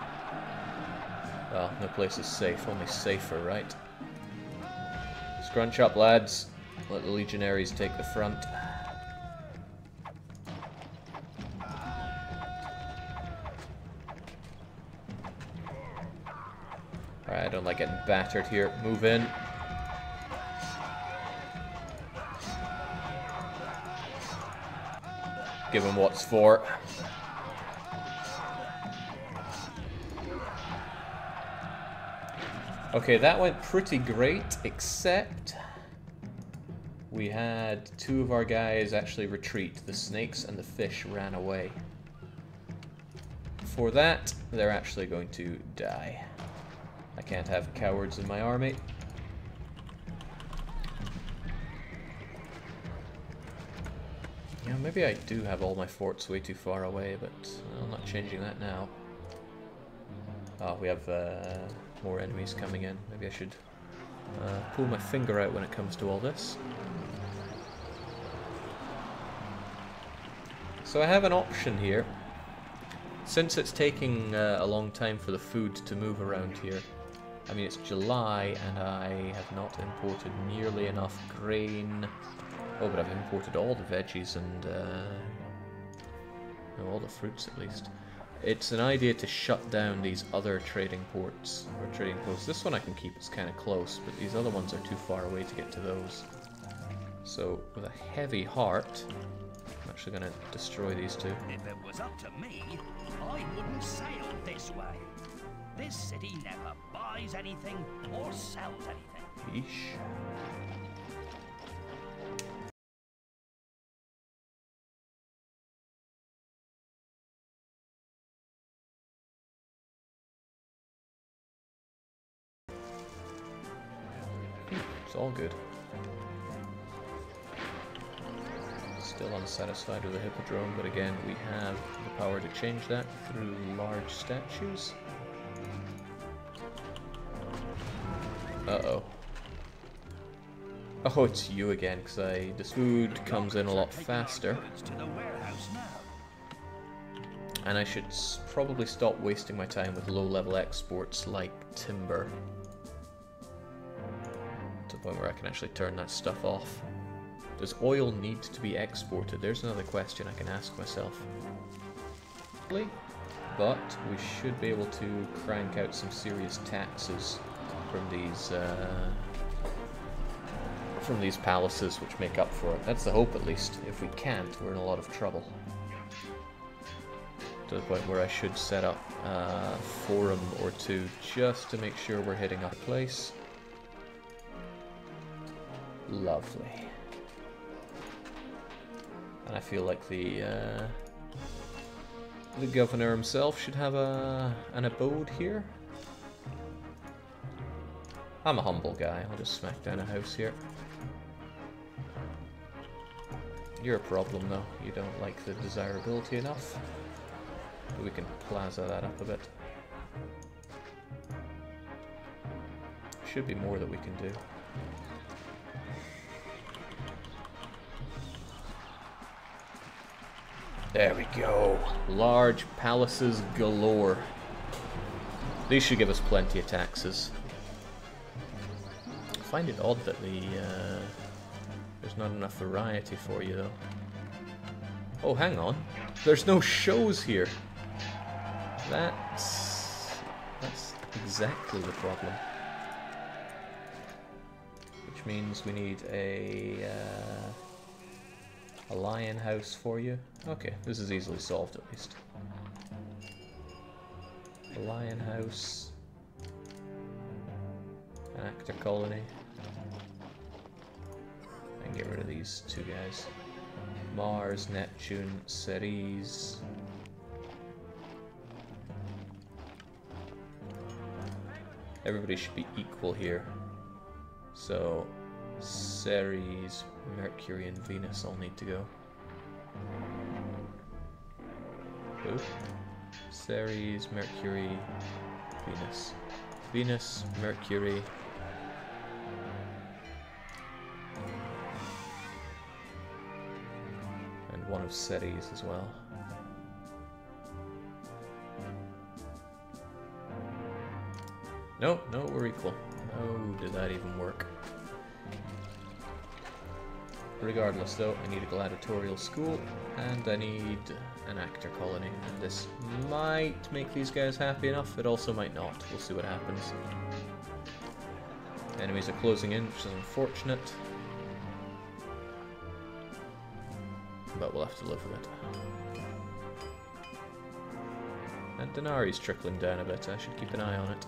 Well, no place is safe, only safer, right? Scrunch up, lads. Let the legionaries take the front. Alright, I don't like getting battered here. Move in. Give him what's for. Okay, that went pretty great, except we had two of our guys actually retreat. The snakes and the fish ran away. For that, they're actually going to die. I can't have cowards in my army. Yeah, maybe I do have all my forts way too far away, but I'm not changing that now. Oh, we have more enemies coming in. Maybe I should pull my finger out when it comes to all this. So I have an option here. Since it's taking a long time for the food to move around here, I mean it's July and I have not imported nearly enough grain. Oh, but I've imported all the veggies and no, all the fruits at least. It's an idea to shut down these other trading ports, or trading posts. This one I can keep, it's kind of close, but these other ones are too far away to get to those. So, with a heavy heart, I'm actually going to destroy these two. If it was up to me, I wouldn't sail this way. This city never buys anything or sells anything. Yeesh. It's all good. Still unsatisfied with the hippodrome, but again, we have the power to change that through large statues. Uh-oh. Oh, it's you again, because this food comes in a lot faster. And I should probably stop wasting my time with low-level exports like timber. To the point where I can actually turn that stuff off. Does oil need to be exported? There's another question I can ask myself. But we should be able to crank out some serious taxes from these palaces, which make up for it. That's the hope, at least. If we can't, we're in a lot of trouble. To the point where I should set up a forum or two just to make sure we're hitting our place. Lovely. And I feel like the governor himself should have an abode here. I'm a humble guy. I'll just smack down a house here. You're a problem, though. You don't like the desirability enough. But we can plaza that up a bit. Should be more that we can do. There we go. Large palaces galore. These should give us plenty of taxes. I find it odd that there's not enough variety for you, though. Oh, hang on. There's no shows here. That's exactly the problem. Which means we need a lion house for you. Okay, this is easily solved at least. A lion house. An actor colony. And get rid of these two guys. Mars, Neptune, Ceres. Everybody should be equal here. So Ceres, Mercury, and Venus all need to go. Who? Ceres, Mercury, Venus. Venus, Mercury. And one of Ceres as well. No, no, we're equal. Oh, did that even work? Regardless though, I need a gladiatorial school, and I need an actor colony. And this might make these guys happy enough, it also might not. We'll see what happens. Enemies are closing in, which is unfortunate. But we'll have to live with it. And Denari's trickling down a bit, I should keep an eye on it.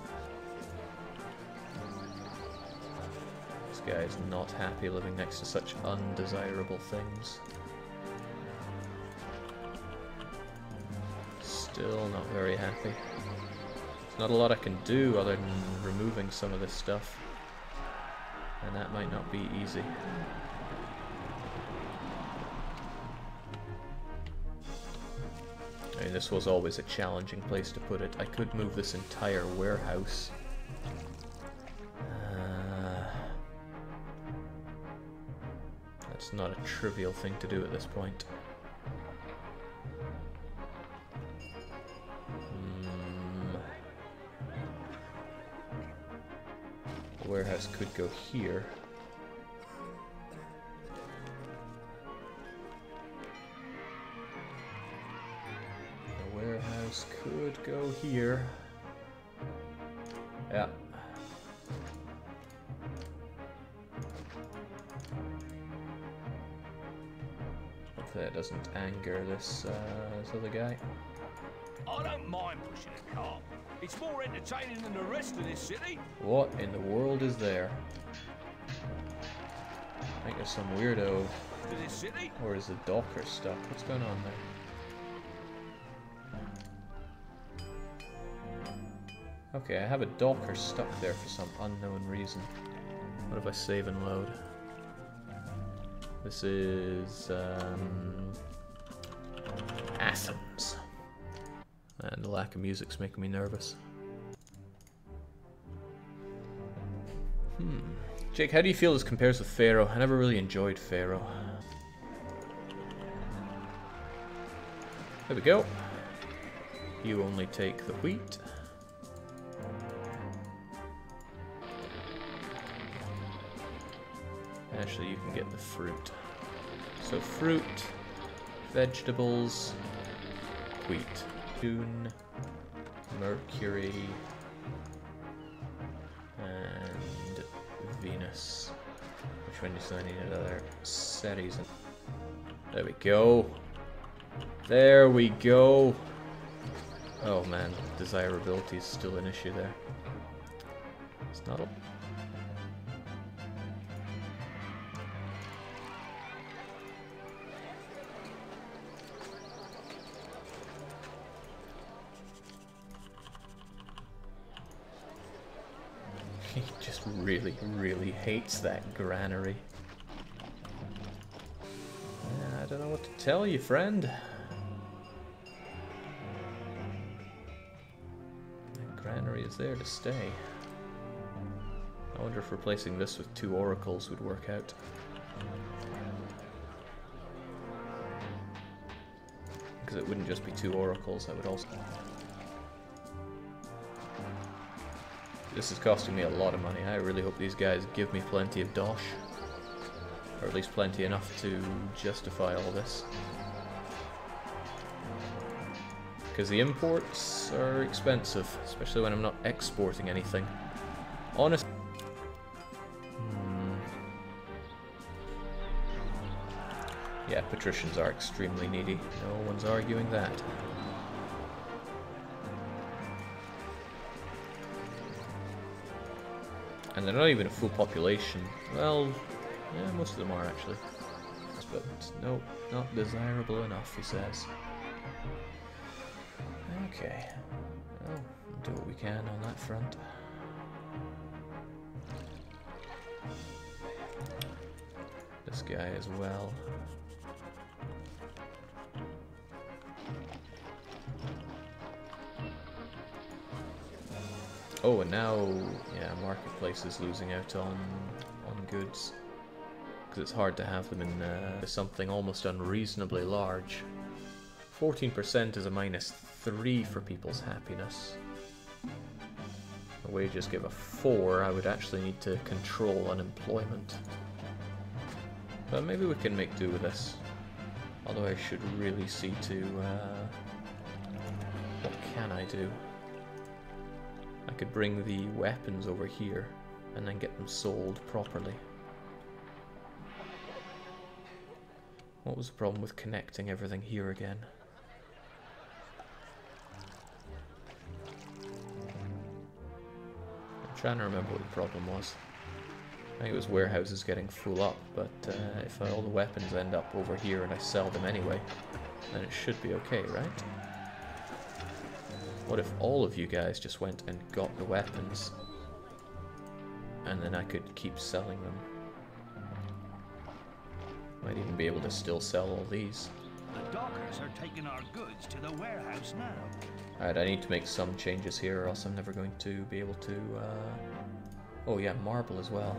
This guy is not happy living next to such undesirable things. Still not very happy. There's not a lot I can do other than removing some of this stuff. And that might not be easy. I mean, this was always a challenging place to put it. I could move this entire warehouse. That's not a trivial thing to do at this point. The warehouse could go here. The warehouse could go here. Yeah. Hopefully that doesn't anger this other guy. I don't mind pushing a cart. It's more entertaining than the rest of this city. What in the world is there? I think there's some weirdo. To this city? Or is the docker stuck? What's going on there? Okay, I have a docker stuck there for some unknown reason. What if I save and load? This is Athens. And the lack of music's making me nervous. Jake, how do you feel this compares with Pharaoh? I never really enjoyed Pharaoh. There we go. You only take the wheat. Actually, you can get the fruit. So fruit, vegetables, wheat. June, Mercury, and Venus. Which one do I need another Ceres? There we go. There we go. Oh man, desirability is still an issue there. It's not a... He just really, really hates that granary. I don't know what to tell you, friend. That granary is there to stay. I wonder if replacing this with 2 oracles would work out. Because it wouldn't just be 2 oracles, I would also... This is costing me a lot of money. I really hope these guys give me plenty of dosh. Or at least plenty enough to justify all this. Because the imports are expensive, especially when I'm not exporting anything. Honest. Yeah, Patricians are extremely needy. No one's arguing that. And they're not even a full population. Well, yeah, most of them are actually. But no, not desirable enough, he says. Okay. Well, we'll do what we can on that front. This guy as well. Oh, and now, yeah, marketplace is losing out on goods. Because it's hard to have them in something almost unreasonably large. 14% is a -3 for people's happiness. The wages give a 4. I would actually need to control unemployment. But maybe we can make do with this. Although I should really see to... what can I do? I could bring the weapons over here and then get them sold properly. What was the problem with connecting everything here again? I'm trying to remember what the problem was. I think it was warehouses getting full up, but if all the weapons end up over here and I sell them anyway, then it should be okay, right? What if all of you guys just went and got the weapons, and then I could keep selling them? Might even be able to still sell all these. The dockers are taking our goods to the warehouse now. Alright, I need to make some changes here or else I'm never going to be able to... Oh yeah, marble as well.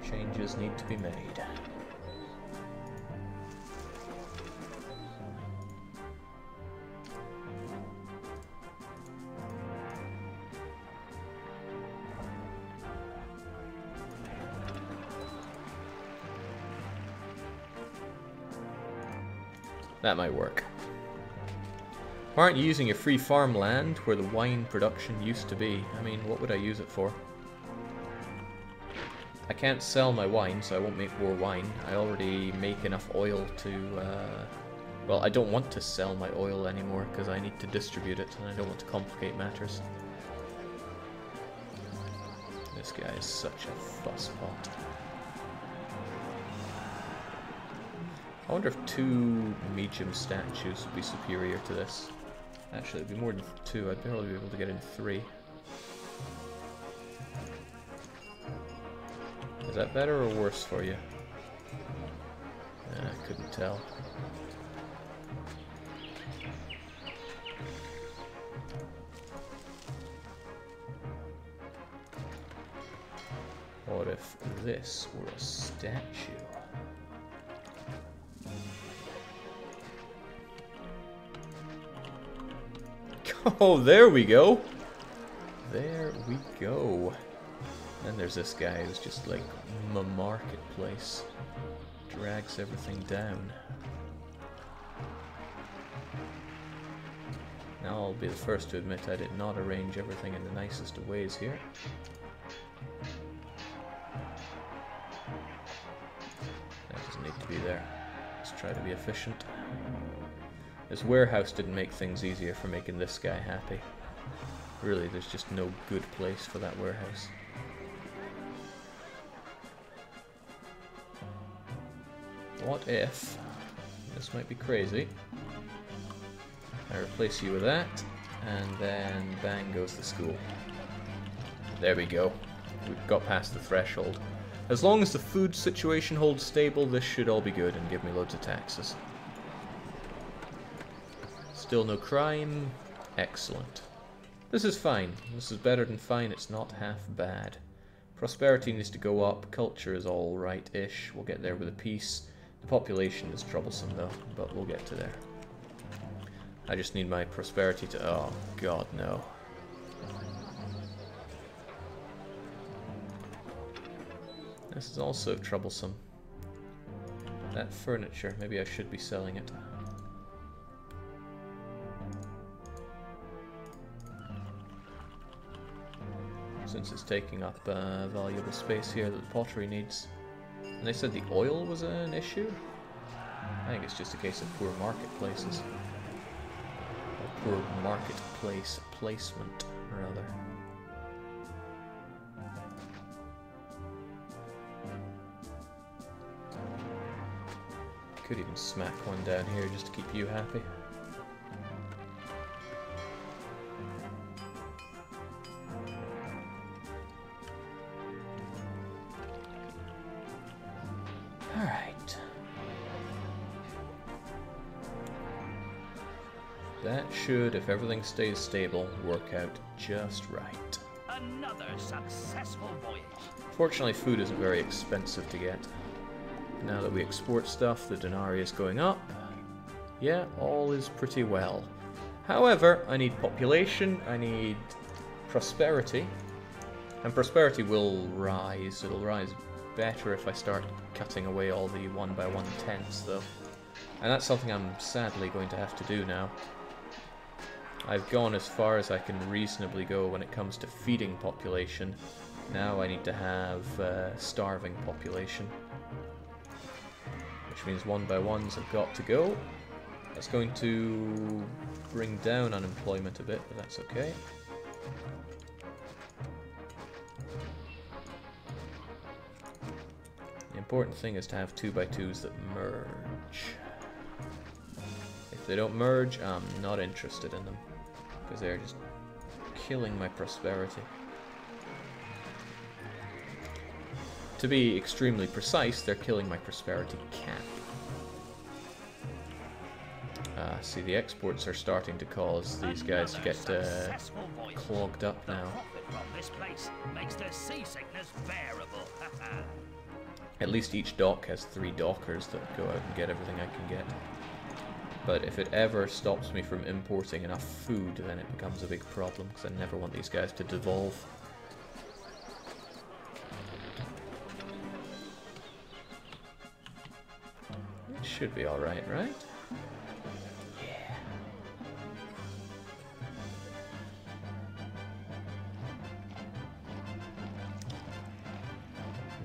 Changes need to be made. That might work. Why aren't you using your free farmland where the wine production used to be? I mean, what would I use it for? I can't sell my wine, so I won't make more wine. I already make enough oil to... Well, I don't want to sell my oil anymore because I need to distribute it and I don't want to complicate matters. This guy is such a fusspot. I wonder if 2 medium statues would be superior to this. Actually, it'd be more than 2. I'd barely be able to get in 3. Is that better or worse for you? I couldn't tell. What if this were a statue? Oh, there we go. There we go. And there's this guy who's just like a marketplace. Drags everything down. Now I'll be the first to admit I did not arrange everything in the nicest of ways here. That doesn't need to be there. Let's try to be efficient. This warehouse didn't make things easier for making this guy happy. Really, there's just no good place for that warehouse. What if, this might be crazy, I replace you with that, and then bang goes the school. There we go. We've got past the threshold. As long as the food situation holds stable, this should all be good and give me loads of taxes. Still no crime. Excellent. This is fine. This is better than fine. It's not half bad. Prosperity needs to go up. Culture is all right-ish. We'll get there with a peace. The population is troublesome though, but we'll get to there. I just need my prosperity to... Oh, God, no. This is also troublesome. That furniture, maybe I should be selling it. Since it's taking up valuable space here that the pottery needs. And they said the oil was an issue? I think it's just a case of poor marketplaces. Or poor marketplace placement, rather. Could even smack one down here just to keep you happy. That should, if everything stays stable, work out just right. Another successful voyage. Fortunately, food isn't very expensive to get. Now that we export stuff, the denarii is going up. Yeah, all is pretty well. However, I need population, I need prosperity. And prosperity will rise. It'll rise better if I start cutting away all the 1x1 tents, though. And that's something I'm sadly going to have to do now. I've gone as far as I can reasonably go when it comes to feeding population. Now I need to have starving population. Which means 1x1s have got to go. That's going to bring down unemployment a bit, but that's okay. The important thing is to have 2x2s that merge. If they don't merge, I'm not interested in them, because they're just killing my prosperity. To be extremely precise, they're killing my prosperity cap. See, the exports are starting to cause these guys to get clogged up now. This place makes the seasickness bearable. At least each dock has 3 dockers that go out and get everything I can get. But if it ever stops me from importing enough food, then it becomes a big problem, because I never want these guys to devolve. It should be alright, right? Yeah.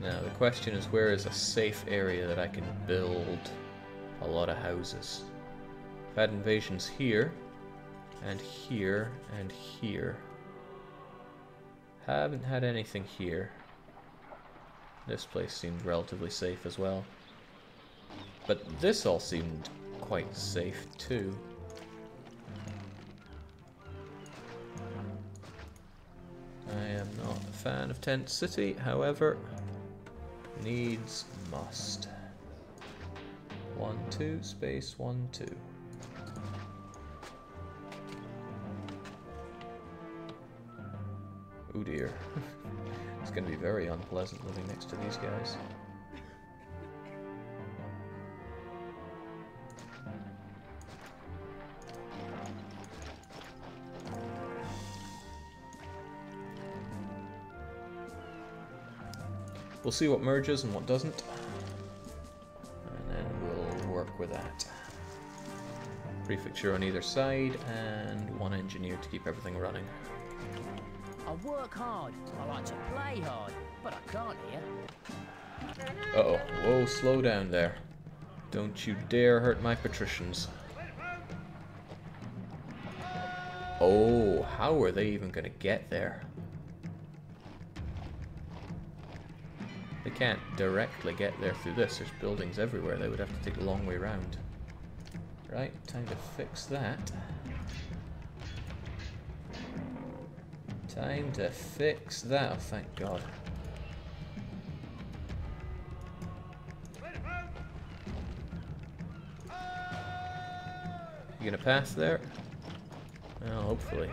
Now the question is, where is a safe area that I can build a lot of houses? I've had invasions here, and here, and here. Haven't had anything here. This place seemed relatively safe as well. But this all seemed quite safe too. I am not a fan of Tent City, however, needs must. 1, 2, space 1, 2. Oh dear. It's going to be very unpleasant living next to these guys. We'll see what merges and what doesn't, and then we'll work with that. Prefecture on either side, and 1 engineer to keep everything running. I work hard, I like to play hard, but I can't here. Uh-oh, whoa, slow down there. Don't you dare hurt my patricians. Oh, how are they even going to get there? They can't directly get there through this. There's buildings everywhere. They would have to take a long way round. Right, time to fix that. Time to fix that. Oh, thank God. You gonna pass there? Well, hopefully.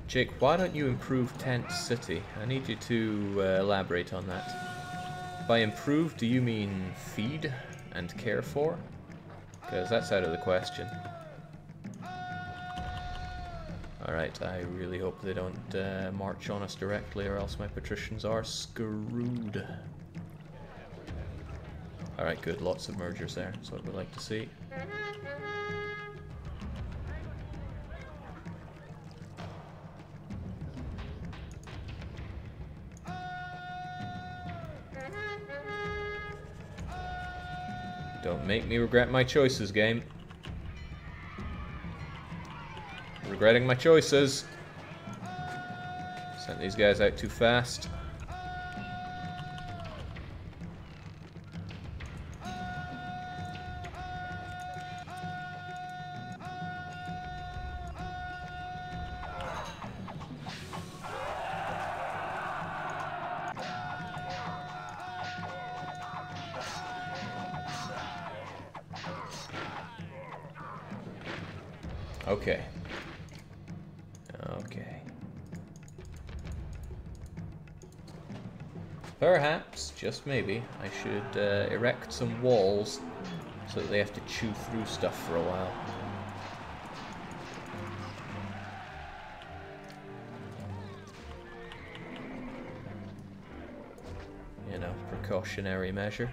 Jake, why don't you improve Tent City? I need you to elaborate on that. By improve, do you mean feed and care for? Because that's out of the question. Alright, I really hope they don't march on us directly, or else my patricians are screwed. Alright, good. Lots of mergers there. That's what we'd like to see. Don't make me regret my choices, game. Regretting my choices. Sent these guys out too fast. Okay. Okay. Perhaps, just maybe, I should erect some walls so that they have to chew through stuff for a while. You know, precautionary measure.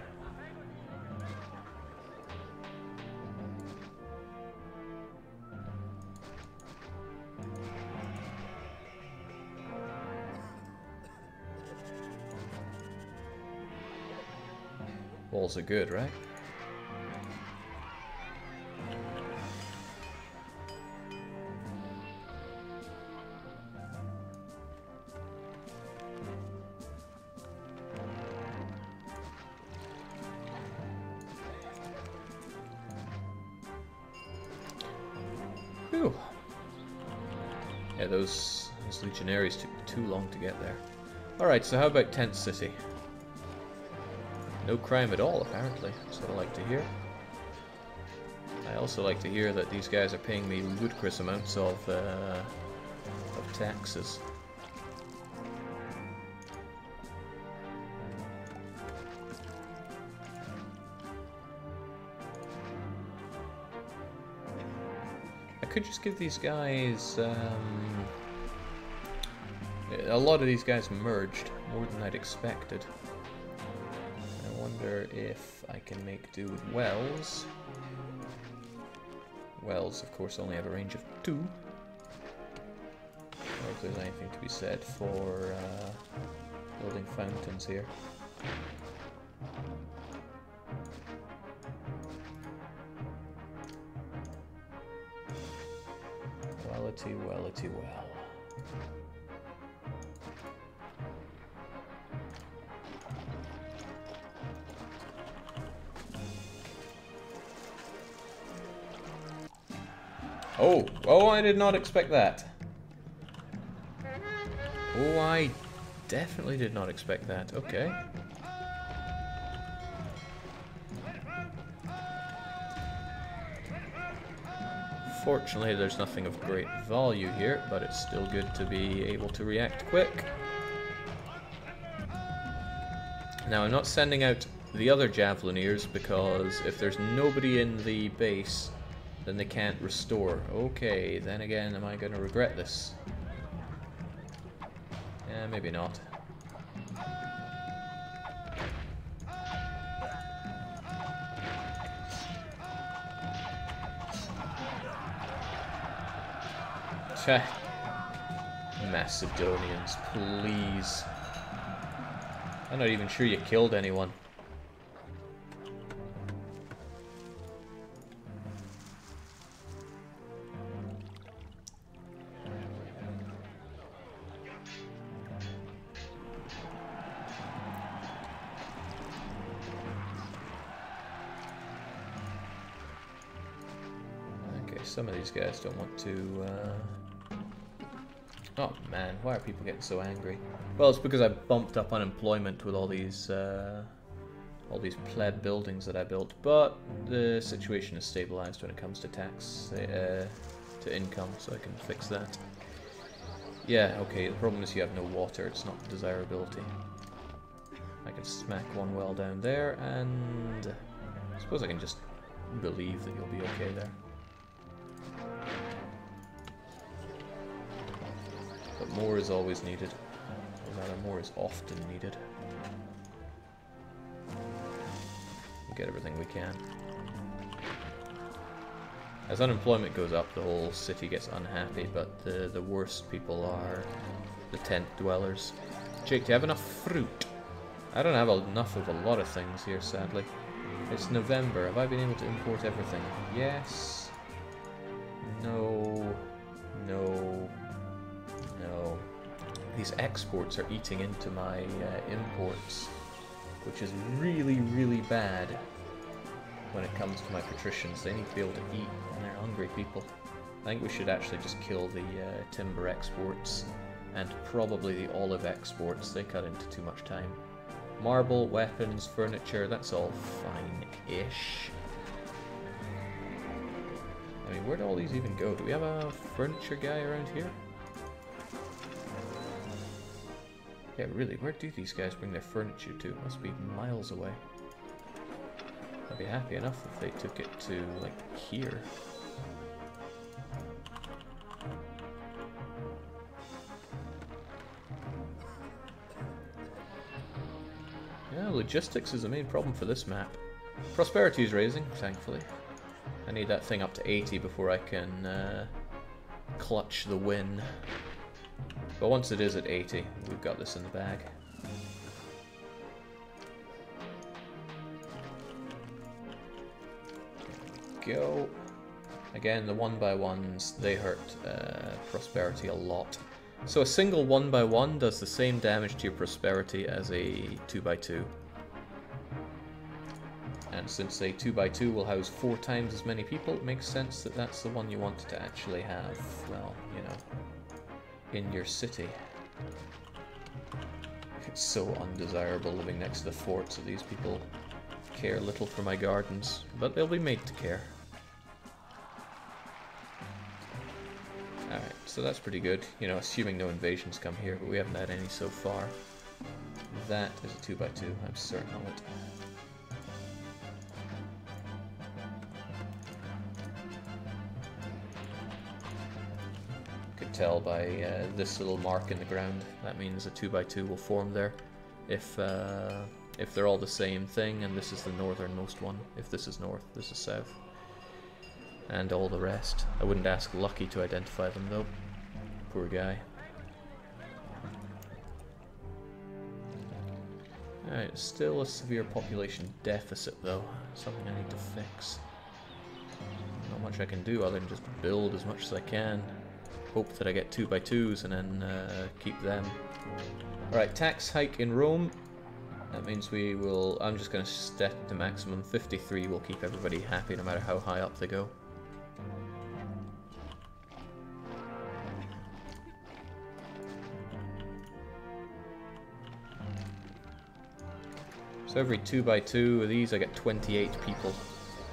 Walls are good, right? Whew. Yeah, those legionaries took too long to get there. Alright, so how about Tent City? No crime at all, apparently. That's what I like to hear. I also like to hear that these guys are paying me ludicrous amounts of taxes. I could just give these guys... a lot of these guys merged, more than I'd expected. I wonder if I can make do with wells. Wells, of course, only have a range of 2. Or if there's anything to be said for building fountains here. Wellity, wellity, well. Oh, I did not expect that. Oh, I definitely did not expect that. Okay. Fortunately, there's nothing of great value here, but it's still good to be able to react quick. Now, I'm not sending out the other Javelineers because if there's nobody in the base, then they can't restore. Okay, then again, am I going to regret this? Yeah, maybe not. Macedonians, please. I'm not even sure you killed anyone. Some of these guys don't want to, Oh man, why are people getting so angry? Well, it's because I bumped up unemployment with all these pleb buildings that I built, but the situation is stabilized when it comes to tax, to income, so I can fix that. Yeah, okay, the problem is you have no water, it's not desirability. I can smack one well down there, and I suppose I can just believe that you'll be okay there. But more is always needed. Or rather, more is often needed. We'll get everything we can. As unemployment goes up, the whole city gets unhappy, but the worst people are the tent dwellers. Jake, do you have enough fruit? I don't have enough of a lot of things here, sadly. It's November. Have I been able to import everything? Yes. No. No. No. These exports are eating into my imports, which is really, really bad when it comes to my patricians. They need to be able to eat, and they're hungry people. I think we should actually just kill the timber exports and probably the olive exports. They cut into too much time. Marble, weapons, furniture, that's all fine-ish. I mean, where do all these even go? Do we have a furniture guy around here? Yeah, really, where do these guys bring their furniture to? It must be miles away. I'd be happy enough if they took it to, like, here. Yeah, logistics is the main problem for this map. Prosperity is raising, thankfully. I need that thing up to 80 before I can clutch the win. But once it is at 80, we've got this in the bag. There we go. Again, the 1x1s, they hurt prosperity a lot. So a single 1x1 does the same damage to your prosperity as a 2x2. And since a 2x2 will house 4 times as many people, it makes sense that that's the one you want to actually have, well, you know, in your city. It's so undesirable living next to the fort, so these people care little for my gardens, but they'll be made to care. Alright, so that's pretty good, you know, assuming no invasions come here, but we haven't had any so far. That is a 2x2, I'm certain of it. Tell by this little mark in the ground. That means a 2x2 will form there if they're all the same thing, and this is the northernmost one. If this is north, this is south, and all the rest. I wouldn't ask Lucky to identify them though. Poor guy. Alright, still a severe population deficit though. Something I need to fix. Not much I can do other than just build as much as I can. Hope that I get 2x2s and then keep them. Alright, tax hike in Rome. That means we will... I'm just going to set to maximum 53. Will keep everybody happy no matter how high up they go. So every 2x2 of these I get 28 people.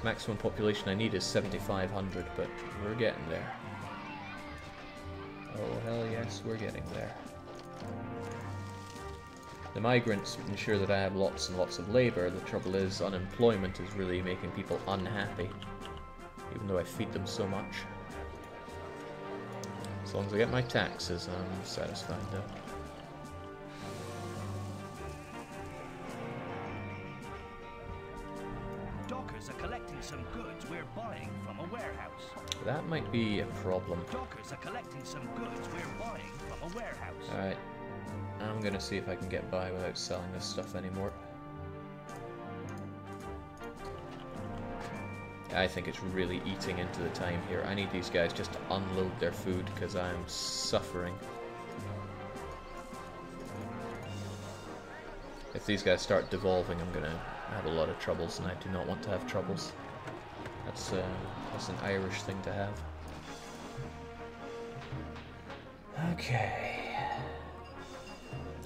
Maximum population I need is 7,500, but we're getting there. Oh, hell yes, we're getting there. The migrants ensure that I have lots and lots of labour. The trouble is, unemployment is really making people unhappy, even though I feed them so much. As long as I get my taxes, I'm satisfied though. Dockers are collecting some goods we're buying from a warehouse. That might be a problem. Dockers are collecting some goods we're buying from a warehouse. Alright. I'm gonna see if I can get by without selling this stuff anymore. I think it's really eating into the time here. I need these guys just to unload their food because I'm suffering. If these guys start devolving, I'm gonna have a lot of troubles, and I do not want to have troubles. That's an Irish thing to have. Okay.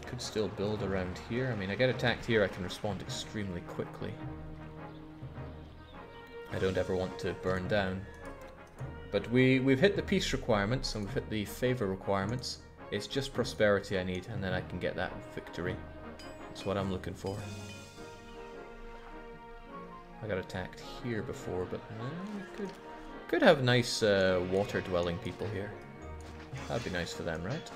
Could still build around here. I mean, I get attacked here, I can respond extremely quickly. I don't ever want to burn down. But we've hit the peace requirements, and we've hit the favour requirements. It's just prosperity I need, and then I can get that victory. That's what I'm looking for. I got attacked here before, but could have nice water-dwelling people here. That'd be nice for them, right?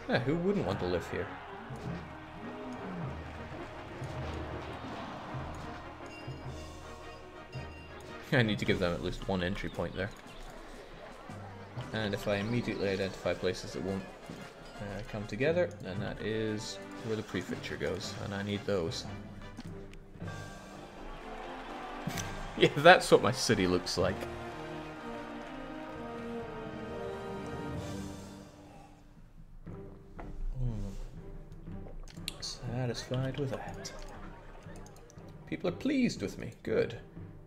Yeah, who wouldn't want to live here? I need to give them at least one entry point there. And if I immediately identify places that won't come together, then that is where the prefecture goes, and I need those. Yeah, that's what my city looks like. Satisfied with that. People are pleased with me. Good.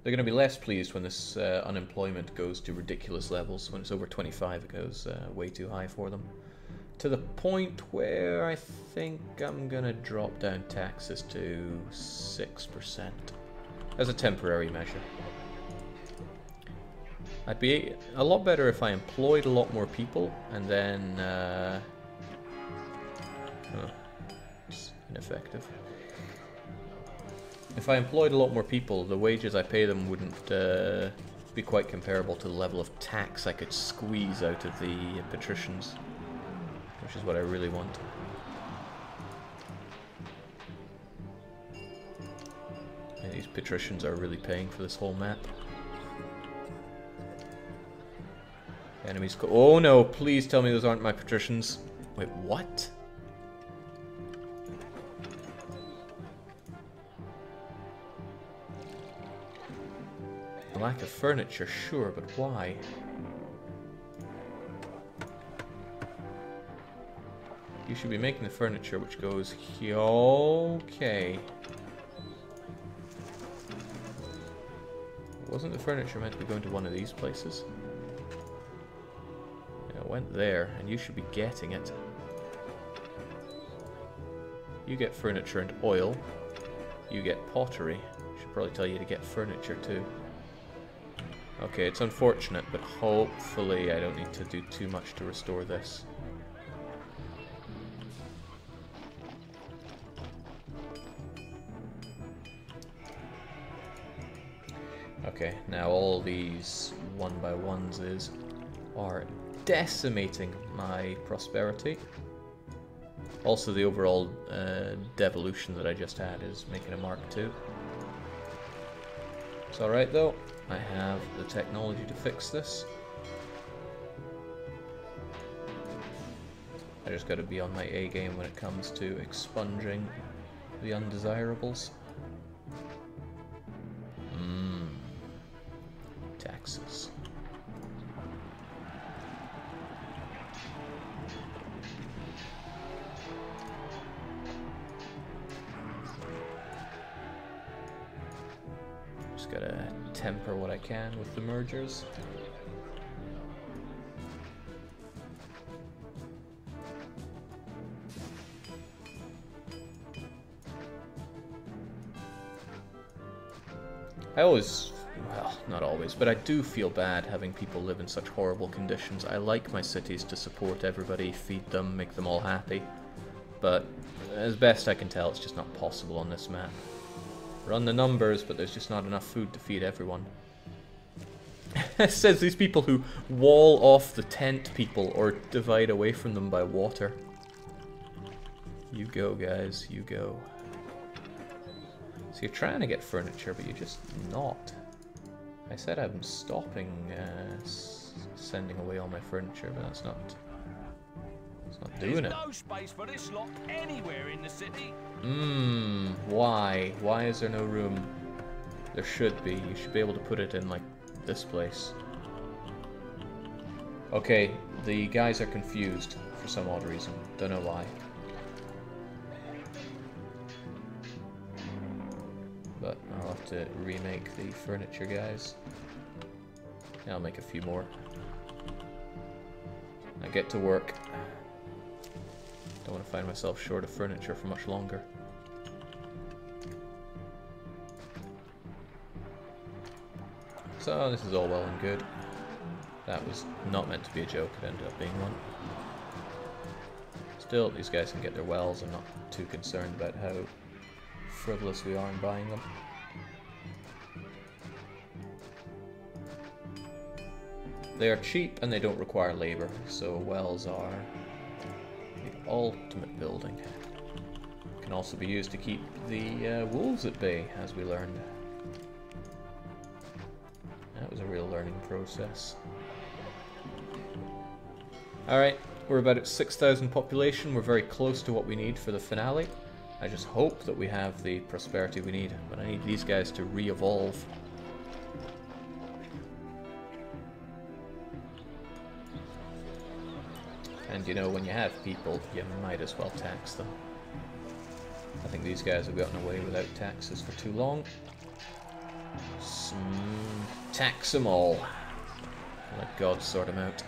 They're going to be less pleased when this unemployment goes to ridiculous levels. When it's over 25, it goes way too high for them. To the point where I think I'm going to drop down taxes to 6% as a temporary measure. I'd be a lot better if I employed a lot more people and then... it's ineffective. If I employed a lot more people, the wages I pay them wouldn't be quite comparable to the level of tax I could squeeze out of the patricians, which is what I really want. And these patricians are really paying for this whole map. Enemies go— oh no, please tell me those aren't my patricians. Wait, what? A lack of furniture, sure, but why? You should be making the furniture which goes here. Okay. Wasn't the furniture meant to be going to one of these places? Yeah, it went there, and you should be getting it. You get furniture and oil. You get pottery. Should probably tell you to get furniture too. Okay, it's unfortunate, but hopefully I don't need to do too much to restore this. Okay, now all these 1x1s are decimating my prosperity. Also, the overall devolution that I just had is making a mark too. It's alright though. I have the technology to fix this. I just gotta be on my A game when it comes to expunging the undesirables. Taxes. Just gotta temper what I can with the mergers. I always, well, not always, but I do feel bad having people live in such horrible conditions. I like my cities to support everybody, feed them, make them all happy. But as best I can tell, it's just not possible on this map. Run the numbers, but there's just not enough food to feed everyone. It says these people who wall off the tent people or divide away from them by water. You go, guys, you go. So you're trying to get furniture, but you're just not. I said I'm stopping sending away all my furniture, but that's not... it's not doing it. There's no space for this lot anywhere in the city. Why? Why is there no room? There should be. You should be able to put it in, like, this place. Okay, the guys are confused for some odd reason. Don't know why. But I'll have to remake the furniture, guys. I'll make a few more. I get to work. Don't want to find myself short of furniture for much longer. So this is all well and good. That was not meant to be a joke, it ended up being one. Still, these guys can get their wells. I'm not too concerned about how frivolous we are in buying them. They are cheap and they don't require labor, so wells are the ultimate building. Can also be used to keep the wolves at bay, as we learned. That was a real learning process. Alright, we're about at 6,000 population. We're very close to what we need for the finale. I just hope that we have the prosperity we need, but I need these guys to re-evolve. And you know, when you have people, you might as well tax them. I think these guys have gotten away without taxes for too long. Tax them all. Let God sort them out.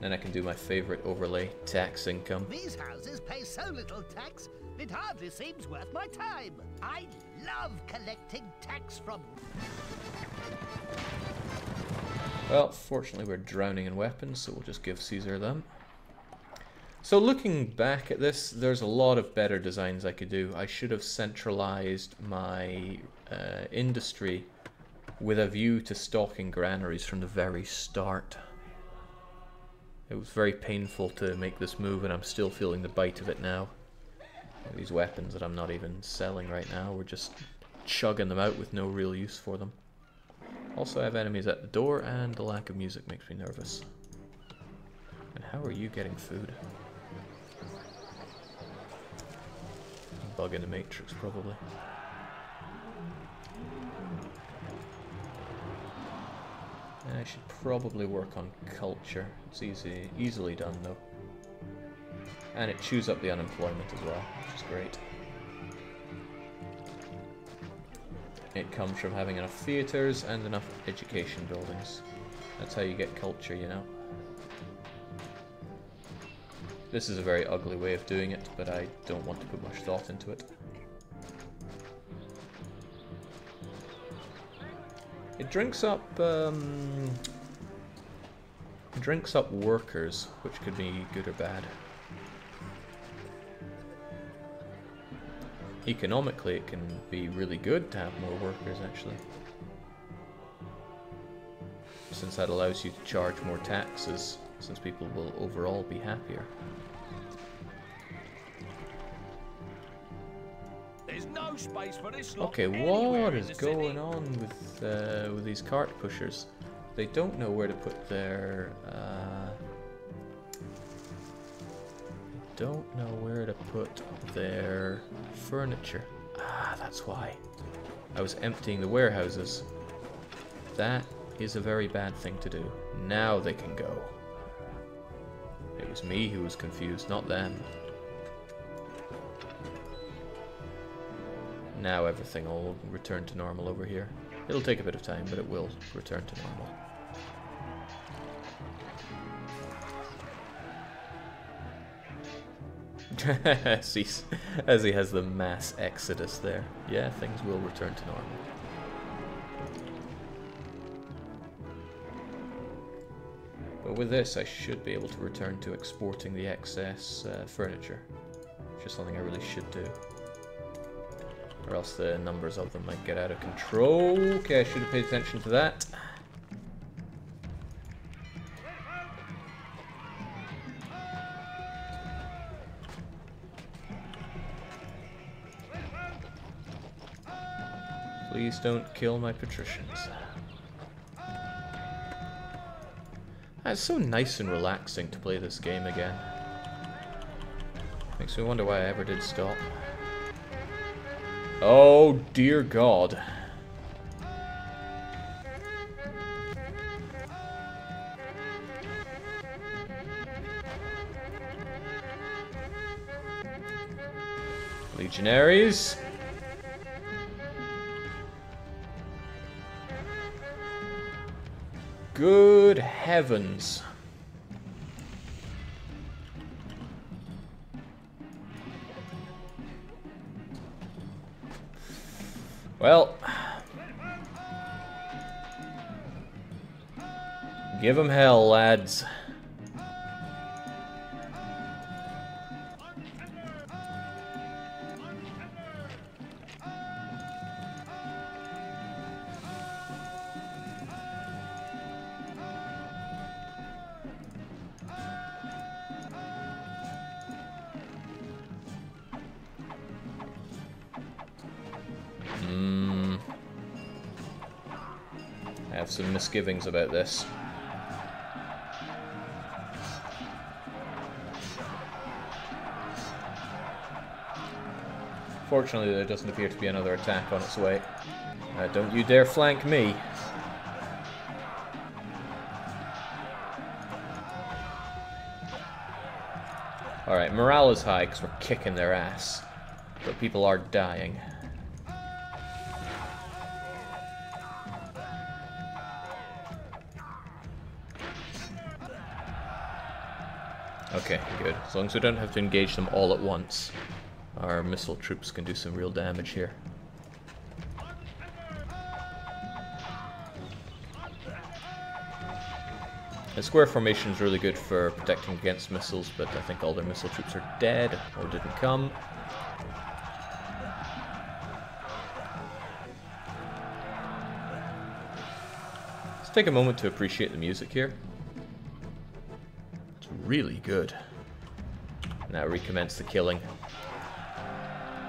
Then I can do my favorite overlay, tax income. These houses pay so little tax, it hardly seems worth my time. I love collecting tax from... Well, fortunately we're drowning in weapons, so we'll just give Caesar them. So looking back at this, there's a lot of better designs I could do. I should have centralized my industry with a view to stocking granaries from the very start. It was very painful to make this move, and I'm still feeling the bite of it now. These weapons that I'm not even selling right now, we're just chugging them out with no real use for them. Also, I have enemies at the door, and the lack of music makes me nervous. And how are you getting food? Bug in the matrix, probably. I should probably work on culture. It's easily done though. And it chews up the unemployment as well, which is great. It comes from having enough theatres and enough education buildings. That's how you get culture, you know. This is a very ugly way of doing it, but I don't want to put much thought into it. It drinks up workers, which could be good or bad. Economically, it can be really good to have more workers, actually, since that allows you to charge more taxes, since people will overall be happier. There's no space for this Okay, what is going on with these cart pushers? They don't know where to put their furniture. Ah, that's why. I was emptying the warehouses. That is a very bad thing to do. Now they can go. It was me who was confused, not them. Now everything will return to normal over here. It'll take a bit of time, but it will return to normal. as he has the mass exodus there. Yeah, things will return to normal. But with this, I should be able to return to exporting the excess furniture, which is something I really should do. Or else the numbers of them might get out of control. Okay, I should have paid attention to that. Please don't kill my patricians. It's so nice and relaxing to play this game again. Makes me wonder why I ever did stop. Oh dear God. Legionaries. Good heavens. Well, give 'em hell, lads. I have some misgivings about this. Fortunately, there doesn't appear to be another attack on its way. Don't you dare flank me. Alright, morale is high because we're kicking their ass. But people are dying. Okay, good. As long as we don't have to engage them all at once, our missile troops can do some real damage here. The square formation is really good for protecting against missiles, but I think all their missile troops are dead or didn't come. Let's take a moment to appreciate the music here. It's really good. Now recommence the killing.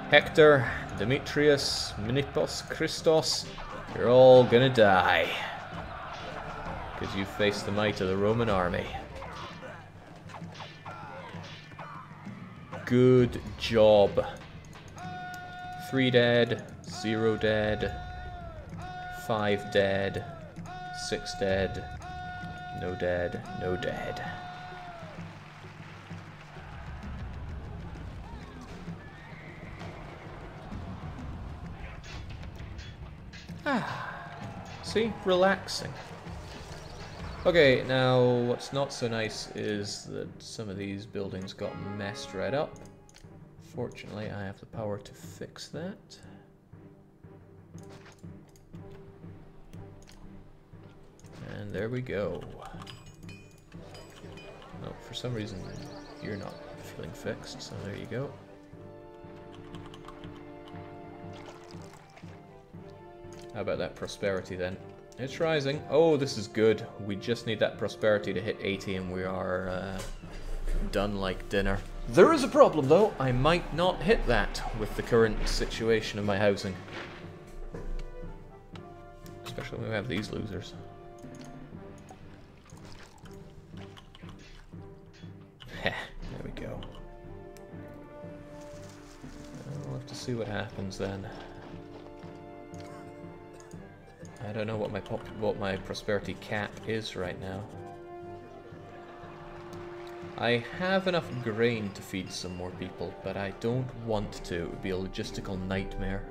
Hector, Demetrius, Menippus, Christos, you're all gonna die. Because you face the might of the Roman army. Good job. 3 dead, 0 dead, 5 dead, 6 dead, no dead, no dead. See? Relaxing. Okay, now what's not so nice is that some of these buildings got messed right up. Fortunately, I have the power to fix that. And there we go. Oh, for some reason, you're not feeling fixed, so there you go. How about that prosperity then? It's rising. Oh, this is good. We just need that prosperity to hit 80 and we are done like dinner. There is a problem though. I might not hit that with the current situation of my housing. Especially when we have these losers. Heh, there we go. We'll have to see what happens then. I don't know what my prosperity cap is right now. I have enough grain to feed some more people, but I don't want to. It would be a logistical nightmare.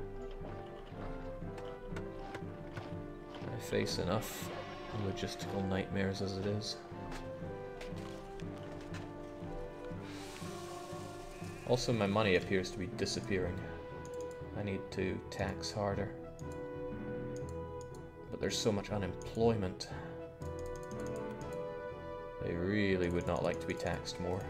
I face enough logistical nightmares as it is. Also, my money appears to be disappearing. I need to tax harder. But there's so much unemployment. They really would not like to be taxed more.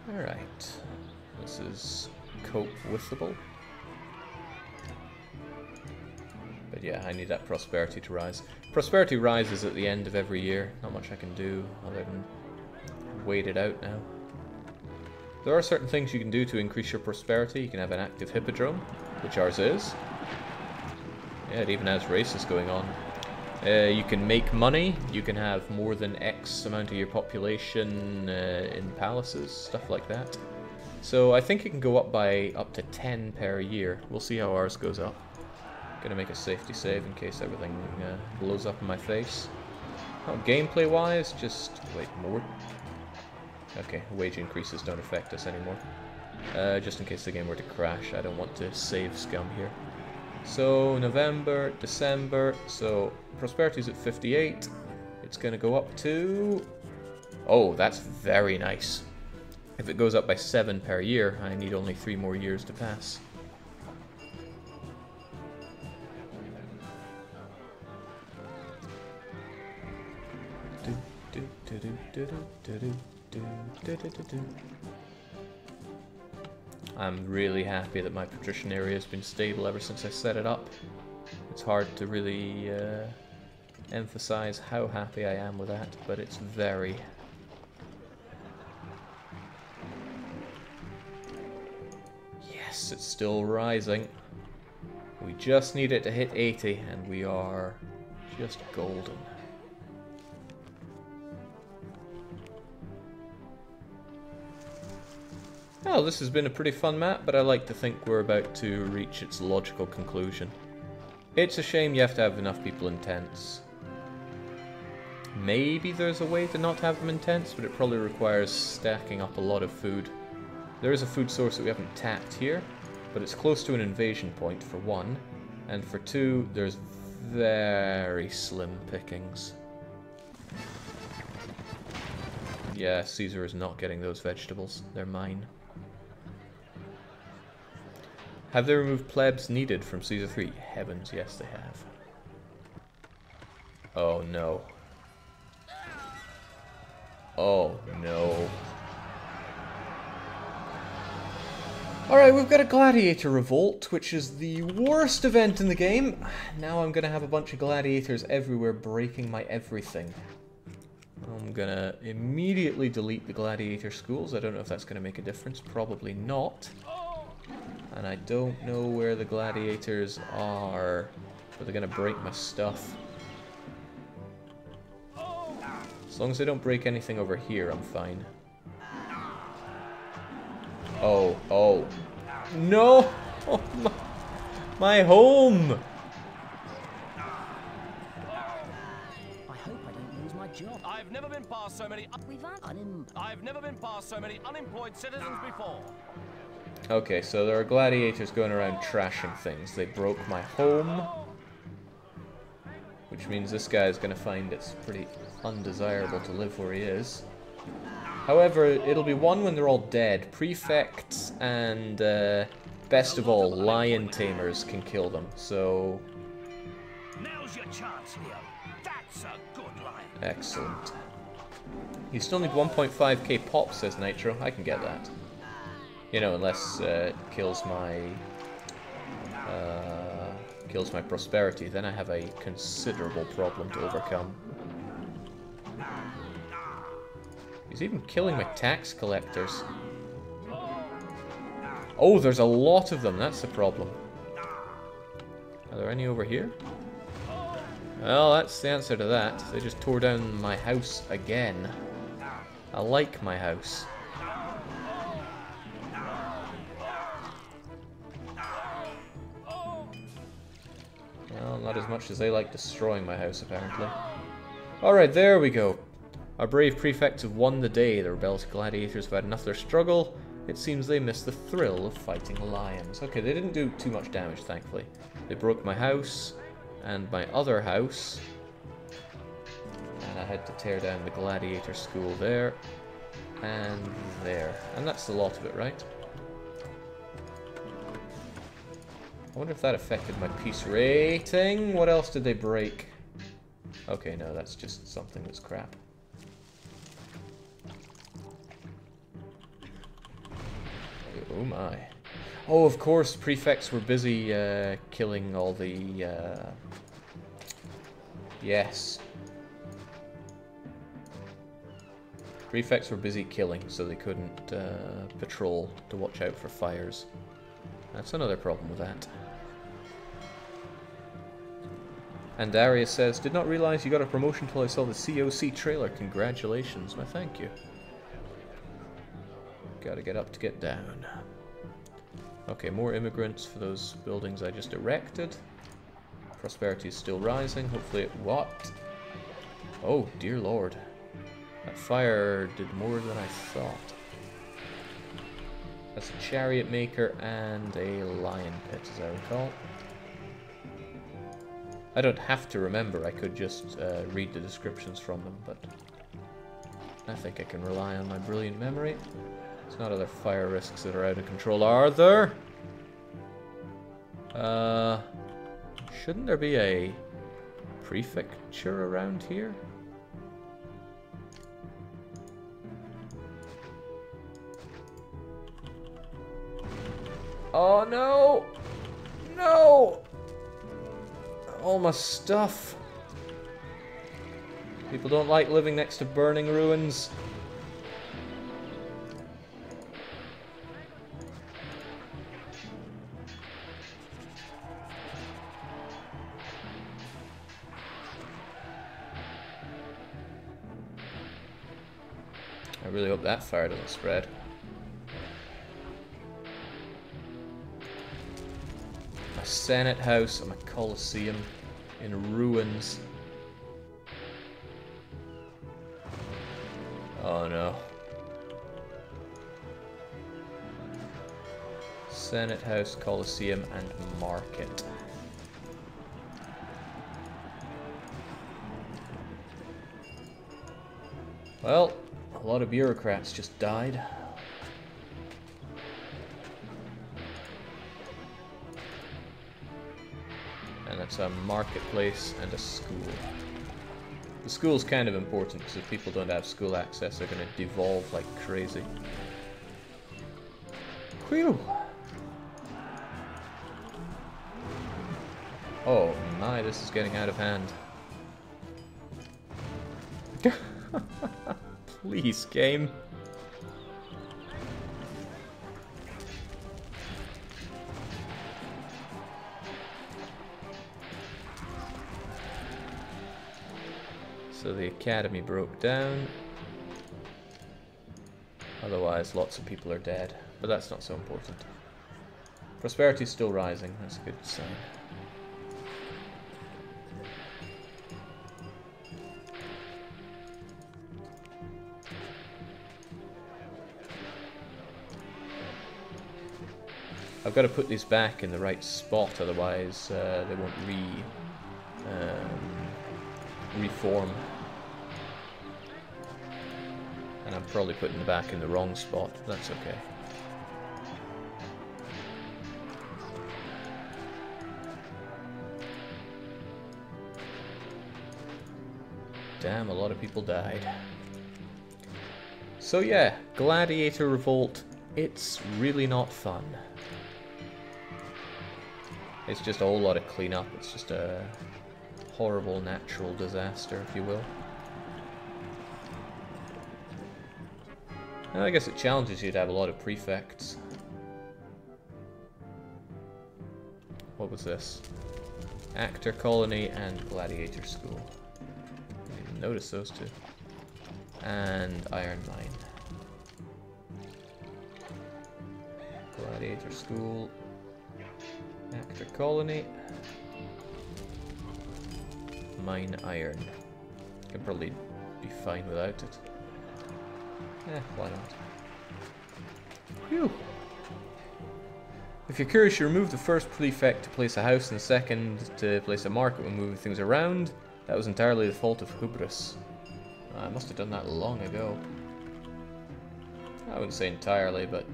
Alright. This is cope withable. But yeah, I need that prosperity to rise. Prosperity rises at the end of every year. Not much I can do other than wait it out now. There are certain things you can do to increase your prosperity. You can have an active hippodrome, which ours is. Yeah, it even has races going on. You can make money. You can have more than X amount of your population in palaces, stuff like that. So I think it can go up by up to 10 per year. We'll see how ours goes up. Gonna make a safety save in case everything blows up in my face. Oh, gameplay wise, just wait, more. Okay, wage increases don't affect us anymore. Just in case the game were to crash, I don't want to save scum here. So, November, December, so prosperity's at 58. It's gonna go up to... Oh, that's very nice. If it goes up by 7 per year, I need only 3 more years to pass. I'm really happy that my Patrician area has been stable ever since I set it up. It's hard to really emphasize how happy I am with that, but it's very. Yes, it's still rising. We just need it to hit 80 and we are just golden. Well, this has been a pretty fun map, but I like to think we're about to reach its logical conclusion. It's a shame you have to have enough people in tents. Maybe there's a way to not have them in tents, but it probably requires stacking up a lot of food. There is a food source that we haven't tapped here. but it's close to an invasion point for one, and for two, there's very slim pickings. Yeah, Caesar is not getting those vegetables. They're mine. Have they removed plebs needed from Caesar 3? Heavens, yes they have. Oh no. Oh no. Alright, we've got a gladiator revolt, which is the worst event in the game. Now I'm gonna have a bunch of gladiators everywhere breaking my everything. I'm gonna immediately delete the gladiator schools. I don't know if that's gonna make a difference. Probably not. And I don't know where the gladiators are. But they're gonna break my stuff. As long as they don't break anything over here, I'm fine. Oh, oh. No! Oh, my home! I hope I don't lose my job. I've never been past so many unemployed citizens before. Okay, so there are gladiators going around trashing things. They broke my home. Which means this guy is going to find it's pretty undesirable to live where he is. However, it'll be one when they're all dead. Prefects and, best of all, lion tamers can kill them, so... Now's your chance, Leo. That's a good lion. Excellent. You still need 1.5k pop, says Nitro. I can get that. You know, unless it kills my prosperity, then I have a considerable problem to overcome. He's even killing my tax collectors. Oh, there's a lot of them. That's the problem. Are there any over here? Well, that's the answer to that. They just tore down my house again. I like my house. Well, not as much as they like destroying my house, apparently. Alright, there we go. Our brave prefects have won the day. The rebellious gladiators have had enough of their struggle. It seems they missed the thrill of fighting lions. Okay, they didn't do too much damage, thankfully. They broke my house, and my other house. And I had to tear down the gladiator school there, and there. And that's the lot of it, right? I wonder if that affected my peace rating. What else did they break? Okay, no, that's just something that's crap. Oh my. Oh, of course, prefects were busy killing all the... Yes. Prefects were busy killing, so they couldn't patrol to watch out for fires. That's another problem with that. And Darius says, did not realize you got a promotion till I saw the COC trailer. Congratulations. Why, thank you. Gotta get up to get down. Okay, more immigrants for those buildings I just erected. Prosperity is still rising. Hopefully it... What? Oh, dear lord. That fire did more than I thought. That's a chariot maker and a lion pit, as I recall. I don't have to remember, I could just read the descriptions from them, but I think I can rely on my brilliant memory. There's not other fire risks that are out of control, are there? Shouldn't there be a prefecture around here? Oh no! No! All my stuff. People don't like living next to burning ruins. I really hope that fire doesn't spread. My Senate house and my Colosseum in ruins. Oh no. Senate House, Coliseum, and Market. Well, a lot of bureaucrats just died. And that's a marketplace and a school. The school's kind of important because if people don't have school access, they're going to devolve like crazy. Whew! Oh my, this is getting out of hand. Please, game. So the academy broke down. Otherwise, lots of people are dead. But that's not so important. Prosperity's still rising. That's a good sign. I've got to put these back in the right spot, otherwise they won't reform. And I'm probably putting them back in the wrong spot. That's okay. Damn, a lot of people died. So yeah, Gladiator Revolt, it's really not fun. It's just a whole lot of cleanup. It's just a horrible natural disaster, if you will. And I guess it challenges you to have a lot of prefects. What was this? Actor Colony and Gladiator School. I didn't even notice those two. And Iron Mine. Gladiator School. Actor Colony. Mine Iron. Can probably be fine without it. Why not? Phew. If you're curious, you remove the first prefect to place a house and the second to place a market when moving things around. That was entirely the fault of Hubris. I must have done that long ago. I wouldn't say entirely, but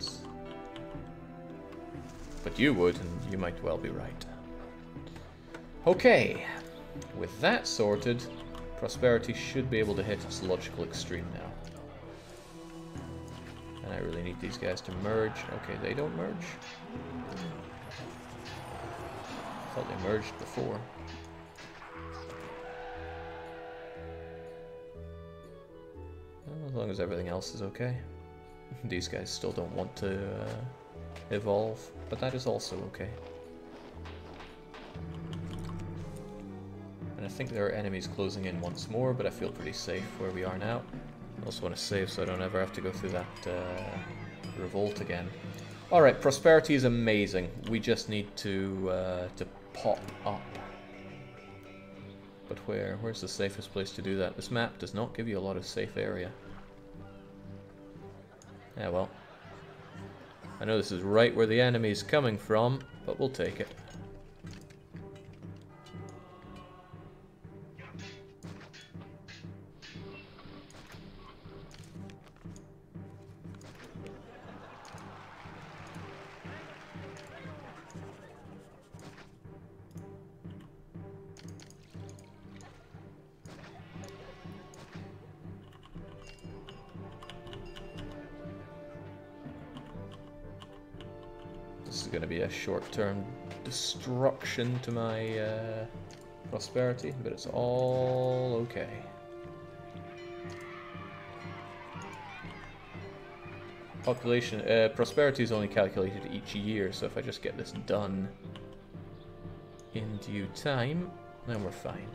you would, and you might well be right. Okay, with that sorted, Prosperity should be able to hit its logical extreme now. And I really need these guys to merge. Okay, they don't merge. I thought they merged before. Well, as long as everything else is okay. These guys still don't want to evolve, but that is also okay. And I think there are enemies closing in once more, but I feel pretty safe where we are now. I also want to save so I don't ever have to go through that revolt again. Alright, Prosperity is amazing. We just need to pop up. But where? Where's the safest place to do that? This map does not give you a lot of safe area. Yeah, well. I know this is right where the enemy's coming from, but we'll take it. This is going to be a short-term destruction to my prosperity, but it's all okay. Population, prosperity is only calculated each year, so if I just get this done in due time, then we're fine.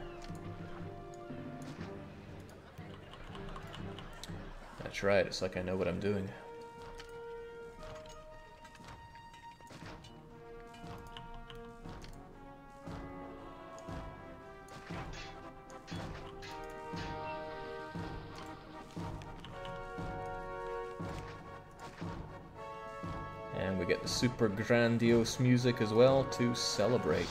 That's right, it's like I know what I'm doing. we get the super grandiose music as well to celebrate.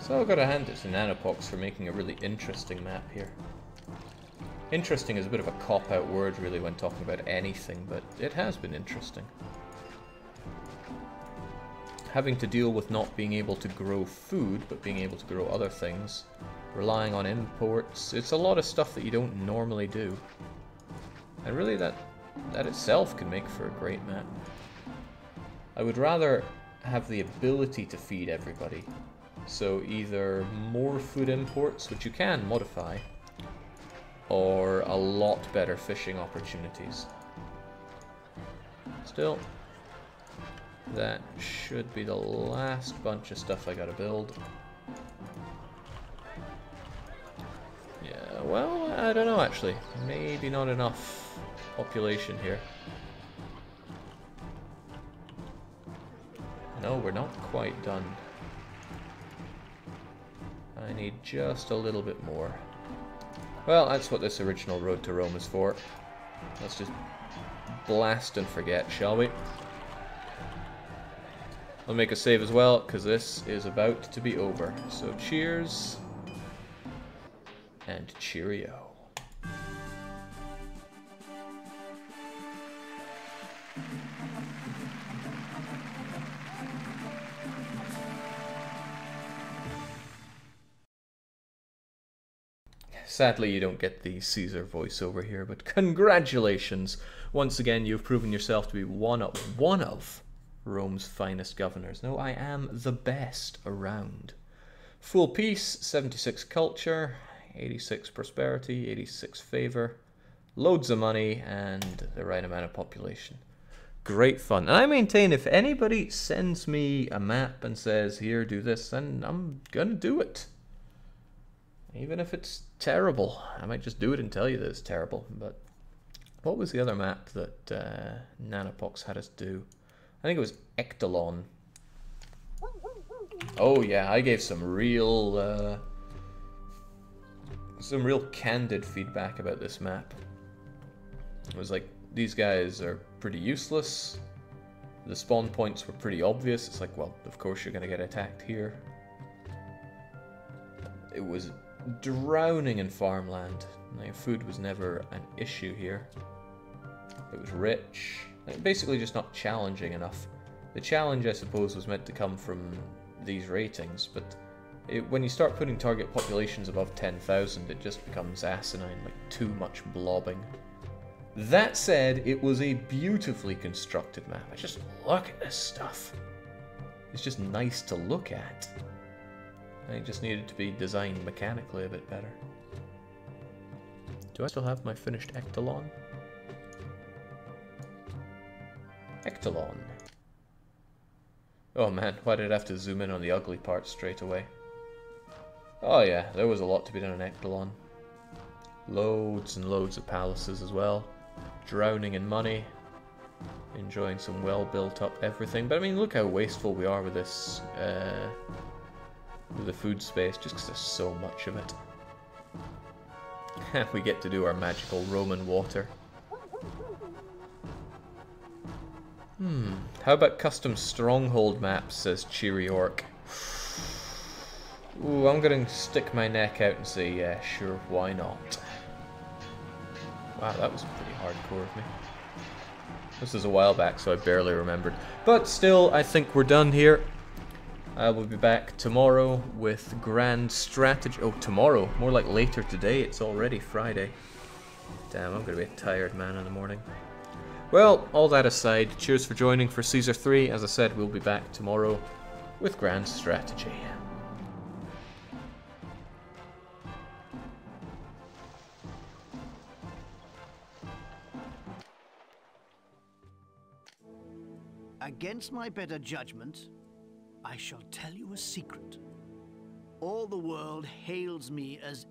So I've got to hand it to Nanopox for making a really interesting map here. Interesting is a bit of a cop-out word really when talking about anything, but it has been interesting. Having to deal with not being able to grow food, but being able to grow other things. Relying on imports. It's a lot of stuff that you don't normally do. And really that itself can make for a great map. I would rather have the ability to feed everybody. So either more food imports, which you can modify, or a lot better fishing opportunities. Still, that should be the last bunch of stuff I gotta build. Yeah, well, I don't know actually. Maybe not enough population here. No, we're not quite done. I need just a little bit more. Well, that's what this original Road to Rome is for. Let's just blast and forget, shall we? I'll make a save as well, because this is about to be over. So cheers, and cheerio. Sadly, you don't get the Caesar voiceover here, but congratulations! Once again, you've proven yourself to be one of Rome's finest governors. No, I am the best around. Full peace, 76 culture, 86 prosperity, 86 favor, loads of money, and the right amount of population. Great fun. And I maintain if anybody sends me a map and says, here, do this, then I'm gonna do it. Even if it's terrible. I might just do it and tell you that it's terrible. But what was the other map that Nanopox had us do? I think it was Ectalon. Oh yeah, I gave some real candid feedback about this map. It was like, these guys are pretty useless. The spawn points were pretty obvious. It's like, well, of course you're going to get attacked here. It was drowning in farmland. Like, food was never an issue here. It was rich. Like, basically just not challenging enough. The challenge, I suppose, was meant to come from these ratings, but when you start putting target populations above 10,000, it just becomes asinine, like too much blobbing. That said, it was a beautifully constructed map. I just look at this stuff. It's just nice to look at. It just needed to be designed mechanically a bit better. Do I still have my finished Ectalon? Ectalon. Oh man, why did I have to zoom in on the ugly parts straight away? Oh yeah, there was a lot to be done in Ectalon. Loads and loads of palaces as well. Drowning in money. Enjoying some well built up everything. But I mean, look how wasteful we are with this, with the food space, just because there's so much of it. We get to do our magical Roman water. How about custom stronghold maps, says Cheery Orc. Ooh, I'm gonna stick my neck out and say, yeah, sure, why not? Wow, that was pretty hardcore of me. This is a while back, so I barely remembered. But still, I think we're done here. I will be back tomorrow with grand strategy. Oh, tomorrow. More like later today. It's already Friday. Damn, I'm going to be a tired man in the morning. Well, all that aside, cheers for joining for Caesar 3. As I said, we'll be back tomorrow with grand strategy. Against my better judgment, I shall tell you a secret. All the world hails me as